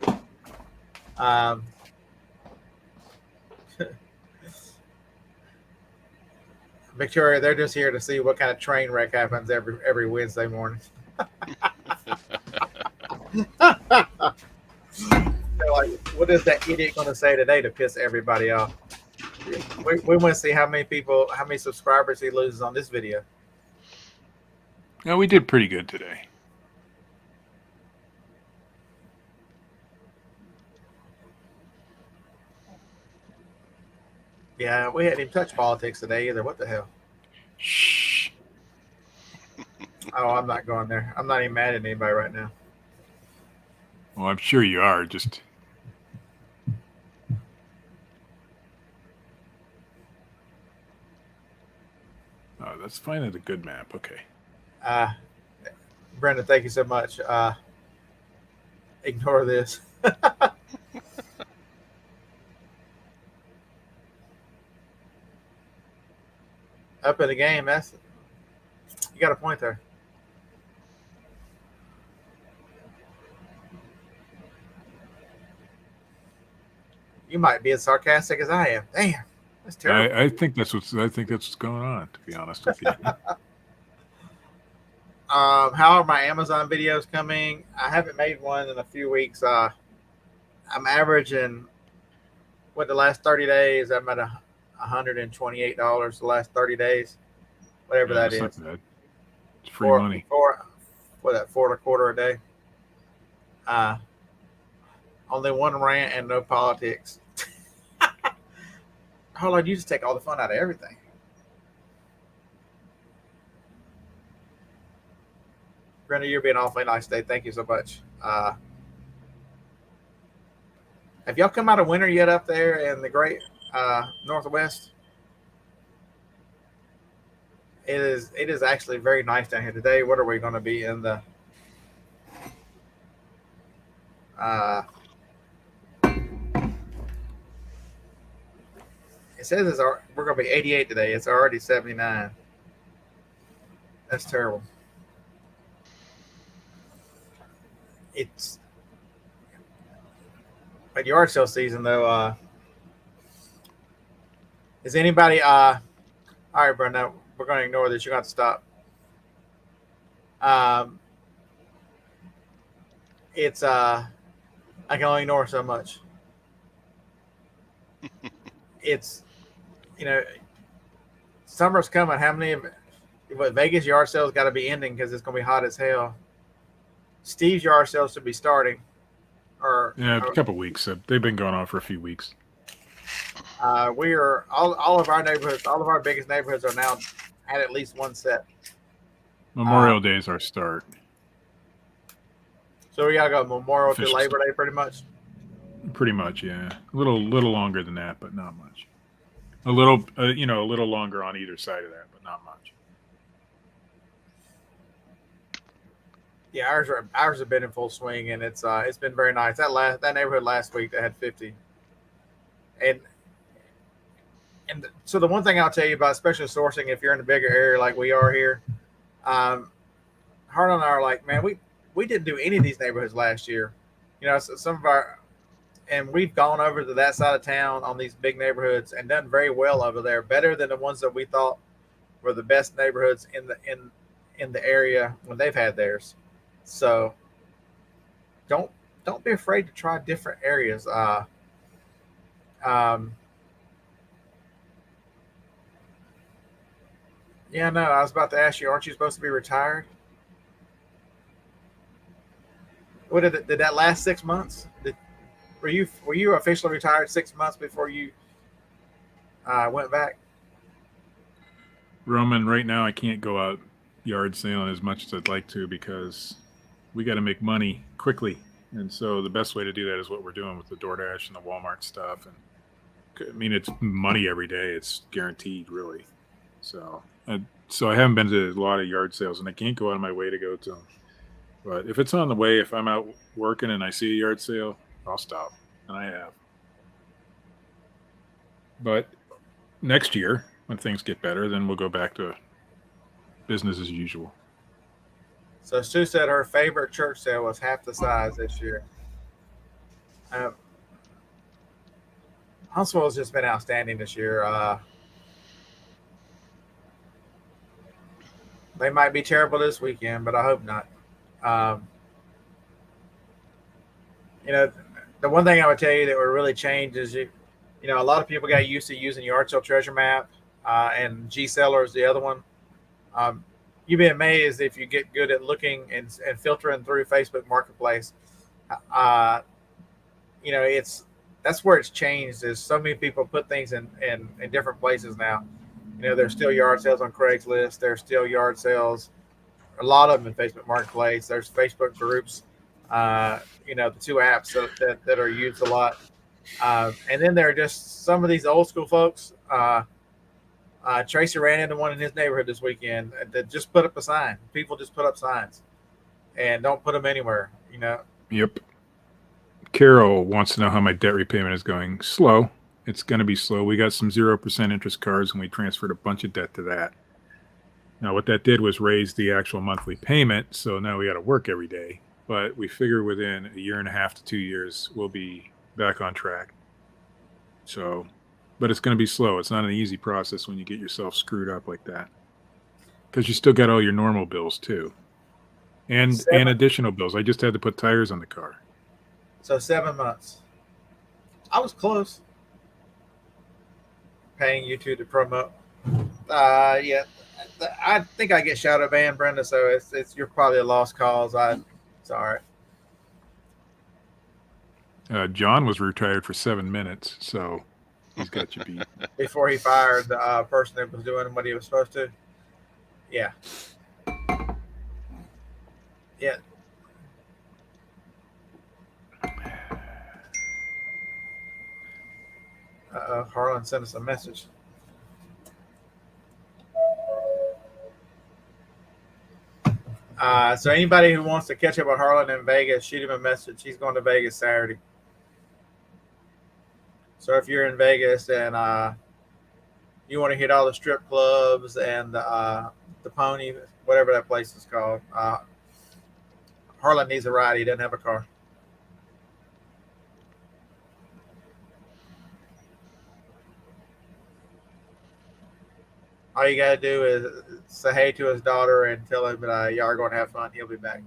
Victoria, they're just here to see what kind of train wreck happens every Wednesday morning. They're like, what is that idiot going to say today to piss everybody off? We want to see how many subscribers he loses on this video. No, we did pretty good today. Yeah, we hadn't even touched politics today either. What the hell? Shh. Oh, I'm not going there. I'm not even mad at anybody right now. Well, I'm sure you are. Just let's find a good map. Okay. Brendan, thank you so much. Ignore this. Up in the game, you got a point there. You might be as sarcastic as I am. Damn, that's terrible. I think that's what's going on. To be honest with you. How are my Amazon videos coming? I haven't made one in a few weeks. I'm averaging the last 30 days. I'm at $128 the last 30 days, whatever that is. Not bad. It's free money. $4.25 a day. Only one rant and no politics. Hold on, you just take all the fun out of everything. Brenda, you're being awfully nice today. Thank you so much. Have y'all come out of winter yet up there in the great Northwest? It is actually very nice down here today. What are we going to be in the? It says we're going to be 88 today. It's already 79. That's terrible. But yard sale season though. Is anybody? All right, Brenda, we're going to ignore this. You're going to have to stop. I can only ignore so much. It's, summer's coming. How many of Vegas yard sales got to be ending because it's going to be hot as hell. Steve's yard sales should be starting. A couple weeks. They've been going on for a few weeks. We are all of our neighborhoods. All of our biggest neighborhoods are now at least one set. Memorial Day is our start. So we gotta go Memorial Official to Labor Day, pretty much. Pretty much, yeah. A little longer than that, but not much. A little, a little longer on either side of that, but not much. Yeah, ours have been in full swing, and it's been very nice. That neighborhood last week that had 50, and And so the one thing I'll tell you about special sourcing, if you're in a bigger area like we are here, Harlan and I are like, man, we didn't do any of these neighborhoods last year. You know, so some of our, and we've gone over to that side of town on these big neighborhoods and done very well over there, better than the ones that we thought were the best neighborhoods in the area when they've had theirs. So don't be afraid to try different areas. Yeah, no, I was about to ask you, aren't you supposed to be retired? What did that last 6 months? Were you officially retired 6 months before you went back? Roman, right now I can't go out yard selling as much as I'd like to because we got to make money quickly. And so the best way to do that is what we're doing with the DoorDash and the Walmart stuff. And I mean, it's money every day. It's guaranteed, really. So I haven't been to a lot of yard sales, and I can't go out of my way to go to them. But if it's on the way, if I'm out working and I see a yard sale, I'll stop, and I have. But next year, when things get better, then we'll go back to business as usual. So Sue said her favorite church sale was half the size this year. Huntsville's just been outstanding this year. They might be terrible this weekend, but I hope not. You know, the one thing I would tell you that would really change is you know, a lot of people got used to using Yard Sale Treasure Map and G Seller is the other one. You'd be amazed if you get good at looking and filtering through Facebook Marketplace. You know, that's where it's changed. Is so many people put things in different places now. You know, there's still yard sales on Craigslist. There's still yard sales, a lot of them in Facebook Marketplace. There's Facebook groups. You know, the two apps that are used a lot. And then there are just some of these old school folks. Tracy ran into one in his neighborhood this weekend that just put up a sign. People just put up signs and don't put them anywhere, you know? Yep. Carol wants to know how my debt repayment is going. Slow. It's going to be slow. We got some 0% interest cards and we transferred a bunch of debt to that. Now, what that did was raise the actual monthly payment. So now we got to work every day. But we figure within a year and a half to 2 years, we'll be back on track. So, but it's going to be slow. It's not an easy process when you get yourself screwed up like that. Because you still got all your normal bills too. And additional bills. I just had to put tires on the car. So 7 months. I was close. Paying you two to promote. Yeah. I think I get shadow banned, Brenda, so it's you're probably a lost cause. It's all right. John was retired for 7 minutes, so he's got you beat. Before he fired the person that was doing what he was supposed to. Yeah. Yeah. Harlan sent us a message. So anybody who wants to catch up with Harlan in Vegas, shoot him a message. He's going to Vegas Saturday. So if you're in Vegas and you want to hit all the strip clubs and the Pony, whatever that place is called, Harlan needs a ride. He doesn't have a car. All you got to do is say hey to his daughter and tell him that y'all are going to have fun. He'll be back.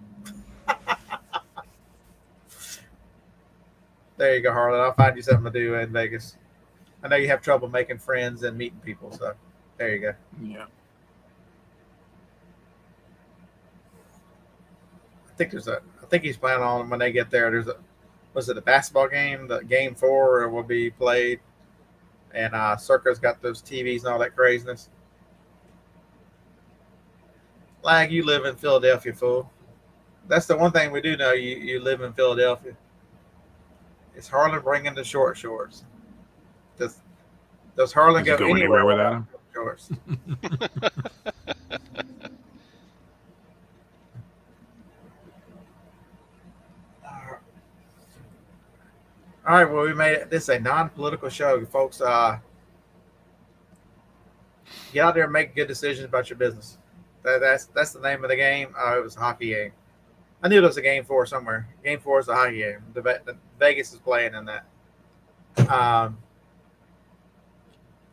There you go, Harlan. I'll find you something to do in Vegas. I know you have trouble making friends and meeting people, so there you go. Yeah. I think he's planning on when they get there. Was it a basketball game? The game 4 will be played, and Circa's got those TVs and all that craziness. Like, you live in Philadelphia, fool. That's the one thing we do know. You live in Philadelphia. Is Harlan bringing the short shorts? Does Harlan go anywhere without him? Shorts? All right, well, we made it. This is a non-political show, folks. Get out there and make good decisions about your business. That's the name of the game. It was a hockey game. I knew there was a game 4 somewhere. Game 4 is a hockey game. The Vegas is playing in that.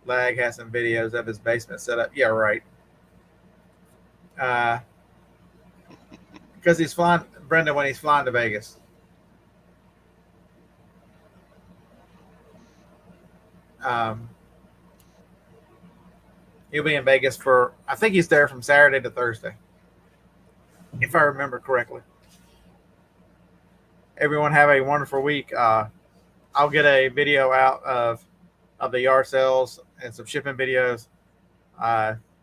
Lag has some videos of his basement set up. Yeah, right. Because he's flying, Brendan, when he's flying to Vegas. He'll be in Vegas for, I think he's there from Saturday to Thursday, if I remember correctly. Everyone have a wonderful week. I'll get a video out of the yard sales and some shipping videos.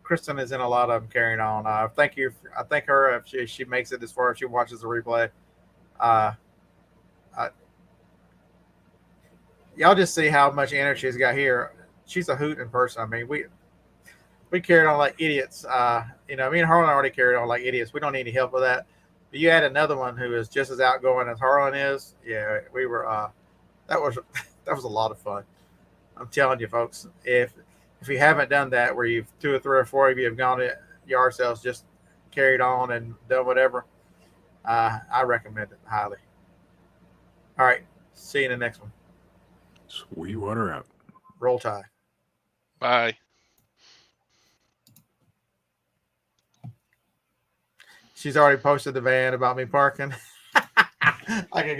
Kristen is in a lot of them carrying on. Thank you. I thank her if she makes it as far as she watches the replay. Y'all just see how much energy she's got here. She's a hoot in person. I mean, we carried on like idiots. Me and Harlan already carried on like idiots. We don't need any help with that. But you add another one who is just as outgoing as Harlan is. Yeah, we were. That was a lot of fun. I'm telling you, folks. If you haven't done that, where you've 2 or 3 or 4 of you have gone to yard sales, just carried on and done whatever, I recommend it highly. All right, see you in the next one. Sweetwater out. Roll Tide. Bye. She's already posted the van about me parking. I can